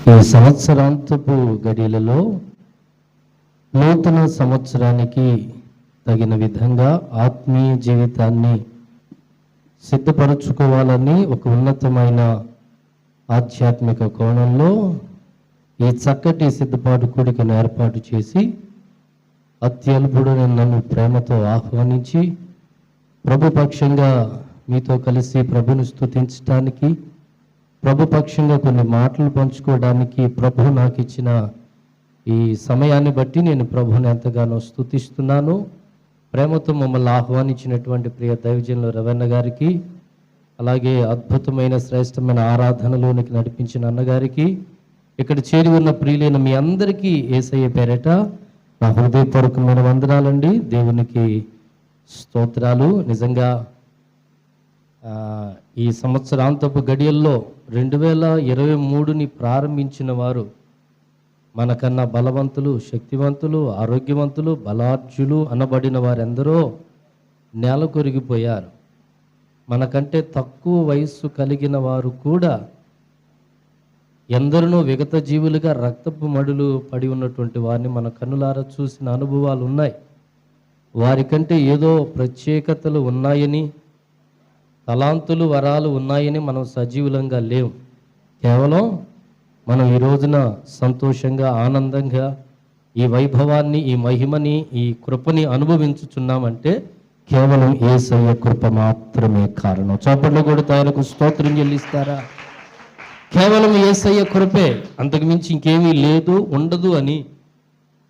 ఈ సంవత్సరాంతపు గడియలలో నూతన సంవత్సరానికి తగిన విధంగా ఆత్మీయ జీవితాన్ని సిద్ధపరచుకోవాలని ఒక ఉన్నతమైన ఆధ్యాత్మిక కోణంలో ఈ చక్కటి సిద్ధపాటు కూడికను ఏర్పాటు చేసి అత్యల్పుడని నన్ను ప్రేమతో ఆహ్వానించి ప్రభుపక్షంగా మీతో కలిసి ప్రభుని స్తుతించడానికి, ప్రభుపక్షంగా కొన్ని మాటలు పంచుకోవడానికి ప్రభు నాకు ఇచ్చిన ఈ సమయాన్ని బట్టి నేను ప్రభుని ఎంతగానో స్తుతిస్తున్నాను. ప్రేమతో మమ్మల్ని ఆహ్వానించినటువంటి ప్రియ దైవజనులు రవణ గారికి, అలాగే అద్భుతమైన శ్రేష్టమైన ఆరాధనలోనికి నడిపించిన అన్నగారికి, ఇక్కడ చేరి ఉన్న ప్రియులైన మీ అందరికీ యేసయ్య పేరట నా హృదయపూర్వకమైన వందనాలండి. దేవునికి స్తోత్రాలు. నిజంగా ఈ సంవత్సరాంతపు గడియల్లో 2023ని ప్రారంభించిన వారు మనకన్నా బలవంతులు, శక్తివంతులు, ఆరోగ్యవంతులు, బలార్జులు అనబడిన వారెందరో నేల కొరిగిపోయారు. మనకంటే తక్కువ వయస్సు కలిగిన వారు కూడా ఎందరినో విగత జీవులుగా రక్తపు మడులు పడి ఉన్నటువంటి వారిని మన కన్నులారా చూసిన అనుభవాలు ఉన్నాయి. వారికంటే ఏదో ప్రత్యేకతలు ఉన్నాయని, తలాంతులు, వరాలు ఉన్నాయని మనం సజీవులంగా లేవు. కేవలం మనం ఈ రోజున సంతోషంగా, ఆనందంగా ఈ వైభవాన్ని, ఈ మహిమని, ఈ కృపని అనుభవించుచున్నామంటే కేవలం యేసయ్య కృప మాత్రమే కారణం. చప్పట్లు కొడుతూ ఆయనకు స్తోత్రం చెల్లిస్తారా? కేవలం యేసయ్య కృపే, అంతకు మించి ఇంకేమీ లేదు, ఉండదు అని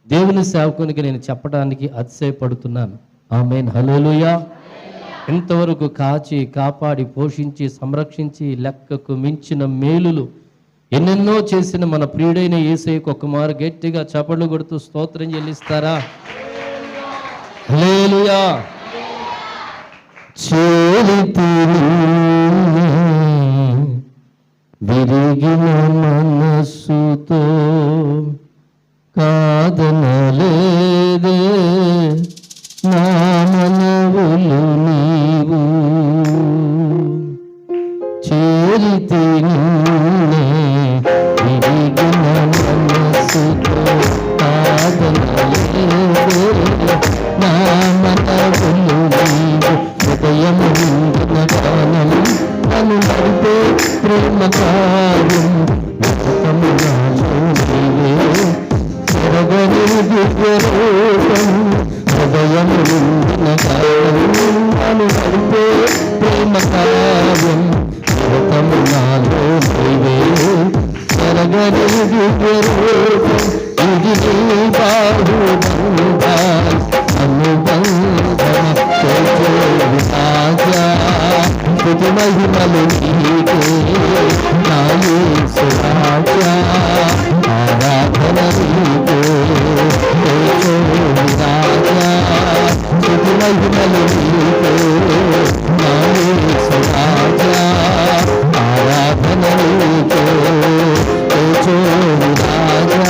దేవుని సేవకునికి నేను చెప్పడానికి అతిశయపడుతున్నాను. ఆమేన్, హల్లెలూయా. ఎంతవరకు కాచి, కాపాడి, పోషించి, సంరక్షించి లెక్కకు మించిన మేలులు ఎన్నెన్నో చేసిన మన ప్రియుడైన యేసయ్యకు ఒక్కమారు గట్టిగా చప్పట్లు కొడుతూ స్తోత్రం చెల్లిస్తారా? హల్లెలూయా. విరిగిన మనస్సుతో కాదనలేదే నా మనవులు నీవు, చేరితి నిన్నే విరిగిన మనస్సుతో కాదనలేదే నా మనవులు నీవు, హృదయం నిండిన గానం నన్ను నడిపే ప్రేమ కార్యం నీవే, చెరగని దివ్యరూపం హృదయం నిండిన గానం నన్ను నడిపే ప్రేమ కార్యం నాలో నీవే, చెరగని దివ్యరూపం ఇది నీ బాహుబంధ అనుబంధన స్తుతి మహిమలు నీకే నా యేసు రాజా, ఆరాధన నీకే రాజా, స్తుతి మహిమలు నీకే నా యేసు రాజా, ఆరాధన నీకే రాజా,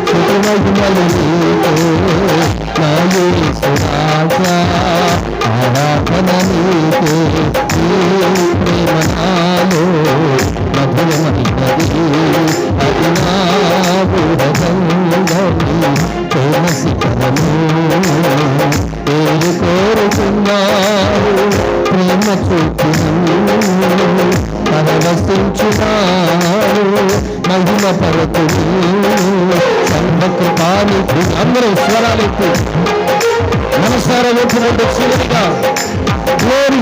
స్తుతి మహిమలు నీకే నా యేసు రాజా, ఆరాధన నీకే. ప్రేమ నాలో మధురమైనది, అది నా బురగంధమి ప్రేమ శిఖరము, పేరు కోరుకున్నారు ప్రేమ చూపును, పరవశించున్నారు మహిమ పరతులు, సర్వకృపానికి. అందరూ స్వరాలెత్తి మనసారా వచ్చినట్టు చివరిగా గ్లోరీ.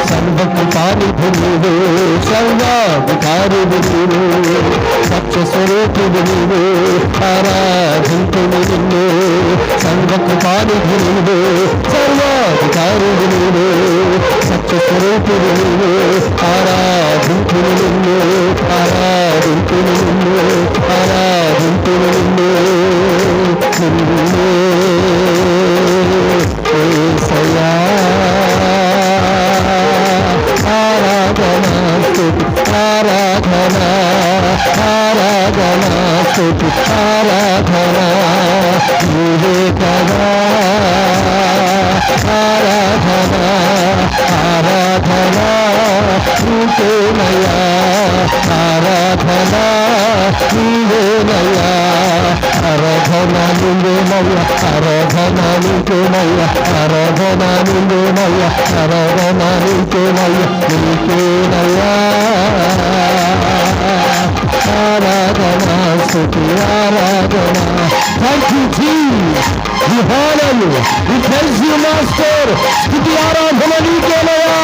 సర్వకృపానిధి నీవే, సర్వాధికారివి నీవే, సత్య స్వరూపివి నీవే, ఆరాధింతుని నిన్నే. సర్వకృపానిధి నీవే, సర్వాధికారివి నీవే, సత్య స్వరూపివి నీవే, ఆరాధింతుని నిన్నే, ఆరాధింతుని నిన్నే, ఆరాధింతుని నిన్నే, నిన్నే యేసయ్యా. ఆరాధన ఆరాధన ఆరాధన ఆరాధన నీవే కదా, ఆరాధన ఆరాధన నీకేనయ్యా, ఆరాధన నీవేనయ్యా, ఆరాధన నీవేనయ్యా, ఆరాధన నీకేనయ్యా, ఆరాధన నీవేనయ్యా, ఆరాధన నీకేనయ్యా, నీకేనయ్యా ఆరాధన, స్తుతి ఆరాధన. Thank you, Jesus. We honor you. We praise you, Master. స్తుతి ఆరాధన నీకేనయ్యా.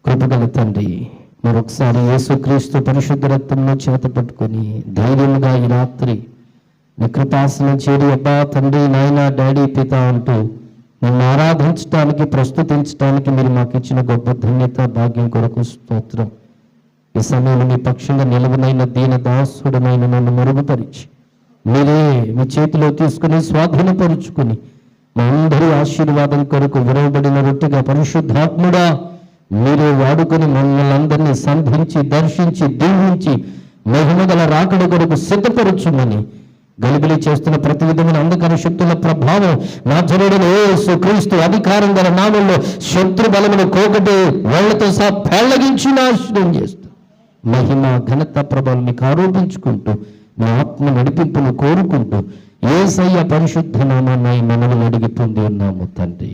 కృపగల తండ్రి, మరొకసారి యేసుక్రీస్తు పరిశుద్ధ రక్తంలో చేత పట్టుకొని ధైర్యంగా ఈ రాత్రి నీ కృపాసనం చేరి అబ్బా తండ్రి, నాయన, డాడీ, పిత అంటూ నన్ను ఆరాధించడానికి, ప్రస్తుతించడానికి మీరు మాకు ఇచ్చిన గొప్ప ధన్యత, భాగ్యం కొరకు స్తోత్రం. ఈ సమయంలో మీ పక్షంగా నిలవనైన దీన దాసుడమైన నన్ను మరుగుపరిచి మీరే మీ చేతిలో తీసుకుని స్వాధీనపరుచుకుని మా అందరి ఆశీర్వాదం కొరకు విరవబడిన రొట్టెగా పరిశుద్ధాత్ముడా మీరే వాడుకొని మమ్మల్ని అందరినీ సంధించి, దర్శించి, దీవించి మహిమగల రాకడ కొరకు సిద్ధపరచుమని గలిబిలి చేస్తున్న ప్రతి విధమైన అంధకార శక్తుల ప్రభావం నజరేయుడైన యేసుక్రీస్తు అధికారం గల నామములో శత్రు బలమును కోకటి వాళ్ళతో సహా పెళ్లగించి నాశనం చేస్తూ మహిమ, ఘనత, ప్రభావం మీకు ఆరోపించుకుంటూ మీ ఆత్మ నడిపింపును కోరుకుంటూ యేసయ్య పరిశుద్ధ నామాన్ని మనములు అడిగి పొంది ఉన్నాము తండ్రి.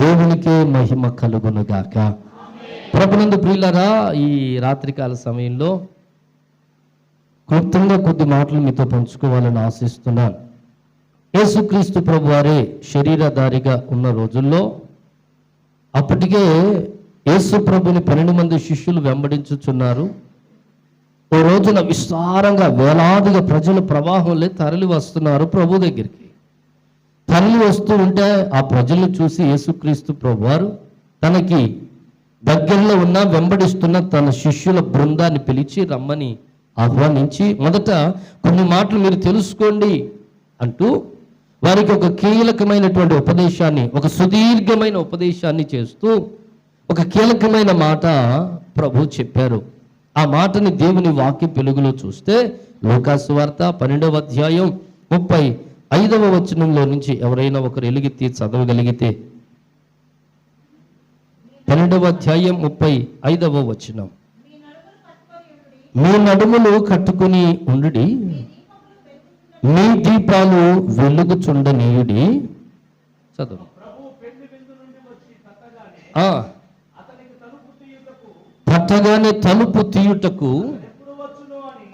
దేవునికే మహిమ కలుగునుగాక. ప్రభునందు ప్రియులారా, ఈ రాత్రికాల సమయంలో క్లుప్తంగా కొద్ది మాటలు మీతో పంచుకోవాలని ఆశిస్తున్నాను. యేసుక్రీస్తు ప్రభువారే శరీరధారిగా ఉన్న రోజుల్లో అప్పటికే యేసు ప్రభుని 12 మంది శిష్యులు వెంబడించుచున్నారు. ఓ రోజున విస్తారంగా వేలాదిగా ప్రజలు ప్రవాహంలో తరలి వస్తున్నారు ప్రభు దగ్గరికి. తరలి వస్తూ ఉంటే ఆ ప్రజలను చూసి యేసుక్రీస్తు ప్రభువారు తనకి దగ్గరలో ఉన్న వెంబడిస్తున్న తన శిష్యుల బృందాన్ని పిలిచి రమ్మని ఆహ్వానించి మొదట కొన్ని మాటలు మీరు తెలుసుకోండి అంటూ వారికి ఒక కీలకమైనటువంటి ఉపదేశాన్ని, ఒక సుదీర్ఘమైన ఉపదేశాన్ని చేస్తూ ఒక కీలకమైన మాట ప్రభు చెప్పారు. ఆ మాటని దేవుని వాక్య వెలుగులో చూస్తే లూకాసు వార్త 12వ అధ్యాయం 35వ వచనంలో నుంచి ఎవరైనా ఒకరు ఎలుగెత్తి చదవగలిగితే 12వ అధ్యాయం 35వ వచనం. మీ నడుములు కట్టుకుని ఉండుడి, మీ దీపాలు వెలుగుచుండనీయుడి. చదువు. తట్టగానే తలుపు తీయుటకు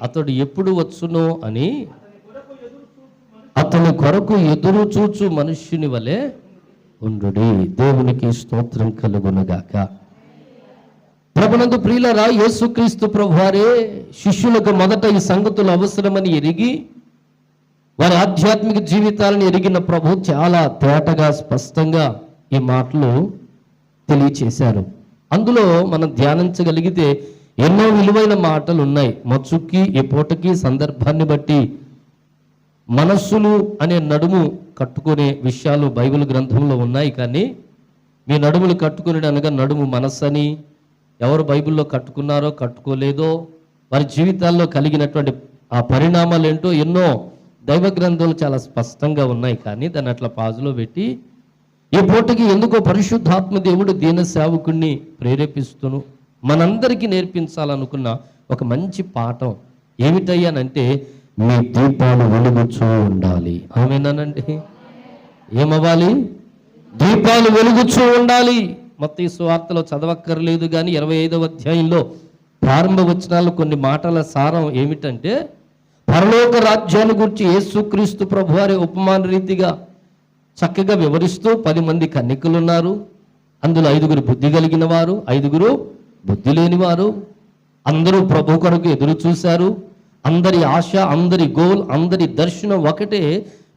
అతడు ఎప్పుడు వచ్చునో అని అతని కొరకు ఎదురు చూచు మనుష్యుని వలె ఉండుడి. దేవునికి స్తోత్రం కలుగునుగాక. ప్రభునందు ప్రియులారా, యేసుక్రీస్తు ప్రభువారే శిష్యులకు మొదట ఈ సంగతులు అవసరమని ఎరిగి వారి ఆధ్యాత్మిక జీవితాలను ఎరిగిన ప్రభు చాలా తేటగా, స్పష్టంగా ఈ మాటలు తెలియచేశారు. అందులో మనం ధ్యానించగలిగితే ఎన్నో విలువైన మాటలు ఉన్నాయి. మచ్చుకి ఈ పూటకి సందర్భాన్ని బట్టి మనస్సులు అనే నడుము కట్టుకునే విషయాలు బైబిల్ గ్రంథంలో ఉన్నాయి. కానీ మీ నడుములు కట్టుకునే అనగా నడుము మనస్సు అని, ఎవరు బైబిల్లో కట్టుకున్నారో కట్టుకోలేదో వారి జీవితాల్లో కలిగినటువంటి ఆ పరిణామాలు ఏంటో ఎన్నో దైవ గ్రంథాలు చాలా స్పష్టంగా ఉన్నాయి. కానీ దాన్ని అట్లా పాజులో పెట్టి ఈ పూటకి ఎందుకో పరిశుద్ధాత్మ దేవుడు దీన సేవకుణ్ణి ప్రేరేపిస్తూను మనందరికీ నేర్పించాలనుకున్న ఒక మంచి పాఠం ఏమిటయ్యానంటే, మీ దీపాలు వెలుగుచూ ఉండాలి. ఆమేనండి. ఏమవ్వాలి? దీపాలు వెలుగుచూ ఉండాలి. మత్తయి సువార్తలో చదవక్కర్లేదు కానీ 25వ అధ్యాయంలో ప్రారంభ వచనాలు కొన్ని మాటల సారం ఏమిటంటే, పరలోక రాజ్యాన్ని గురించి యేసుక్రీస్తు ప్రభువారి ఉపమాన రీతిగా చక్కగా వివరిస్తూ 10 మంది కన్యకలు ఉన్నారు. అందులో 5గురు బుద్ధి కలిగిన వారు, 5గురు బుద్ధి లేని వారు. అందరూ ప్రభు కొరకు ఎదురు చూశారు. అందరి ఆశ, అందరి గోల్, అందరి దర్శనం ఒకటే,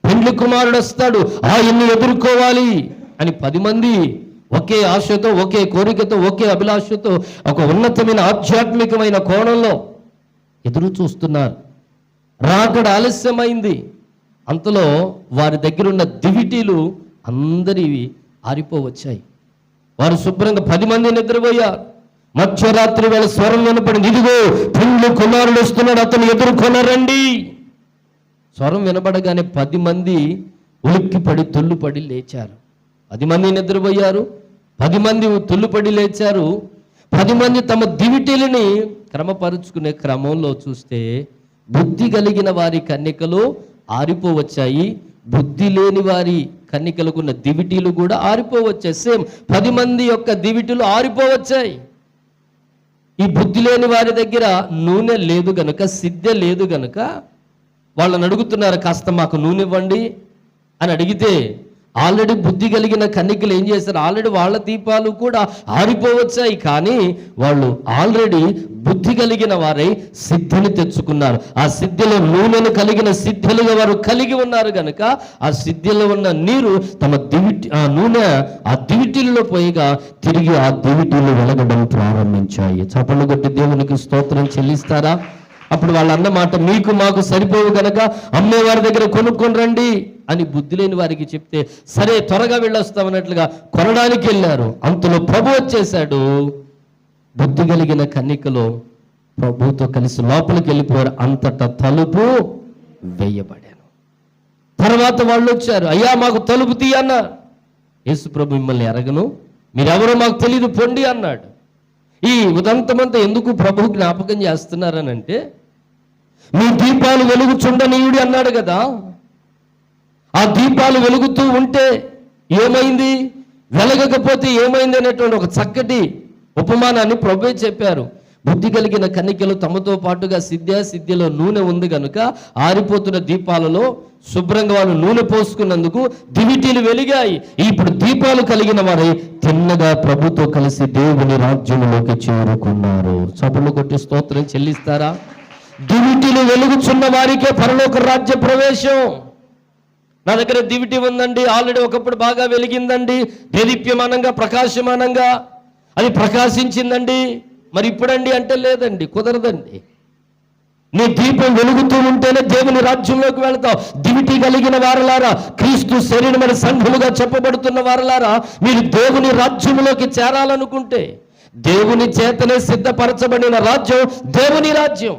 పెండ్లి కుమారుడు వస్తాడు, ఆయన్ని ఎదుర్కోవాలి అని 10 మంది ఒకే ఆశతో, ఒకే కోరికతో, ఒకే అభిలాషతో ఒక ఉన్నతమైన ఆధ్యాత్మికమైన కోణంలో ఎదురు చూస్తున్నారు. రాకడ ఆలస్యమైంది. అంతలో వారి దగ్గర ఉన్న దివిటీలు అందరివి ఆరిపోవచ్చాయి. వారు శుభ్రంగా 10 మంది నిద్రపోయారు. మధ్యరాత్రి వేళ స్వరం వినపడింది, ఇదిగో పెండ్లి కుమారుడు వస్తున్నాడు, అతను ఎదుర్కొనరండి. స్వరం వినపడగానే 10 మంది ఉలిక్కిపడి తుల్లుపడి లేచారు. 10 మంది నిద్రపోయారు. 10 మంది తుల్లుపడి లేచారు. 10 మంది తమ దివిటీలని క్రమపరుచుకునే క్రమంలో చూస్తే బుద్ధి కలిగిన వారి కన్నికలు ఆరిపోవచ్చాయి, బుద్ధి లేని వారి కన్నికలకున్న దివిటీలు కూడా ఆరిపోవచ్చాయి. సేమ్ 10 మంది యొక్క దివిటీలు ఆరిపోవచ్చాయి. ఈ బుద్ధి లేని వారి దగ్గర నూనె లేదు గనుక, సిద్ధె లేదు గనుక వాళ్ళని అడుగుతున్నారు, కాస్త మాకు నూనె ఇవ్వండి అని అడిగితే ఆల్రెడీ బుద్ధి కలిగిన కన్నికలు ఏం చేశారు, ఆల్రెడీ వాళ్ళ దీపాలు కూడా ఆరిపోవచ్చాయి. కానీ వాళ్ళు ఆల్రెడీ బుద్ధి కలిగిన వారై సిద్ధిని తెచ్చుకున్నారు. ఆ సిద్ధిలో నూనెను కలిగిన సిద్ధులుగా వారు కలిగి ఉన్నారు కనుక ఆ సిద్ధిలో ఉన్న నీరు తమ ఆ నూనె ఆ దివిటీల్లో పోయిగా తిరిగి ఆ దివిటీలు వెలగడం ప్రారంభించాయి. చప్పట్లు కొట్టి దేవునికి స్తోత్రం చెల్లిస్తారా? అప్పుడు వాళ్ళు అన్నమాట, మీకు మాకు సరిపోవు గనక అమ్మేవారి దగ్గర కొనుక్కొని రండి అని బుద్ధి లేని వారికి చెప్తే, సరే త్వరగా వెళ్ళొస్తామన్నట్లుగా కొనడానికి వెళ్ళారు. అంతలో ప్రభు వచ్చేశాడు. బుద్ధి కలిగిన కన్నికలో ప్రభుతో కలిసి లోపలికి వెళ్ళిపోయారు. అంతటా తలుపు వేయబడాను. తర్వాత వాళ్ళు వచ్చారు, అయ్యా మాకు తలుపు తీ అన్నారు. యేసు ప్రభు, మిమ్మల్ని ఎరగను, మీరెవరో మాకు తెలియదు, పొండి అన్నాడు. ఈ ఉదంతమంతా ఎందుకు ప్రభు జ్ఞాపకం చేస్తున్నారనంటే, మీ దీపాలు వెలుగుచుండనీయుడి అన్నాడు కదా. ఆ దీపాలు వెలుగుతూ ఉంటే ఏమైంది, వెలగకపోతే ఏమైంది అనేటువంటి ఒక చక్కటి ఉపమానాన్ని ప్రభువే చెప్పారు. బుద్ధి కలిగిన కన్నికలు తమతో పాటుగా సిద్ధిలో నూనె ఉంది కనుక ఆరిపోతున్న దీపాలలో శుభ్రంగా వాళ్ళు నూనె పోసుకున్నందుకు దివిటీలు వెలిగాయి. ఇప్పుడు దీపాలు కలిగిన వారై తిన్నగా ప్రభుతో కలిసి దేవుని రాజ్యంలోకి చేరుకున్నారు. చప్పట్లు కొట్టి స్తోత్రం చెల్లిస్తారా? దివిటీలు వెలుగుచున్న వారికే పరలోక రాజ్య ప్రవేశం. నా దగ్గర దివిటి ఉందండి, ఆల్రెడీ ఒకప్పుడు బాగా వెలిగిందండి, దేదీప్యమానంగా ప్రకాశమానంగా అది ప్రకాశించిందండి, మరి ఇప్పుడండి అంటే లేదండి, కుదరదండి. నీ దీపం వెలుగుతూ ఉంటేనే దేవుని రాజ్యంలోకి వెళతావు. దివిటి కలిగిన వారలారా, క్రీస్తు శరీరమైన సంఘముగా చెప్పబడుతున్న వారలారా, మీరు దేవుని రాజ్యంలోకి చేరాలనుకుంటే దేవుని చేతనే సిద్ధపరచబడిన రాజ్యం దేవుని రాజ్యం.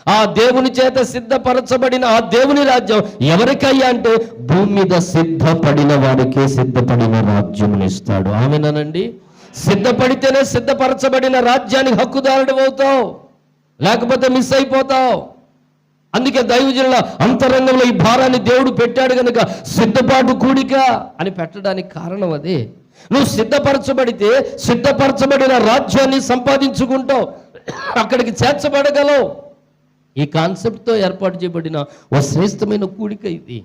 ఆ దేవుని చేత సిద్ధపరచబడిన ఆ దేవుని రాజ్యం ఎవరికయ్యా అంటే భూమి మీద సిద్ధపడిన వాడికే సిద్ధపడిన రాజ్యం ఇస్తాడు. ఆమెనండి, సిద్ధపడితేనే సిద్ధపరచబడిన రాజ్యానికి హక్కుదారుడు అవుతావు, లేకపోతే మిస్ అయిపోతావు. అందుకే దైవజనుల అంతరంగంలో ఈ భారాన్ని దేవుడు పెట్టాడు కనుక సిద్ధపాటు కూడిక అని పెట్టడానికి కారణం అదే. నువ్వు సిద్ధపరచబడితే సిద్ధపరచబడిన రాజ్యాన్ని సంపాదించుకుంటావు, అక్కడికి చేర్చబడగలవు. ఈ కాన్సెప్ట్తో ఏర్పాటు చేయబడిన ఓ శ్రేష్టమైన కూడిక ఇది.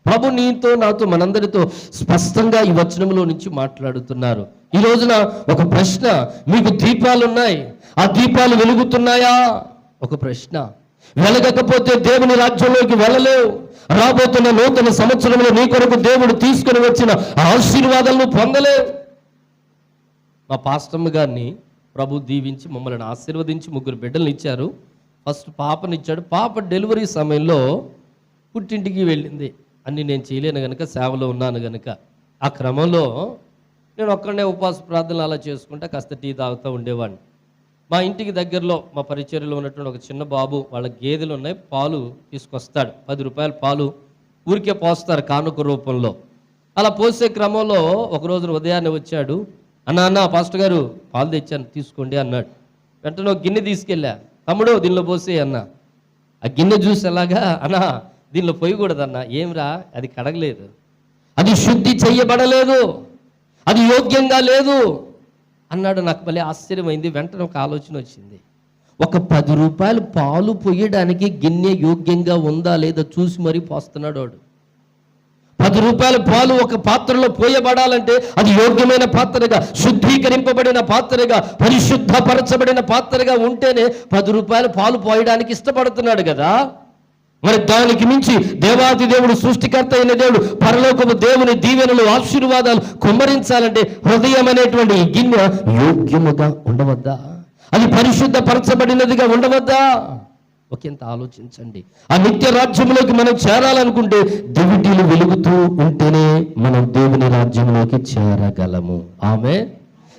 ప్రభు నీతో నాతో మనందరితో స్పష్టంగా ఈ వచనంలో నుంచి మాట్లాడుతున్నారు. ఈ రోజున ఒక ప్రశ్న, మీకు దీపాలు ఉన్నాయి, ఆ దీపాలు వెలుగుతున్నాయా? ఒక ప్రశ్న. వెలగకపోతే దేవుని రాజ్యంలోకి వెళ్ళలేవు. రాబోతున్న నూతన సంవత్సరంలో నీ కొరకు దేవుడు తీసుకుని వచ్చిన ఆశీర్వాదాలను పొందలేవు. మా పాస్టమ్మ గారిని ప్రభు దీవించి మమ్మల్ని ఆశీర్వదించి 3 బిడ్డలను ఇచ్చారు. ఫస్ట్ పాపనిచ్చాడు. పాప డెలివరీ సమయంలో పుట్టింటికి వెళ్ళింది. అన్నీ నేను చేయలేను కనుక, సేవలో ఉన్నాను కనుక ఆ క్రమంలో నేను ఒక్కడనే ఉపవాస ప్రార్థనలు అలా చేసుకుంటా కాస్త టీ తాగుతూ ఉండేవాడిని. మా ఇంటికి దగ్గరలో మా పరిచర్యలో ఉన్నటువంటి ఒక చిన్న బాబు, వాళ్ళ గేదెలు ఉన్నాయి, పాలు తీసుకొస్తాడు. 10 రూపాయల పాలు ఊరికే పోస్తారు కానుక రూపంలో. అలా పోసే క్రమంలో ఒక రోజున ఉదయాన్నే వచ్చాడు, అన్న పాస్టర్ గారు పాలు తెచ్చాను తీసుకోండి అన్నాడు. వెంటనే ఒక గిన్నె తీసుకెళ్ళా, తమ్ముడు దీనిలో పోసే అన్న. ఆ గిన్నె చూసి ఎలాగా, అన్నా దీనిలో పోయకూడదన్నా. ఏమిరా, అది కడగలేదు, అది శుద్ధి చెయ్యబడలేదు, అది యోగ్యంగా లేదు అన్నాడు. నాకు మళ్ళీ ఆశ్చర్యమైంది. వెంటనే ఒక ఆలోచన వచ్చింది. ఒక 10 రూపాయలు పాలు పొయ్యడానికి గిన్నె యోగ్యంగా ఉందా లేదా చూసి మరీ పోస్తున్నాడు వాడు. 10 రూపాయల పాలు ఒక పాత్రలో పోయబడాలంటే అది యోగ్యమైన పాత్రగా, శుద్ధీకరింపబడిన పాత్రగా, పరిశుద్ధపరచబడిన పాత్రగా ఉంటేనే 10 రూపాయల పాలు పోయడానికి ఇష్టపడుతున్నాడు కదా. మరి దానికి మించి దేవాది దేవుడు, సృష్టికర్త అయిన దేవుడు, పరలోకపు దేవుని దీవెనలు ఆశీర్వాదాలు కుమ్మరించాలంటే హృదయం అనేటువంటి ఈ గిన్నె యోగ్యముగా ఉండవద్దా? అది పరిశుద్ధపరచబడినదిగా ఉండవద్దా? ఒకంత ఆలోచించండి. ఆ నిత్య రాజ్యంలోకి మనం చేరాలనుకుంటే దివిటీలు వెలుగుతూ ఉంటేనే మనం దేవుని రాజ్యంలోకి చేరగలము. ఆమె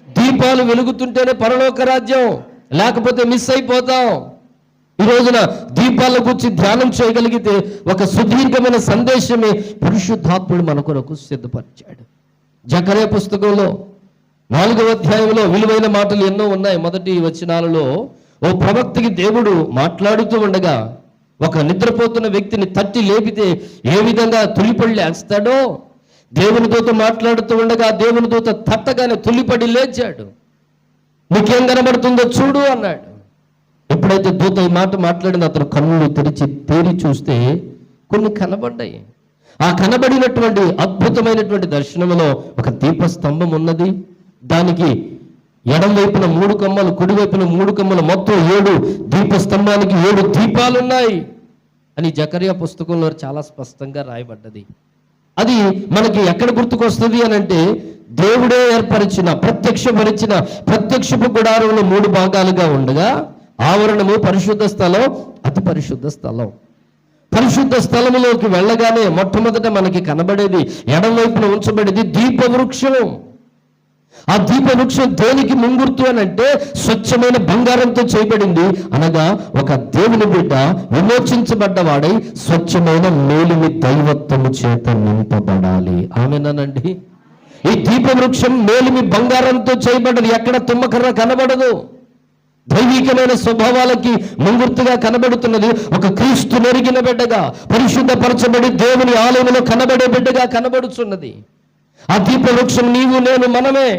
దీపాలు వెలుగుతుంటేనే పరలోక రాజ్యం, లేకపోతే మిస్ అయిపోతాం. ఈ రోజున దీపాల గురించి ధ్యానం చేయగలిగితే ఒక సుదీర్ఘమైన సందేశమే పరిశుద్ధాత్ముడు మన కొరకు సిద్ధపరిచాడు. జకర్యా పుస్తకంలో 4వ అధ్యాయంలో విలువైన మాటలు ఎన్నో ఉన్నాయి. మొదటి వచనాలలో ఓ ప్రవక్తకి దేవుడు మాట్లాడుతూ ఉండగా ఒక నిద్రపోతున్న వ్యక్తిని తట్టి లేపితే ఏ విధంగా తులిపడి లేస్తాడో, దేవుని దూత మాట్లాడుతూ ఉండగా దేవుని దూత తట్టగానే తులిపడి లేచాడు. నీకేం కనబడుతుందో చూడు అన్నాడు. ఎప్పుడైతే దూత ఈ మాట మాట్లాడిన అతను కన్నులు తేరి చూస్తే కొన్ని కనబడ్డాయి. ఆ కనబడినటువంటి అద్భుతమైనటువంటి దర్శనంలో ఒక దీపస్తంభం ఉన్నది. దానికి ఎడం వైపున 3 కొమ్మలు, కుడి వైపున 3 కొమ్మలు, మొత్తం 7 దీపస్తంభానికి 7 దీపాలున్నాయి అని జకర్యా పుస్తకంలో చాలా స్పష్టంగా రాయబడ్డది. అది మనకి ఎక్కడ గుర్తుకొస్తుంది అని అంటే, దేవుడే ఏర్పరిచిన ప్రత్యక్షపు గుడారంలో 3 భాగాలుగా ఉండగా ఆవరణము పరిశుద్ధ స్థలం, అతి పరిశుద్ధ స్థలం. పరిశుద్ధ స్థలములోకి వెళ్ళగానే మొట్టమొదట మనకి కనబడేది ఎడం వైపున ఉంచబడేది దీపవృక్షం. ఆ దీపవృక్షం దేనికి ముంగుర్తు అని అంటే, స్వచ్ఛమైన బంగారంతో చేయబడింది. అనగా ఒక దేవుని బిడ్డ విమోచించబడ్డవాడై స్వచ్ఛమైన మేలిమి దైవత్వము చేత నింపబడాలి. ఆమేనండి. ఈ దీపవృక్షం మేలిమి బంగారంతో చేయబడ్డది. ఎక్కడ తుమ్మకర్ర కనబడదు. దైవికమైన స్వభావాలకి ముంగుర్తుగా కనబడుతున్నది. ఒక క్రీస్తు నెరిగిన బిడ్డగా, పరిశుద్ధపరచబడి దేవుని ఆలయంలో కనబడే బిడ్డగా కనబడుచున్నది. ఆ దీపవృక్షం నీవు నేను మనమే.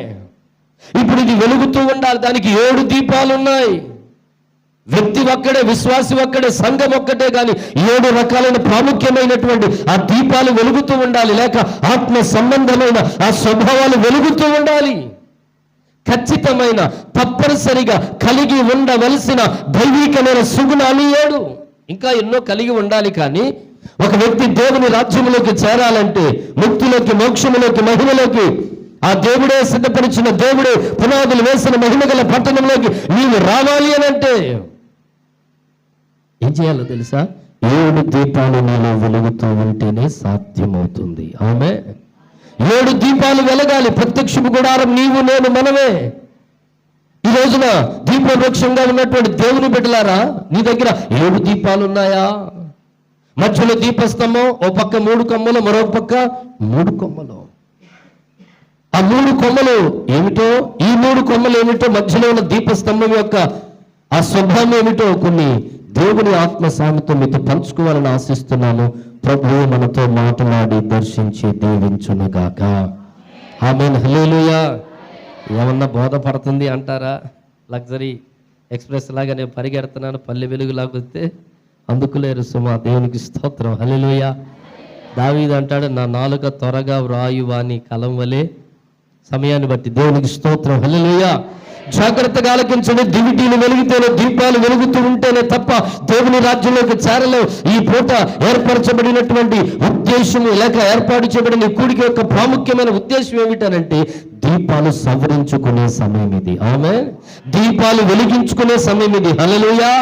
ఇప్పుడు ఇది వెలుగుతూ ఉండాలి. దానికి 7 దీపాలు ఉన్నాయి. వ్యక్తి ఒక్కడే, విశ్వాసి ఒక్కడే, సంఘం ఒక్కటే, కానీ 7 రకాలైన ప్రాముఖ్యమైనటువంటి ఆ దీపాలు వెలుగుతూ ఉండాలి. లేక ఆత్మ సంబంధమైన ఆ స్వభావాలు వెలుగుతూ ఉండాలి. ఖచ్చితమైన, తప్పనిసరిగా కలిగి ఉండవలసిన దైవికమైన సుగుణాలు 7. ఇంకా ఎన్నో కలిగి ఉండాలి. కానీ ఒక వ్యక్తి దేవుని రాజ్యములోకి చేరాలంటే, ముక్తిలోకి, మోక్షములోకి, మహిమలోకి, ఆ దేవుడే సిద్ధపరిచిన, దేవుడే పునాదులు వేసిన మహిమగల పట్టణంలోకి నీవు రావాలి అని అంటే ఏం చేయాలో తెలుసా? 7 దీపాలు నీలో వెలుగుతూ ఉంటేనే సాధ్యమవుతుంది. ఆమె 7 దీపాలు వెలగాలి. ప్రత్యక్షపు గుడారం నీవు నేను మనమే. ఈ రోజున దీపవృక్షంగా ఉన్నటువంటి దేవుని బిడ్డలారా, నీ దగ్గర 7 దీపాలు ఉన్నాయా? మధ్యలో దీపస్తంభం, ఓ పక్క 3 కొమ్మలు, మరో పక్క 3 కొమ్మలు. ఆ 3 కొమ్మలు ఏమిటో, ఈ 3 కొమ్మలు ఏమిటో, మధ్యలో ఉన్న దీపస్తంభం యొక్క ఆ స్వభావం ఏమిటో కొన్ని దేవుని ఆత్మ సాయంతో మీతో పంచుకోవాలని ఆశిస్తున్నాను. ప్రభువు మనతో మాట్లాడి దర్శించి దీవించునుగాక. ఆమేన్. హల్లెలూయా. ఏమన్నా బోధపడుతుంది అంటారా? లగ్జరీ ఎక్స్ప్రెస్ లాగా నేను పరిగెడుతున్నాను, పల్లె వెలుగులాగా వస్తే అందుకులేరు సుమా. దేవునికి స్తోత్రం. హల్లెలూయా. దావీదు అంటాడు, నా నాలుక త్వరగా వ్రాయువాని కలం వలె. సమయాన్ని బట్టి దేవునికి స్తోత్రం. హల్లెలూయా. జాగ్రత్తగా ఆలకించండి. దివిటీలు వెలిగితేనే, దీపాలు వెలుగుతూ ఉంటేనే తప్ప దేవుని రాజ్యంలోకి చేరలేవు. ఈ పూట ఏర్పరచబడినటువంటి ఉద్దేశము, లేక ఏర్పాటు చేయబడిన కూడిక యొక్క ప్రాముఖ్యమైన ఉద్దేశం ఏమిటనంటే, దీపాలు సవరించుకునే సమయం ఇది. ఆమేన్. దీపాలు వెలిగించుకునే సమయం ఇది. హల్లెలూయా.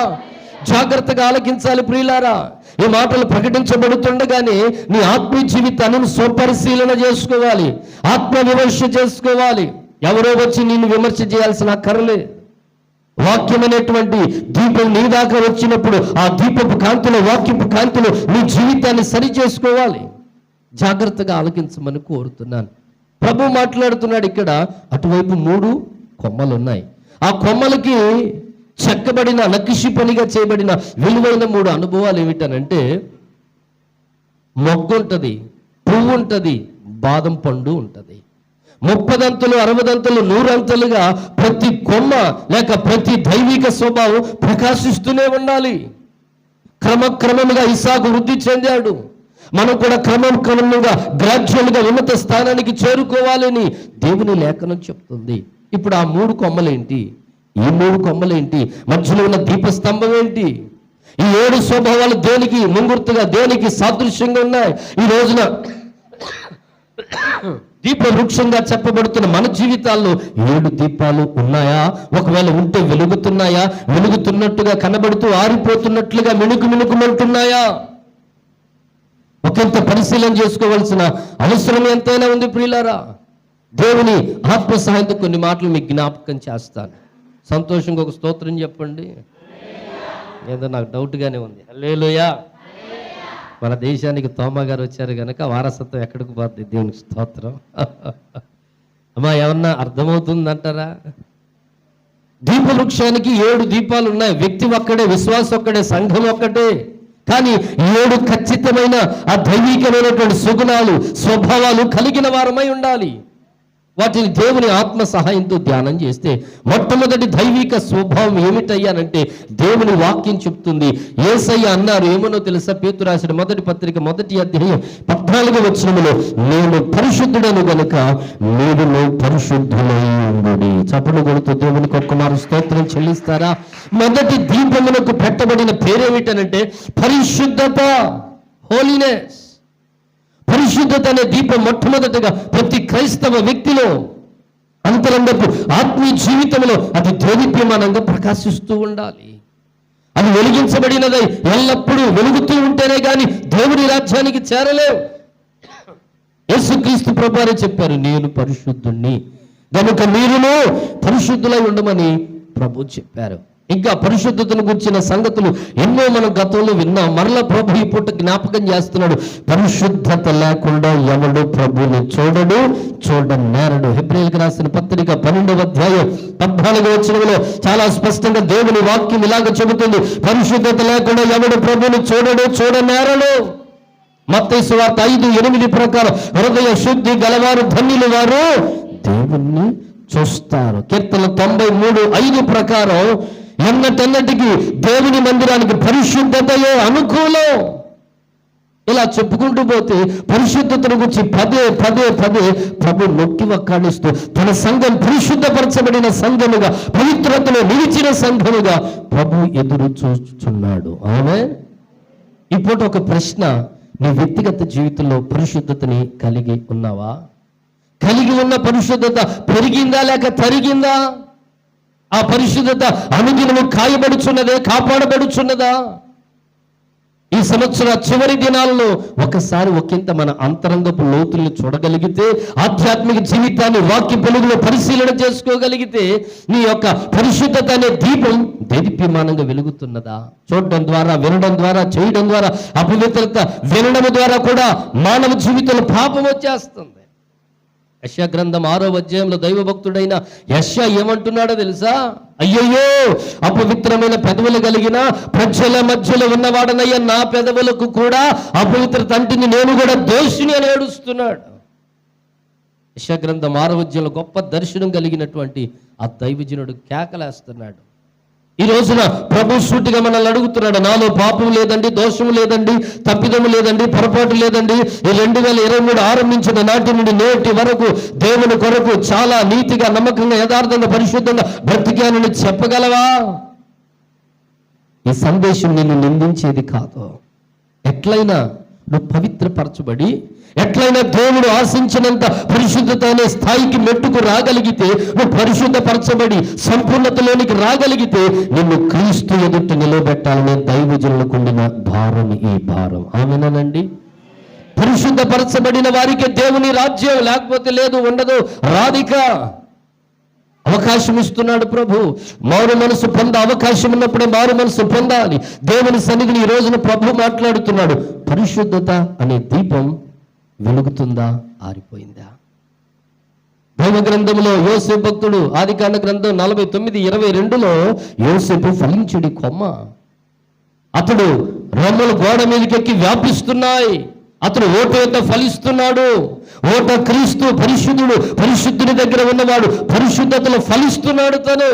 జాగ్రత్తగా ఆలకించాలి ప్రియులారా. ఈ మాటలు ప్రకటించబడుతుండగానే నీ ఆత్మీయ జీవితాన్ని స్వపరిశీలన చేసుకోవాలి, ఆత్మ విమర్శ చేసుకోవాలి. ఎవరో వచ్చి నిన్ను విమర్శ చేయాల్సిన అక్కర్లే. వాక్యం అనేటువంటి దీపం నీ దాకా వచ్చినప్పుడు ఆ దీపపు కాంతిలో, వాక్యపు కాంతిలో నీ జీవితాన్ని సరి చేసుకోవాలి. జాగ్రత్తగా ఆలకించమని కోరుతున్నాను. ప్రభు మాట్లాడుతున్నాడు ఇక్కడ. అటువైపు 3 కొమ్మలు ఉన్నాయి. ఆ కొమ్మలకి చెక్కబడిన, నకిషి పనిగా చేయబడిన విలువైన 3 అనుభవాలు ఏమిటనంటే, మొగ్గు ఉంటుంది, పువ్వు ఉంటుంది, బాదం పండు ఉంటుంది. 30 దంతలు, 60 దంతలు, 100 అంతలుగా ప్రతి కొమ్మ లేక ప్రతి దైవిక స్వభావం ప్రకాశిస్తూనే ఉండాలి. క్రమక్రమంగా ఇస్సాకు వృద్ధి చెందాడు. మనం కూడా క్రమంగా గ్రాడ్యువల్గా ఉన్నత స్థానానికి చేరుకోవాలని దేవుని లేఖనం చెప్తుంది. ఇప్పుడు ఆ 3 కొమ్మలేంటి? ఈ 3 కొమ్మలేంటి? మధ్యలో ఉన్న దీపస్తంభం ఏంటి? ఈ 7 స్వభావాలు దేనికి ముంగుర్తుగా, దేనికి సాదృశ్యంగా ఉన్నాయి? ఈ రోజున దీప వృక్షంగా చెప్పబడుతున్న మన జీవితాల్లో 7 దీపాలు ఉన్నాయా? ఒకవేళ ఉంటే వెలుగుతున్నాయా? వెలుగుతున్నట్టుగా కనబడుతూ ఆరిపోతున్నట్లుగా మిణుకుమంటున్నాయా? ఒకంత పరిశీలన చేసుకోవాల్సిన అవసరం ఎంతైనా ఉంది ప్రియులారా. దేవుని ఆత్మ సహాయంతో కొన్ని మాటలు మీకు జ్ఞాపకం చేస్తాను. సంతోషంగా ఒక స్తోత్రం చెప్పండి. ఏదో నాకు డౌట్గానే ఉంది. హల్లెలూయా. మన దేశానికి తోమా గారు వచ్చారు కనుక వారసత్వం ఎక్కడికి పోతుంది? దేవునికి స్తోత్రం. అమ్మా ఏమన్నా అర్థమవుతుందంటారా? దీపవృక్షానికి 7 దీపాలు ఉన్నాయి. వ్యక్తి ఒక్కడే, విశ్వాసం ఒక్కడే, సంఘం ఒక్కటే. కానీ 7 ఖచ్చితమైన ఆ దైవికమైనటువంటి సుగుణాలు, స్వభావాలు కలిగిన వారమై ఉండాలి. వాటిని దేవుని ఆత్మ సహాయంతో ధ్యానం చేస్తే మొట్టమొదటి దైవిక స్వభావం ఏమిటయ్యానంటే దేవుని వాక్యం చెప్తుంది. యేసయ్య అన్నారు, ఏమనో తెలుసా? పేతురు రాసిన మొదటి పత్రిక 1వ అధ్యాయం 14వ వచనములో, నేను పరిశుద్ధుడను గనుక మీరును పరిశుద్ధులై ఉండుడి. చప్పట్లు కొడుతూ దేవునికి ఒక్కమారు స్తోత్రం చెల్లిస్తారా? మొదటి దీపమునకు పెట్టబడిన పేరేమిటనంటే పరిశుద్ధత, హోలీనెస్. పరిశుద్ధత అనే దీపం మొట్టమొదటిగా ప్రతి క్రైస్తవ వ్యక్తిలో, అంతరంగపు ఆత్మీయ జీవితంలో అది దేదీప్యమానంగా ప్రకాశిస్తూ ఉండాలి. అది వెలిగించబడినదై ఎల్లప్పుడూ వెలుగుతూ ఉంటేనే కానీ దేవుని రాజ్యానికి చేరలేవు. యేసుక్రీస్తు ప్రభువారే చెప్పారు, నేను పరిశుద్ధుణ్ణి కనుక మీరును పరిశుద్ధులై ఉండమని ప్రభు చెప్పారు. ఇంకా పరిశుద్ధతను గురించిన సంగతులు ఎన్నో మనం గతంలో విన్నాం. మరలా ప్రభు ఈ పూట జ్ఞాపకం చేస్తున్నాడు. పరిశుద్ధత లేకుండా ఎవడు ప్రభుని చూడడు, చూడనేరడు. హెబ్రీయులకు రాసిన పత్రిక 12వ అధ్యాయం 14వ వచనంలో చాలా స్పష్టంగా దేవుని వాక్యం ఇలాగ చెబుతుంది, పరిశుద్ధత లేకుండా ఎవడు ప్రభుని చూడడు, చూడనేరడు. మత్తయి సువార్త 5:8 ప్రకారం హృదయ శుద్ధి గలవారు ధన్యులు, వారు దేవుణ్ణి చూస్తారు. కీర్తన 93:5 ప్రకారం ఎన్నటెన్నటికి దేవుని మందిరానికి పరిశుద్ధతయే అనుకూలం. ఇలా చెప్పుకుంటూ పోతే పరిశుద్ధతను గురించి పదే పదే పదే ప్రభు నొక్కి వక్కాడిస్తూ తన సంఘం పరిశుద్ధపరచబడిన సంఘముగా, పవిత్రతలో నిలిచిన సంఘముగా ప్రభు ఎదురు చూస్తున్నాడు. ఆమేన్. ఇప్పుడు ఒక ప్రశ్న, నీ వ్యక్తిగత జీవితంలో పరిశుద్ధతని కలిగి ఉన్నావా? కలిగి ఉన్న పరిశుద్ధత పెరిగిందా లేక తరిగిందా? ఆ పరిశుద్ధత అనుదినము కాయబడుచున్నదే, కాపాడబడుచున్నదా? ఈ సంవత్సర చివరి దినాల్లో ఒకసారి ఒకంత మన అంతరంగపు లోతుల్ని చూడగలిగితే, ఆధ్యాత్మిక జీవితాన్ని వాక్య వెలుగులో పరిశీలన చేసుకోగలిగితే, నీ యొక్క పరిశుద్ధత అనే దీపం దేదీప్యమానంగా వెలుగుతున్నదా? చూడడం ద్వారా, వినడం ద్వారా, చేయడం ద్వారా, అపవిత్రత వినడం ద్వారా కూడా మానవ జీవితంలో పాపం వచ్చేస్తుంది. యెషయా గ్రంథం 6వ అధ్యాయంలో దైవభక్తుడైన యెషయా ఏమంటున్నాడో తెలుసా? అయ్యయ్యో, అపవిత్రమైన పెదవులు కలిగిన ప్రజల మధ్యలో ఉన్నవాడనయ్యా, నా పెదవులకు కూడా అపవిత్రత అంటింది, నేను కూడా దోషిని అని ఏడుస్తున్నాడు. యెషయా గ్రంథం 6వ అధ్యాయంలో గొప్ప దర్శనం కలిగినటువంటి ఆ దైవజనుడు కేకలేస్తున్నాడు. ఈ రోజున ప్రభు సూటిగా మనల్ని అడుగుతున్నాడు, నాలో పాపం లేదండి, దోషము లేదండి, తప్పిదము లేదండి, పొరపాటు లేదండి. ఈ 2023 ఆరంభించిన నాటి నుండి నేటి వరకు దేవుని కొరకు చాలా నీతిగా, నమ్మకంగా, యథార్థంగా, పరిశుద్ధంగా బ్రతికానని చెప్పగలవా? ఈ సందేశం నిన్ను నిందించేది కాదు. ఎట్లయినా నువ్వు పవిత్రపరచబడి, ఎట్లయినా దేవుడు ఆశించినంత పరిశుద్ధత అనే స్థాయికి మెట్టుకు రాగలిగితే, నువ్వు పరిశుద్ధపరచబడి సంపూర్ణతలోనికి రాగలిగితే, నిన్ను క్రీస్తు ఎదుట నిలబెట్టాలనే దైవజనులకు ఉండిన భారం ఈ భారం. ఆమేనండి. పరిశుద్ధపరచబడిన వారికి దేవుని రాజ్యం, లేకపోతే లేదు, ఉండదు, రాధిక. అవకాశం ఇస్తున్నాడు ప్రభు. మారు మనసు పొంద అవకాశం ఉన్నప్పుడే మారు మనసు పొందాలి. దేవుని సన్నిధిని ఈ రోజున ప్రభు మాట్లాడుతున్నాడు. పరిశుద్ధత అనే దీపం వెలుగుతుందా, ఆరిపోయిందా? దైవ గ్రంథంలో యోసేపు భక్తుడు, ఆదికాండ గ్రంథం 49:22లో యోసేపు ఫలించుడి కొమ్మ. అతడు రెమ్మలు గోడ మీదకెక్కి వ్యాపిస్తున్నాయి. అతడు ఓట యొక్క ఫలిస్తున్నాడు. ఓట క్రీస్తు, పరిశుద్ధుడు, పరిశుద్ధుని దగ్గర ఉన్నవాడు పరిశుద్ధతలో ఫలిస్తున్నాడు. తను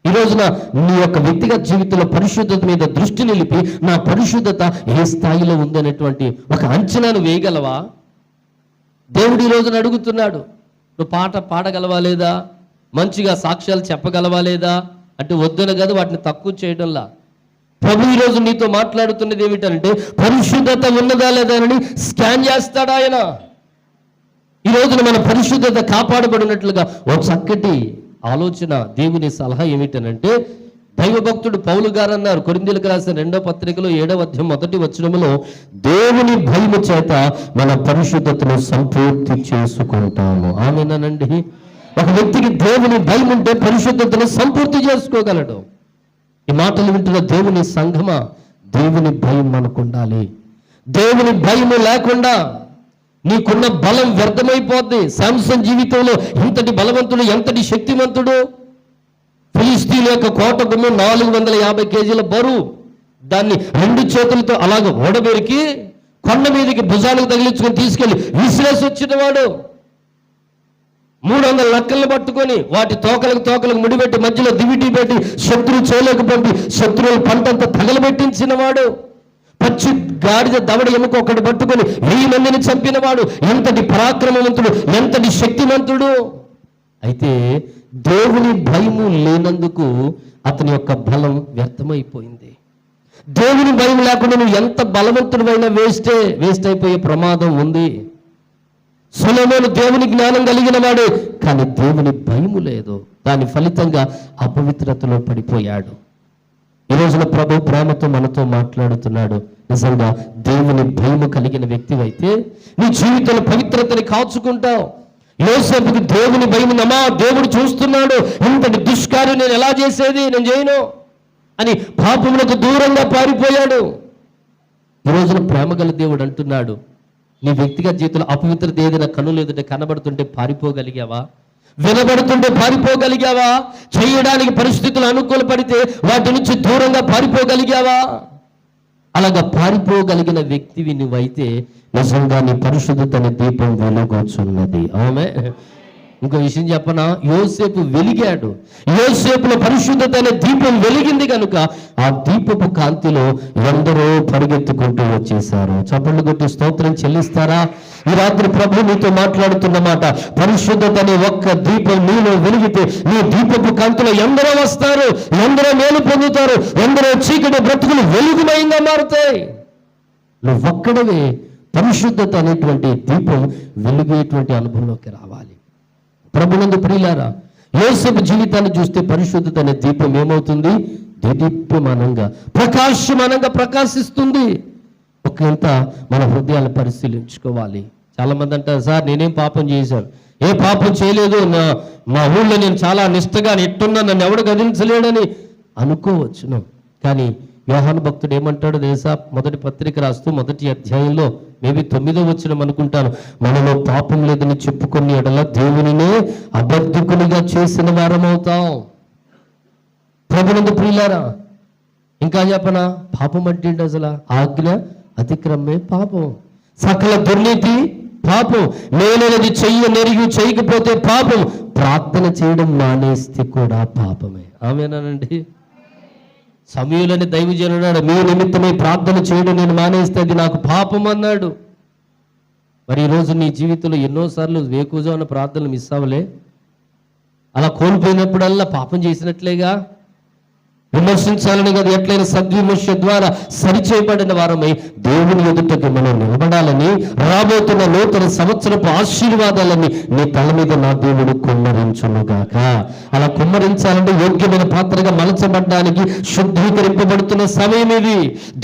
ఈ రోజున నీ యొక్క వ్యక్తిగత జీవితంలో పరిశుద్ధత మీద దృష్టి నిలిపి, నా పరిశుద్ధత ఏ స్థాయిలో ఉందనేటువంటి ఒక అంచనాను వేయగలవా? దేవుడు ఈ రోజున అడుగుతున్నాడు, నువ్వు పాట పాడగలవా లేదా, మంచిగా సాక్ష్యాలు చెప్పగలవా లేదా అంటే వద్దన కదా, వాటిని తక్కువ చేయడంలా. ప్రభు ఈ రోజు నీతో మాట్లాడుతున్నది ఏమిటంటే, పరిశుద్ధత ఉన్నదా లేదా అని స్కాన్ చేస్తాడు ఆయన. ఈ రోజున మన పరిశుద్ధత కాపాడబడినట్లుగా ఒక చక్కటి ఆలోచన, దేవుని సలహా ఏమిటనంటే, దైవభక్తుడు పౌలు గారు అన్నారు కొరింథీయులకు రాసిన 2వ పత్రికలో 7వ అధ్యాయం 1వ వచనములో, దేవుని భయము చేత మన పరిశుద్ధతను సంపూర్తి చేసుకుంటాము. ఆమేనండి. ఒక వ్యక్తికి దేవుని భయం ఉంటే పరిశుద్ధతను సంపూర్తి చేసుకోగలడు. ఈ మాటలు వింటున్న దేవుని సంఘమా, దేవుని భయం మనకు ఉండాలి. దేవుని భయము లేకుండా నీకున్న బలం వ్యర్థమైపోద్ది. శాంసన్ జీవితంలో ఎంతటి బలవంతుడు, ఎంతటి శక్తిమంతుడు. ఫిలిస్తీన్ యొక్క కోట గుమ్మ 450 కేజీల బరువు, దాన్ని 2 చేతులతో అలాగ ఓడబెరికి కొండ మీదకి భుజాలకు తగిలించుకొని తీసుకెళ్లి విసిరేసి వచ్చిన వాడు. 300 నక్కలను పట్టుకొని వాటి తోకలకు ముడిపెట్టి మధ్యలో దివిటి పెట్టి శత్రువు చేలోకి పంపి శత్రువుల పంటంతా తగలబెట్టించిన వాడు. పచ్చి గాడిద దవడ ఎముక ఒకటి పట్టుకొని 1000 మందిని చంపినవాడు. ఎంతటి పరాక్రమవంతుడు, ఎంతటి శక్తిమంతుడు. అయితే దేవుని భయము లేనందుకు అతని యొక్క బలం వ్యర్థమైపోయింది. దేవుని భయం లేకుండా నువ్వు ఎంత బలవంతుడివైనా వేస్ట్ అయిపోయే ప్రమాదం ఉంది. సొలొమోను దేవుని జ్ఞానం కలిగిన వాడే, కానీ దేవుని భయము లేదు. దాని ఫలితంగా అపవిత్రతలో పడిపోయాడు. ఈ రోజున ప్రభు ప్రేమతో మనతో మాట్లాడుతున్నాడు. నిజంగా దేవుని భయము కలిగిన వ్యక్తివైతే నీ జీవితంలో పవిత్రతని కాచుకుంటావు. యోసేపుకి దేవుని భయం ఉందమ్మా, దేవుడు చూస్తున్నాడు, ఇంతటి దుష్కార్యం నేను ఎలా చేసేది, నేను చేయను అని పాపములకు దూరంగా పారిపోయాడు. ఈ రోజున ప్రేమ గల దేవుడు అంటున్నాడు, నీ వ్యక్తిగత జీవితంలో అపవిత్రత ఏదైనా కన్నులు ఎదుట కనబడుతుంటే పారిపోగలిగావా? వినబడుతుంటే పారిపోగలిగావా? చేయడానికి పరిస్థితులు అనుకూలపడితే వాటి నుంచి దూరంగా పారిపోగలిగావా? అలాగా పారిపోగలిగిన వ్యక్తివి నువ్వైతే నిజంగా నీ పరిశుద్ధతని దీపం వెలుగొచ్చున్నది. ఆమె ఇంకో విషయం చెప్పనా, యోసేపు వెలిగాడు. యోసేపులో పరిశుద్ధత అనే దీపం వెలిగింది కనుక ఆ దీపపు కాంతిలో ఎందరో పరిగెత్తుకుంటూ వచ్చేసారు. చప్పట్లు కొట్టి స్తోత్రం చెల్లిస్తారా? ఈ రాత్రి ప్రభు నీతో మాట్లాడుతున్న మాట, పరిశుద్ధత అనే ఒక్క దీపం నీలో వెలిగితే నీ దీపపు కాంతిలో ఎందరో వస్తారు, ఎందరో మేలు పొందుతారు, ఎందరో చీకటి బ్రతుకులు వెలుగుమయంగా మారుతాయి. నువ్వొక్కడవే పరిశుద్ధత అనేటువంటి దీపం వెలిగేటువంటి అనుభవంలోకి రావాలి. ప్రభునందు ప్రియులారా, యోసేపు జీవితాన్ని చూస్తే పరిశుద్ధత అనే దీపం ఏమవుతుంది? దేదీప్యమానంగా ప్రకాశమానంగా ప్రకాశిస్తుంది. ఒకంత మన హృదయాలను పరిశీలించుకోవాలి. చాలా మంది అంటారు, సార్ నేనేం పాపం చేశాను? ఏ పాపం చేయలేదు, మా ఊళ్ళో నేను చాలా నిష్ఠగా ఎట్టున్నా, నన్ను ఎవడు గదించలేడని అనుకోవచ్చును. కానీ యోహాను భక్తుడు ఏమంటాడు తెలుసా? మొదటి పత్రిక రాస్తూ మొదటి అధ్యాయంలో మేబీ 9వ వచనం అనుకుంటాను, మనలో పాపం లేదని చెప్పుకుని ఎడల దేవునినే అబద్ధకునిగా చేసిన వారమవుతాం. ప్రభునందు ప్రియులారా, ఇంకా చెప్పనా, పాపం అంటే ఏంటి అసలు? ఆజ్ఞ అతిక్రమే పాపం, సకల దుర్నీతి పాపం, మేలనేది నెరిగి చేయకపోతే పాపం, ప్రార్థన చేయడం మానేస్తే కూడా పాపమే. ఆమేనానండి? సమూయేలుని దైవజనుడు, మీ నిమిత్తమే ప్రార్థన చేయడం నేను మానేస్తే అది నాకు పాపం అన్నాడు. మరి ఈరోజు నీ జీవితంలో ఎన్నోసార్లు వేకువజామున ప్రార్థనలు మిస్ అవ్వలే? అలా కోల్పోయినప్పుడల్లా పాపం చేసినట్లేగా. విమర్శించాలని కాదు, ఎట్లయినా సద్విమర్శ ద్వారా సరిచేయబడిన వారమై దేవుని ఎదుటకి మనం నిలబడాలని, రాబోతున్న నూతన సంవత్సరపు ఆశీర్వాదాలని నీ తల మీద నా దేవుడు కుమ్మరించునుగాక. అలా కుమ్మరించాలంటే యోగ్యమైన పాత్రగా మలచబడ్డానికి శుద్ధీకరింపబడుతున్న సమయం ఇది.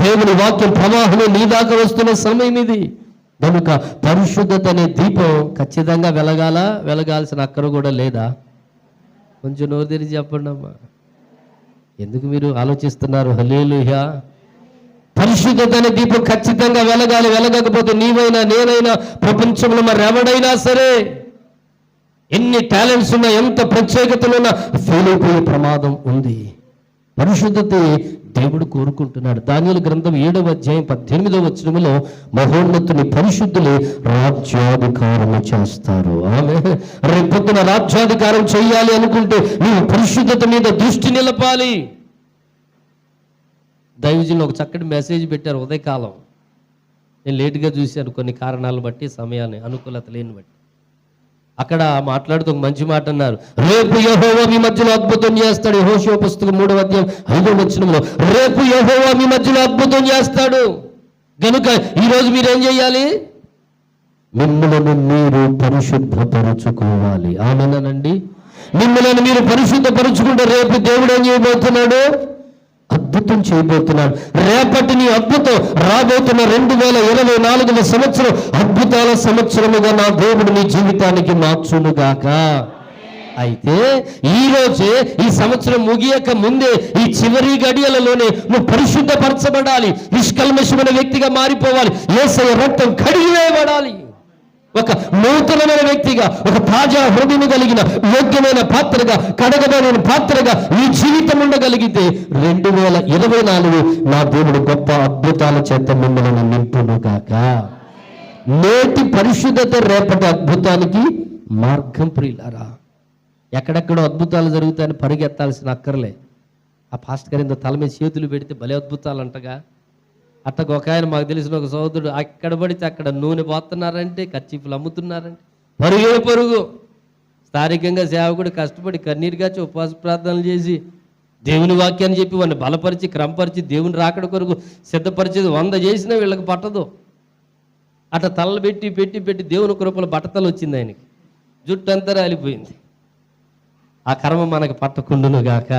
దేవుని వాక్యం ప్రవాహంలో నీ దాకా వస్తున్న సమయం ఇది. కనుక పరిశుద్ధత అనే దీపం ఖచ్చితంగా వెలగాల్సిన అక్కర కూడా లేదా? కొంచెం నోరు తెరిచి చెప్పండి అమ్మా. ఎందుకు మీరు ఆలోచిస్తున్నారు? హల్లెలూయా. పరిశుద్ధత అనే దీపం ఖచ్చితంగా వెలగాలి. వెలగకపోతే నీవైనా నేనైనా ప్రపంచంలో మరి ఎవడైనా సరే ఎన్ని టాలెంట్స్ ఉన్నా, ఎంత ప్రత్యేకతలు ఉన్నా ఫెయిల్ అయిపోయే ప్రమాదం ఉంది. పరిశుద్ధత దేవుడు కోరుకుంటున్నాడు. దానియేలు గ్రంథం 7వ అధ్యాయం 18వ వచనంలో మహోన్నతుని పరిశుద్ధులే రాజ్యాధికారం చేస్తారు. ఆమె రేపొద్దున రాజ్యాధికారం చేయాలి అనుకుంటే నీవు పరిశుద్ధత మీద దృష్టి నిలపాలి. దైవజనులు ఒక చక్కటి మెసేజ్ పెట్టారు ఉదయకాలం. నేను లేటుగా చూశాను కొన్ని కారణాలను బట్టి, సమయాన్ని అనుకూలత లేని బట్టి. అక్కడ మాట్లాడుతూ ఒక మంచి మాట అన్నారు, రేపు యెహోవా మీ మధ్యలో అద్భుతం చేస్తాడు. యెహోషువ పుస్తకం 3వ అధ్యాయం 5వ వచనంలో రేపు యెహోవా మీ మధ్యలో అద్భుతం చేస్తాడు. గనుక ఈరోజు మీరేం చేయాలి? మిమ్మల్ని మీరు పరిశుద్ధపరుచుకోవాలి. ఆమేనండి? మిమ్మల్ని మీరు పరిశుద్ధపరుచుకుంటే రేపు దేవుడు ఏం చేయబోతున్నాడు? అద్భుతం చేయబోతున్నాడు. రేపటి నీ అద్భుతం రాబోతున్న 2024వ సంవత్సరం అద్భుతాల సంవత్సరముగా నా దేవుడు నీ జీవితానికి మార్చునుగాక. అయితే ఈ రోజే, ఈ సంవత్సరం ముగియక ముందే, ఈ చివరి గడియలలోనే నువ్వు పరిశుద్ధపరచబడాలి. నిష్కల్మషమైన వ్యక్తిగా మారిపోవాలి. యేసయ్య రక్తం కడిగివేయబడాలి. ఒక నూతనమైన వ్యక్తిగా, ఒక తాజా హృదయం కలిగిన యోగ్యమైన పాత్రగా, కడగబడిన పాత్రగా ఈ జీవితం ఉండగలిగితే 2024 నా దేవుడు గొప్ప అద్భుతాల చేత మిమ్మల్ని నింపునుగాక. నేటి పరిశుద్ధత రేపటి అద్భుతానికి మార్గం. ప్రియులారా, ఎక్కడెక్కడో అద్భుతాలు జరుగుతాయని పరిగెత్తాల్సిన అక్కర్లే. ఆ పాస్టర్ గారి తల మీద చేతులు పెడితే భలే అద్భుతాలు అంటగా. అట్టకు ఒక ఆయన, మాకు తెలిసిన ఒక సోదరుడు, అక్కడ పడితే అక్కడ నూనె పోతున్నారంటే, కర్చీఫ్లు అమ్ముతున్నారంటే పరుగు. స్థానికంగా సేవకుడు కష్టపడి కన్నీరు కాచి ఉపవాస ప్రార్థనలు చేసి దేవుని వాక్యాన్ని చెప్పి వాడిని బలపరిచి క్రమపరిచి దేవుని రాకడ కొరకు సిద్ధపరిచేది 100 చేసినా వీళ్ళకి పట్టదు. అట్లా తలలు పెట్టి పెట్టి పెట్టి దేవుని కృపల బట్టతలు వచ్చింది ఆయనకి, జుట్టు అంతా రాలిపోయింది. ఆ కర్మ మనకి పట్టకుండును గాక.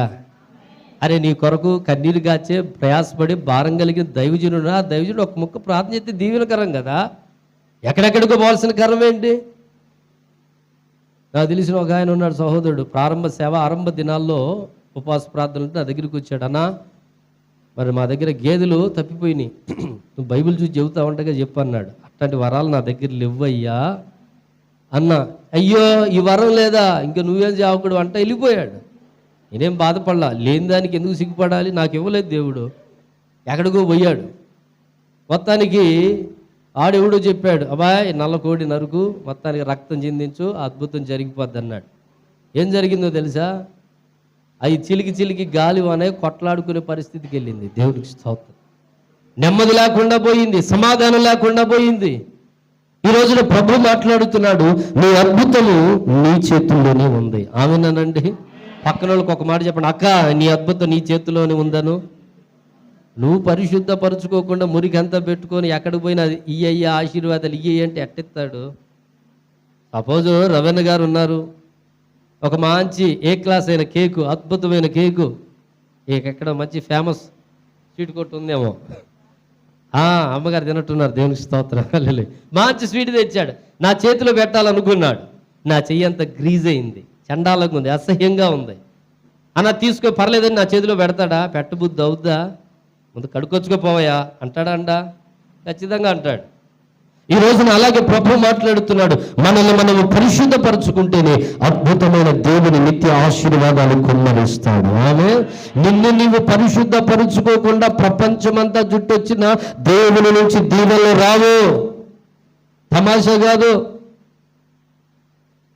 అరే, నీ కొరకు కన్నీరు గాచే ప్రయాసపడి భారం కలిగిన దైవజనుడు, ఆ దైవజనుడు ఒక ముక్క ప్రార్థన చేస్తే దీవెనకరం కదా. ఎక్కడెక్కడికో పోవాల్సిన కరం ఏంటి? నాకు తెలిసిన ఒక ఆయన ఉన్నాడు, సహోదరుడు, ప్రారంభ సేవ ఆరంభ దినాల్లో ఉపవాస ప్రార్థనలు ఉంటే నా దగ్గరికి వచ్చాడు. అన్నా, మరి మా దగ్గర గేదెలు తప్పిపోయినాయి, నువ్వు బైబిల్ చూసి చెబుతా ఉంటగా చెప్పు అన్నాడు. అట్లాంటి వరాలు నా దగ్గర లేవయ్యా అన్నా. అయ్యో, ఈ వరం లేదా, ఇంకా నువ్వేం చావకుడు అంట వెళ్ళిపోయాడు. నేనేం బాధపడలా, లేని దానికి ఎందుకు సిగ్గుపడాలి, నాకు ఇవ్వలేదు దేవుడు, ఎక్కడికో పోయాడు. మొత్తానికి ఆడెవడో చెప్పాడు, అబ్బాయి నల్ల కోడి నరుకు, మొత్తానికి రక్తం చిందించు, అద్భుతం జరిగిపోద్ది అన్నాడు. ఏం జరిగిందో తెలుసా? అవి చిలికి గాలి అనే కొట్లాడుకునే పరిస్థితికి వెళ్ళింది. దేవుడికి స్తోత్రం. నెమ్మది లేకుండా పోయింది, సమాధానం లేకుండా పోయింది. ఈ రోజున ప్రభు మాట్లాడుతున్నాడు, నీ అద్భుతము నీ చేతుల్లోనే ఉంది. ఆమెనండి. పక్కన వాళ్ళకి ఒక మాట చెప్పండి, అక్క నీ అద్భుతం నీ చేతిలోనే ఉందను. నువ్వు పరిశుద్ధపరచుకోకుండా మురికంతా పెట్టుకొని ఎక్కడికి పోయినా ఇయ్య ఆశీర్వాదాలు ఇయ్య అంటే ఎట్టిస్తాడు? సపోజ్ రవీణ గారు ఉన్నారు, ఒక మంచి ఏ క్లాస్ అయిన కేకు, అద్భుతమైన కేకు, ఎక్కడ మంచి ఫేమస్ స్వీట్ కొట్టు ఉందేమో, అమ్మగారు తినట్టున్నారు, దేవునికి స్తోత్రం. మంచి స్వీట్ తెచ్చాడు, నా చేతిలో పెట్టాలనుకున్నాడు. నా చెయ్యి అంత గ్రీజ్ అయింది, చండాలంగా ఉంది, అసహ్యంగా ఉంది. అన్న తీసుకో, పర్లేదని నా చేతిలో పెడతాడా? పెట్టబుద్ధి అవుద్దా? ముందు కడుకొచ్చుకోపోవయా అంటాడా? ఖచ్చితంగా అంటాడు. ఈ రోజున అలాగే ప్రభు మాట్లాడుతున్నాడు, మనల్ని మనము పరిశుద్ధపరచుకుంటేనే అద్భుతమైన దేవుని నిత్య ఆశీర్వాదాలు కుమ్మరిస్తాడు. ఆమె నిన్ను నీవు పరిశుద్ధపరుచుకోకుండా ప్రపంచమంతా జుట్టొచ్చిన దేవుని నుంచి దీవెనలు రావు. తమాషా కాదు.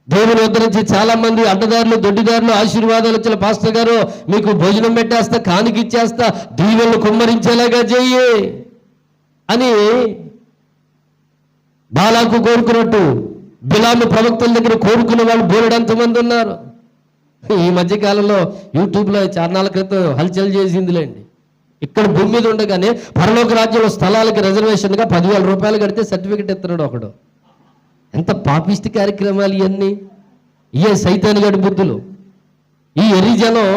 దేవుని వద్ద నుంచి చాలా మంది అడ్డదారులు దొడ్డిదారులు ఆశీర్వాదాలు వచ్చిన, పాస్టర్ గారు మీకు భోజనం పెట్టేస్తా, కానుక ఇచ్చేస్తా, దీవెనలు కుమ్మరించేలాగా చెయ్యి అని బాలాకు కోరుకున్నట్టు బిలాము ప్రవక్తల దగ్గర కోరుకునే వాళ్ళు బోలెడంతమంది ఉన్నారు. ఈ మధ్యకాలంలో యూట్యూబ్లో 4 నెలల క్రితం హల్చల్ చేసిందిలేండి. ఇక్కడ భూమి మీద ఉండగానే పరలోక రాజ్యంలో స్థలాలకి రిజర్వేషన్గా 10,000 రూపాయలు కడితే సర్టిఫికెట్ ఇస్తున్నాడు ఒకడు. ఎంత పాపిష్టి కార్యక్రమాలు ఇవన్నీ, ఇవే సైతాని గడి బుద్ధులు. ఈ ఎరిజనం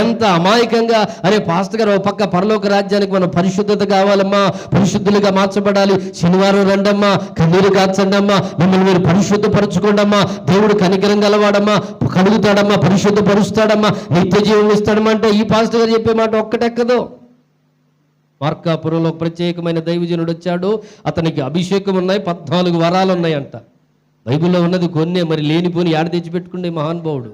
ఎంత అమాయకంగా, అరే పాస్టర్ గారు, ఒక పక్క పరలోక రాజ్యానికి మనం పరిశుద్ధత కావాలమ్మా, పరిశుద్ధులుగా మార్చబడాలి, శనివారం రండమ్మా, కన్నీరు కాచండమ్మా, మిమ్మల్ని మీరు పరిశుద్ధపరచుకోండమ్మా, దేవుడు కనికరం గలవాడమ్మా, కడుగుతాడమ్మా, పరిశుద్ధపరుస్తాడమ్మా, నిత్య జీవం ఇస్తాడమ్మా అంటే ఈ పాస్టర్ గారు చెప్పే మాట ఒక్కటెక్కదు. మార్కాపురంలో ప్రత్యేకమైన దైవజనుడు వచ్చాడు, అతనికి అభిషేకం ఉన్నాయి, 14 వరాలు ఉన్నాయంట. బైబిల్లో ఉన్నది కొన్నే, మరి లేనిపోని ఏడ తెచ్చిపెట్టుకుండే మహానుభావుడు.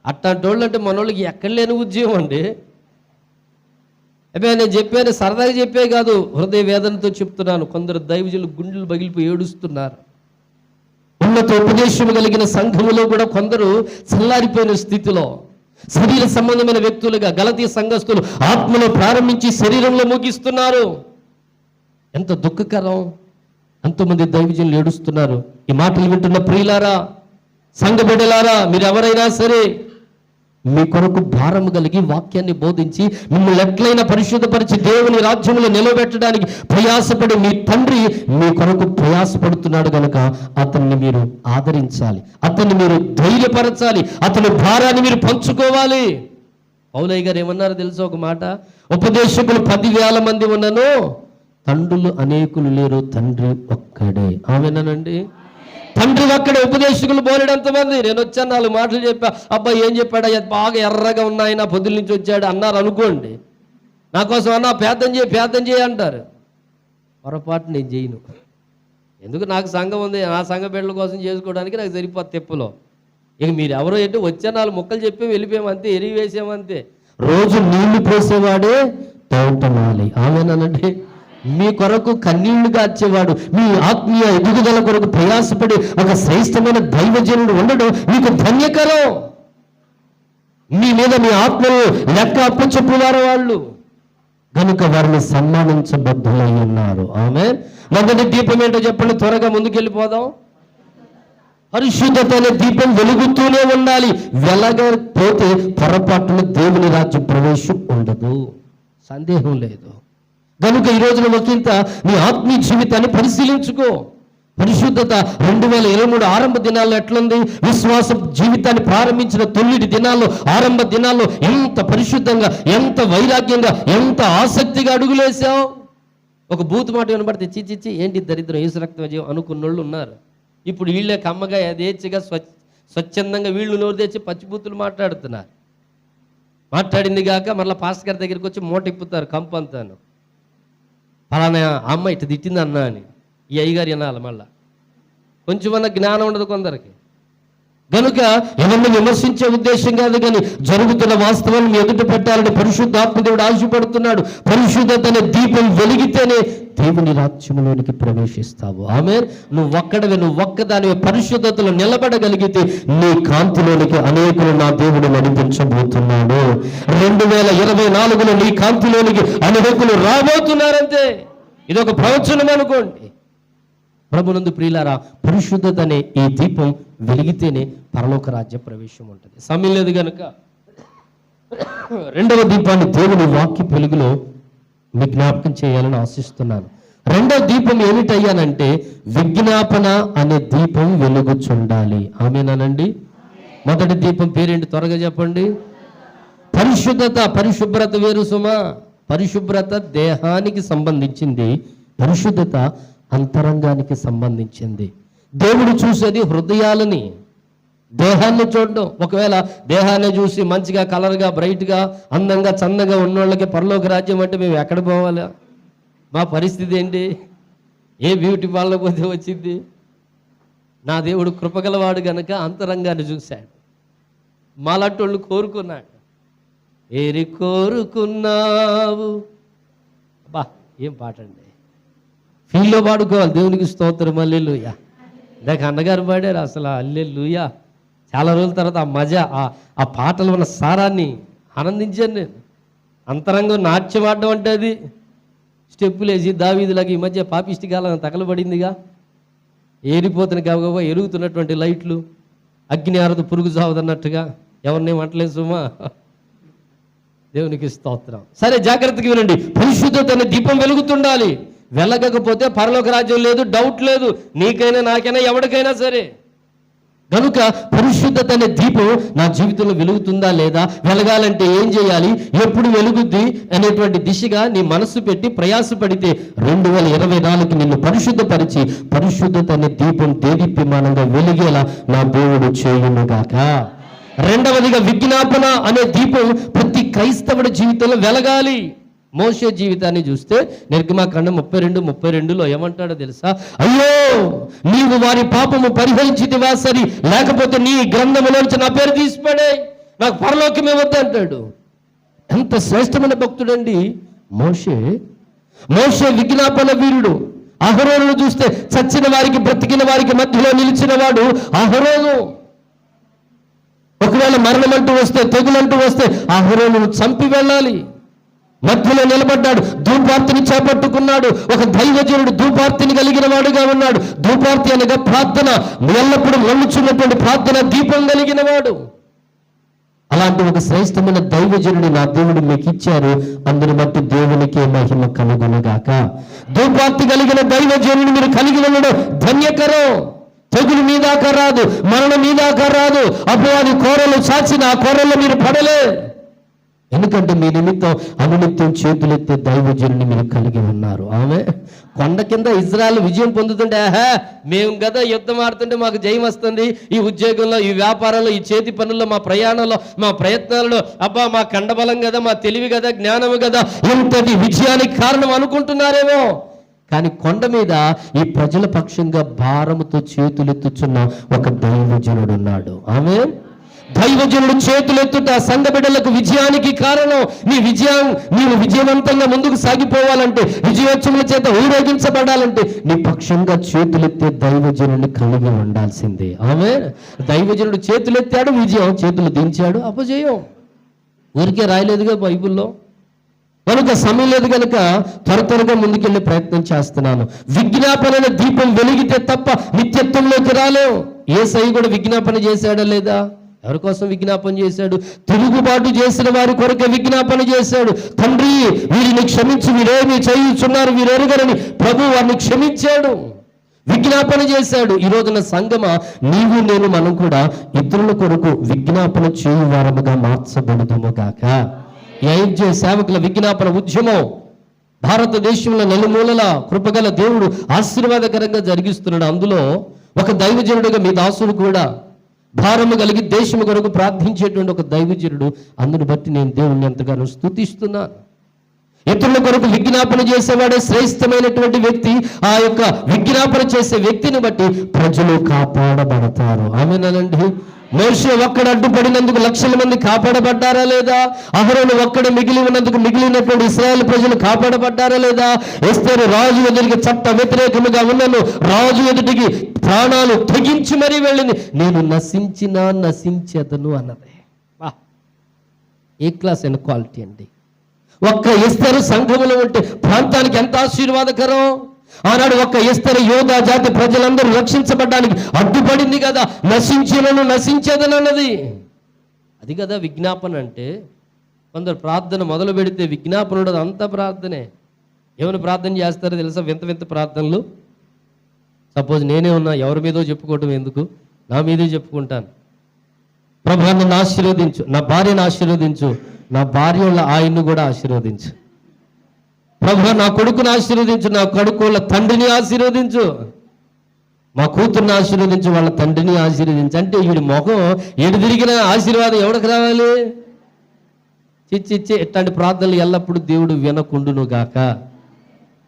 అట్లాంటి వాళ్ళు అంటే మనోళ్ళకి ఎక్కడ లేని ఉద్యోగం అండి. అబ్బే నేను చెప్పాను, సరదాగా చెప్పే కాదు, హృదయ వేదనతో చెప్తున్నాను. కొందరు దైవజనులు గుండెలు పగిలిపోయి ఏడుస్తున్నారు. ఉన్నత ఉపదేశం కలిగిన సంఘములో కూడా కొందరు చల్లారిపోయిన స్థితిలో, శరీర సంబంధమైన వ్యక్తులుగా గలతీ సంఘస్థులు ఆత్మలో ప్రారంభించి శరీరంలో ముగిస్తున్నారు. ఎంత దుఃఖకరం. ఎంతోమంది దైవజనులు ఏడుస్తున్నారు. ఈ మాటలు వింటున్న ప్రియులారా, సంఘ బిడ్డలారా, మీరు ఎవరైనా సరే మీ కొరకు భారము కలిగి వాక్యాన్ని బోధించి మిమ్మల్ని ఎట్లయినా పరిశుద్ధపరిచి దేవుని రాజ్యంలో నిలబెట్టడానికి ప్రయాసపడి మీ తండ్రి మీ కొరకు ప్రయాసపడుతున్నాడు కనుక అతన్ని మీరు ఆదరించాలి, అతన్ని మీరు ధైర్యపరచాలి, అతని భారాన్ని మీరు పంచుకోవాలి. పౌలయ్య గారు ఏమన్నారో తెలుసా ఒక మాట, ఉపదేశకులు 10,000 మంది ఉన్నను, తండ్రులు అనేకులు లేరు, తండ్రి ఒక్కడే. ఆమెనండి. తండ్రి ఒక్కడే, ఉపదేశకులు బోలెడంతమంది. నేను వచ్చాను, 4 మాటలు చెప్పా, అబ్బాయి ఏం చెప్పాడా, బాగా ఎర్రగా ఉన్నాయి, నా పొద్దుల నుంచి వచ్చాడు అన్నారు అనుకోండి. నా కోసం అన్నా ప్రార్థన చేయి అంటారు. పొరపాటు నేను చేయను. ఎందుకు, నాకు సంఘం ఉంది, నా సంఘ బిడ్డల కోసం చేసుకోవడానికి నాకు సరిపోతుంది తెప్పులో. ఇక మీరు ఎవరో ఏంటో వచ్చా 4 ముక్కలు చెప్పి వెళ్ళిపోయామంతే, ఎరిగి వేసామంతే. రోజు నీళ్లు పోసేవాడే తోటమాలి. ఆమెనండి, మీ కొరకు కన్నీళ్లు గార్చేవాడు, మీ ఆత్మీయ ఎదుగుదల కొరకు ప్రయాసపడి ఒక శ్రేష్టమైన దైవజనుడు ఉండడం మీకు ధన్యకరం. మీ మీద మీ ఆత్మలు లెక్క అప్పచెప్పువారు వాళ్ళు, కనుక వారిని సన్మానించబద్ధులై ఉన్నారు. ఆమె మొదటి దీపం ఏంటో చెప్పండి, త్వరగా ముందుకెళ్ళిపోదాం. పరిశుద్ధత అనే దీపం వెలుగుతూనే ఉండాలి. వెలగపోతే పొరపాటున దేవుని రాజ్య ప్రవేశం ఉండదు, సందేహం లేదు. కనుక ఈ రోజున ఒకంత నీ ఆత్మీయ జీవితాన్ని పరిశీలించుకో. పరిశుద్ధత 2023 ఆరంభ దినాల్లో ఎట్లుంది? విశ్వాస జీవితాన్ని ప్రారంభించిన తొలిటి దినాల్లో, ఆరంభ దినాల్లో ఎంత పరిశుద్ధంగా, ఎంత వైరాగ్యంగా, ఎంత ఆసక్తిగా అడుగులేసావు. ఒక బూతు మాట వినబడితే చిచ్చిచ్చి ఏంటి దరిద్రం, ఏసు రక్తం జీవం అనుకున్నోళ్ళు ఉన్నారు. ఇప్పుడు వీళ్ళే కమ్మగా యథేచ్ఛగా స్వచ్ఛందంగా వీళ్ళు నోరు తెచ్చి పచ్చిబూతులు మాట్లాడుతున్నారు. మాట్లాడింది కాక మళ్ళీ పాస్టర్ గారి దగ్గరికి వచ్చి మూట ఇప్పుతారు కంపు అంతాను. ఫలానా అమ్మ ఇట్లా తిట్టింది అన్నా అని ఈ అయ్యగారు వినాలి. మళ్ళా కొంచెమన్నా జ్ఞానం ఉండదు కొందరికి. కనుక ఎవరిని విమర్శించే ఉద్దేశం కాదు, కానీ జరుగుతున్న వాస్తవాన్ని ఎదుట పెట్టాలని పరిశుద్ధాత్మదేవుడు ఆశపడుతున్నాడు. పరిశుద్ధత అనే దీపం వెలిగితేనే దేవుని రాజ్యంలోనికి ప్రవేశిస్తావు. ఆమేన్. నువ్వు ఒక్కదానివే పరిశుద్ధతలో నిలబడగలిగితే నీ కాంతిలోనికి అనేకులు నా దేవుడు నడిపించబోతున్నాడు. 2024లో నీ కాంతిలోనికి అనేకులు రాబోతున్నారంతే. ఇదొక ప్రవచనం అనుకోండి. ప్రభునందు ప్రియులారా, పరిశుద్ధత అనే ఈ దీపం వెలిగితేనే పరలోక రాజ్య ప్రవేశం ఉంటుంది. సమయం లేదు కనుక రెండవ దీపాన్ని దేవుని వాక్య వెలుగులో మీ జ్ఞాపకం చేయాలని ఆశిస్తున్నాను. రెండవ దీపం ఏమిటయ్యానంటే విజ్ఞాపన అనే దీపం వెలుగుచుండాలి. ఆమేనండి. మొదటి దీపం పేరేంటి త్వరగా చెప్పండి. పరిశుద్ధత. పరిశుభ్రత వేరు సుమా. పరిశుభ్రత దేహానికి సంబంధించింది, పరిశుద్ధత అంతరంగానికి సంబంధించింది. దేవుడు చూసేది హృదయాలని, దేహాన్ని చూడడం. ఒకవేళ దేహాన్ని చూసి మంచిగా కలర్గా బ్రైట్గా అందంగా చందంగా ఉన్నోళ్ళకి పరలోక రాజ్యం అంటే మేము ఎక్కడ పోవాలా? మా పరిస్థితి ఏంటి? ఏ బ్యూటీ పార్లర్ పోతే వచ్చింది? నా దేవుడు కృపగలవాడు గనక అంతరంగాన్ని చూశాడు. మాలాంటోళ్ళు కోరుకున్నాడు. ఏరి కోరుకున్నావు. బా ఏం పాట అండి, ఫీల్లో పాడుకోవాలి. దేవునికి స్తోత్రం, హల్లెలూయా. ఇందాక అన్నగారు పాడారు అసలు హల్లెలూయా. చాలా రోజుల తర్వాత ఆ మజా, ఆ పాటలు ఉన్న సారాన్ని ఆనందించాను నేను. అంతరంగం నాట్యం ఆడడం అంటే అది స్టెప్పులు వేసి దావీదులాగా ఈ మధ్య పాపిష్టి కాలం తగలబడిందిగా, ఏరిపోతున్న గబగబా ఎరుగుతున్నటువంటి లైట్లు, అగ్ని ఆరదు పురుగు సావదన్నట్టుగా. ఎవరినేం అంటలేదు సుమా. దేవునికి స్తోత్రం. సరే, జాగ్రత్తగా వినండి. పరిశుద్ధత అనే దీపం వెలుగుతుండాలి. వెలగకపోతే పరలోక రాజ్యం లేదు, డౌట్ లేదు. నీకైనా నాకైనా ఎవరికైనా సరే. కనుక పరిశుద్ధత అనే దీపం నా జీవితంలో వెలుగుతుందా లేదా, వెలగాలంటే ఏం చేయాలి, ఎప్పుడు వెలుగుద్ది అనేటువంటి దిశగా నీ మనస్సు పెట్టి ప్రయాసపడితే 2024కి నిన్ను పరిశుద్ధపరిచి పరిశుద్ధత అనే దీపం దేదీప్యమానంగా వెలిగేలా నా దేవుడు చేయునుగాక. రెండవదిగా విజ్ఞాపన అనే దీపం ప్రతి క్రైస్తవుడి జీవితంలో వెలగాలి. మోషే జీవితాన్ని చూస్తే నిర్గమకాండం 32:32లో ఏమంటాడో తెలుసా? అయ్యో, నీవు వారి పాపము పరిహరించితివా సరి, లేకపోతే నీ గ్రంథములోంచి నా పేరు తీసిపడే, నాకు పరలోకమే వద్దు అంటాడు. ఎంత శ్రేష్టమైన భక్తుడండి మోషే. మోషే విజ్ఞాపన వీరుడు. అహరోనును చూస్తే చచ్చిన వారికి బ్రతికిన వారికి మధ్యలో నిలిచిన వాడు అహరోను. ఒకవేళ మరణమంటూ వస్తే, తెగులంటూ వస్తే అహరోనును చంపి వెళ్ళాలి. మధ్యలో నిలబడ్డాడు, ధూపార్తిని చేపట్టుకున్నాడు. ఒక దైవజనుడు ధూపార్తిని కలిగిన వాడుగా ఉన్నాడు. ధూపార్తి అనగా ప్రార్థన, ఎల్లప్పుడూ మండుచున్నటువంటి ప్రార్థన దీపం కలిగిన వాడు. అలాంటి ఒక శ్రేష్టమైన దైవజనుడు నా దేవుడు మీకు ఇచ్చారు. అందుని బట్టి దేవునికే మహిమ కలుగునుగాక. ధూపార్తి కలిగిన దైవజనుడు మీరు కలిగి ఉండడం ధన్యకరం. తెగులు మీ దాకా రాదు, మరణం మీ దాకా రాదు. అపవాది కోరలు చాచిన ఆ కోరల్లో మీరు పడలే. ఎందుకంటే మీ నిమిత్తం అనునిత్యం చేతులెత్తే దైవజనుని మీరు కలిగి ఉన్నారు. ఆమె కొండ కింద ఇజ్రాయెల్ విజయం పొందుతుంటే, మేము కదా యుద్ధం ఆడుతుంటే మాకు జయం వస్తుంది, ఈ ఉద్యోగంలో, ఈ వ్యాపారంలో, ఈ చేతి పనుల్లో, మా ప్రయాణంలో, మా ప్రయత్నాలలో, అబ్బా మా కండబలం కదా, మా తెలివి కదా, జ్ఞానము కదా, ఇంతటి విజయానికి కారణం అనుకుంటున్నారేమో. కానీ కొండ మీద ఈ ప్రజల పక్షంగా భారముతో చేతులెత్తుచున్న ఒక దైవజనుడు ఉన్నాడు. ఆమేన్. దైవజనుడు చేతులెత్తుట సంఘ బిడ్డలకు విజయానికి కారణం. నీవు విజయవంతంగా ముందుకు సాగిపోవాలంటే, విజయోత్సవాల చేత ఊరేగించబడాలంటే నీ పక్షంగా చేతులెత్తే దైవజనుడిని కలిగి ఉండాల్సిందే. ఆమేన్. దైవజనుడు చేతులెత్తాడు, విజయం. చేతులు దించాడు, అపజయం. ఊరికే రాయలేదుగా బైబిల్లో. కనుక సమయం లేదు కనుక త్వరగా ముందుకెళ్ళే ప్రయత్నం చేస్తున్నాను. విజ్ఞాపన దీపం వెలిగితే తప్ప నిత్యత్వంలోకి రాలేవు. యేసయ్య కూడా విజ్ఞాపన చేశాడా లేదా? ఎవరి కోసం విజ్ఞాపన చేశాడు? తిరుగుబాటు చేసిన వారి కొరకే విజ్ఞాపన చేశాడు. తండ్రి, వీరిని క్షమించి, వీరేమి చేయుచున్నారు, వీరెరుగరని ప్రభు వారిని క్షమించాడు, విజ్ఞాపన చేశాడు. ఈ రోజున సంగమా, నీవు నేను మనం కూడా ఇతరుల కొరకు విజ్ఞాపన చేయు వారముగా మార్చబడుదుము గాక. ఐక్య సేవకుల విజ్ఞాపన ఉద్యమం భారతదేశంలో నలుమూలల కృపగల దేవుడు ఆశీర్వాదకరంగా జరిగిస్తున్నాడు. అందులో ఒక దైవజనుడిగా మీ దాసుడు కూడా భారము కలిగి దేశము కొరకు ప్రార్థించేటువంటి ఒక దైవజనుడు. అందును బట్టి నేను దేవుణ్ణి ఎంతగానో స్తుతిస్తున్నాను. ఇతరుల కొరకు విజ్ఞాపన చేసేవాడే శ్రేష్టమైనటువంటి వ్యక్తి. ఆ యొక్క విజ్ఞాపన చేసే వ్యక్తిని బట్టి ప్రజలు కాపాడబడతారు. ఆమేనండి. మోషే ఒక్కడ అడ్డుపడినందుకు లక్షల మంది కాపాడబడ్డారా లేదా? అహరోను ఒక్కడ మిగిలి ఉన్నందుకు మిగిలినటువంటి ఇశ్రాయేలు ప్రజలు కాపాడబడ్డారా లేదా? ఎస్తేరు రాజు ఎదుటికి చట్ట వ్యతిరేకముగా ఉన్నను రాజు ఎదుటికి ప్రాణాలు తెగించి మరీ వెళ్ళింది. నేను నశించెదను అన్నది. ఏ క్లాస్ అండ్ క్వాలిటీ అండి. ఒక్క ఎస్తేరు సంఘములో ఉంటే ప్రాంతానికి ఎంత ఆశీర్వాదకరం. ఆనాడు ఒక్క ఎస్తేరు యోధా జాతి ప్రజలందరూ రక్షించబడ్డానికి అడ్డుపడింది కదా. నశించేదను అన్నది. అది కదా విజ్ఞాపన అంటే. కొందరు ప్రార్థన మొదలు పెడితే విజ్ఞాపన ఉండదు, అంత ప్రార్థనే. ఏమైనా ప్రార్థన చేస్తారో తెలుసా? వింత వింత ప్రార్థనలు. సపోజ్ నేనే ఉన్నా, ఎవరి మీదో చెప్పుకోవటం ఎందుకు, నా మీదే చెప్పుకుంటాను. ప్రభు నన్ను ఆశీర్వదించు, నా భార్యను ఆశీర్వదించు, నా భార్య వాళ్ళ ఆయన్ను కూడా ఆశీర్వదించు. ప్రభు నా కొడుకుని ఆశీర్వదించు, నా కొడుకు వాళ్ళ తండ్రిని ఆశీర్వదించు, మా కూతుర్ని ఆశీర్వదించు, వాళ్ళ తండ్రిని ఆశీర్వదించు. అంటే వీడి ముఖం ఎటు తిరిగిన ఆశీర్వాదం ఎవరికి రావాలి? చిచ్చి ఇట్లాంటి ప్రార్థనలు ఎల్లప్పుడూ దేవుడు వినకుండును గాక.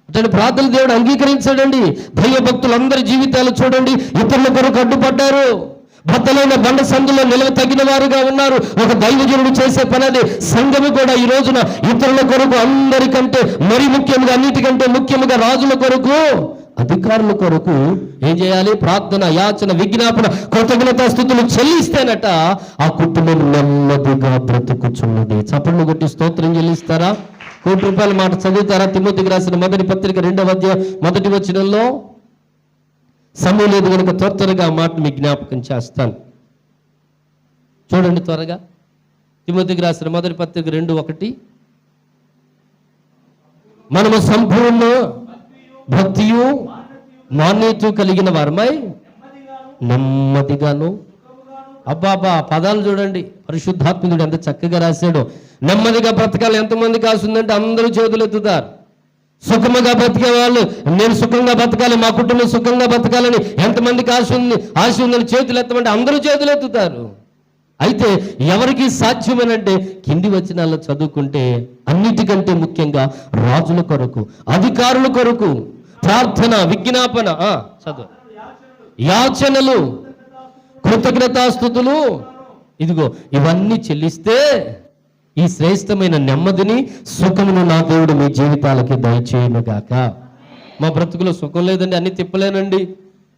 ఇట్లాంటి ప్రార్థనలు దేవుడు అంగీకరించాడండి. దైవ భక్తులందరి జీవితాలు చూడండి, ఇతరుల కొరకు అడ్డుపడ్డారు. బద్దలైన బండ సందులో నిలవ తగిన వారుగా ఉన్నారు. ఒక దైవజనుడు చేసే పని అదే. సంఘము కూడా ఈ రోజున ఇతరుల కొరకు, అందరికంటే మరి ముఖ్యంగా, అన్నిటికంటే ముఖ్యంగా రాజుల కొరకు, అధికారుల కొరకు ఏం చేయాలి? ప్రార్థన, యాచన, విజ్ఞాపన, కృతజ్ఞతా స్థుతులు చెల్లిస్తేనట ఆ కుటుంబం నెమ్మదిగా బ్రతుకుచున్నది. చప్పట్లు కొట్టి స్తోత్రం చెల్లిస్తారా? ₹1 మాట చదువుతారా? తిమోతికి రాసిన మొదటి పత్రిక 2వ అధ్యాయం 1వ వచనంలో. సమయం లేదు కనుక త్వరగా ఆ మాటను మీ జ్ఞాపకం చేస్తాను. చూడండి త్వరగా. తిమోతికి రాసిన మొదటి పత్రిక 2:1. మనము సంపూర్ణ భక్తియు మాన్యత కలిగిన వారమై నెమ్మదిగాను. అబ్బాబా పదాలు చూడండి, పరిశుద్ధాత్ముడు ఎంత చక్కగా రాశాడు. నెమ్మదిగా బ్రతకాలి. ఎంతమందికి ఆశ ఉందంటే అందరూ చేతులు ఎత్తుతారు. సుఖముగా బ్రతికే వాళ్ళు, నేను సుఖంగా బ్రతకాలి, మా కుటుంబం సుఖంగా బ్రతకాలని ఎంతమందికి ఆశ ఉందని చేతులు ఎత్తమంటే అందరూ చేతులు ఎత్తుతారు. అయితే ఎవరికి సాధ్యమనంటే కింది వచనాల్లో చదువుకుంటే అన్నిటికంటే ముఖ్యంగా రాజుల కొరకు, అధికారుల కొరకు ప్రార్థన, విజ్ఞాపన, చదువు, యాచనలు, కృతజ్ఞతాస్తుతులు, ఇదిగో ఇవన్నీ చెల్లిస్తే ఈ శ్రేష్టమైన నెమ్మదిని, సుఖమును నా దేవుడు మీ జీవితాలకి దయచేయునుగాక. మా బ్రతుకులో సుఖం లేదండి, అన్ని తిప్పలేనండి,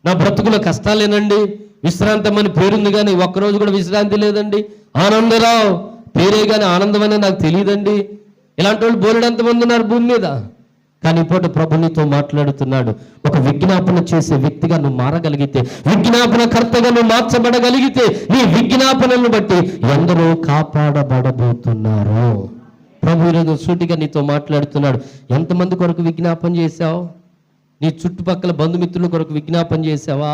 నా బ్రతుకులో కష్టాలేనండి, విశ్రాంతం అని పేరుంది కానీ ఒక్కరోజు కూడా విశ్రాంతి లేదండి, ఆనందరావు పేరే కానీ ఆనందం అనేది నాకు తెలియదండి. ఇలాంటి వాళ్ళు బోలెడంతమంది ఉన్నారు భూమి మీద. కానీ ఇప్పుడు ప్రభు నీతో మాట్లాడుతున్నాడు. ఒక విజ్ఞాపన చేసే వ్యక్తిగా నువ్వు మారగలిగితే, విజ్ఞాపనకర్తగా నువ్వు మార్చబడగలిగితే, నీ విజ్ఞాపనలను బట్టి ఎందరో కాపాడబడబోతున్నారు. ప్రభు ఈరోజు సూటిగా నీతో మాట్లాడుతున్నాడు. ఎంతమంది కొరకు విజ్ఞాపన చేశావు? నీ చుట్టుపక్కల బంధుమిత్రుల కొరకు విజ్ఞాపన చేసావా?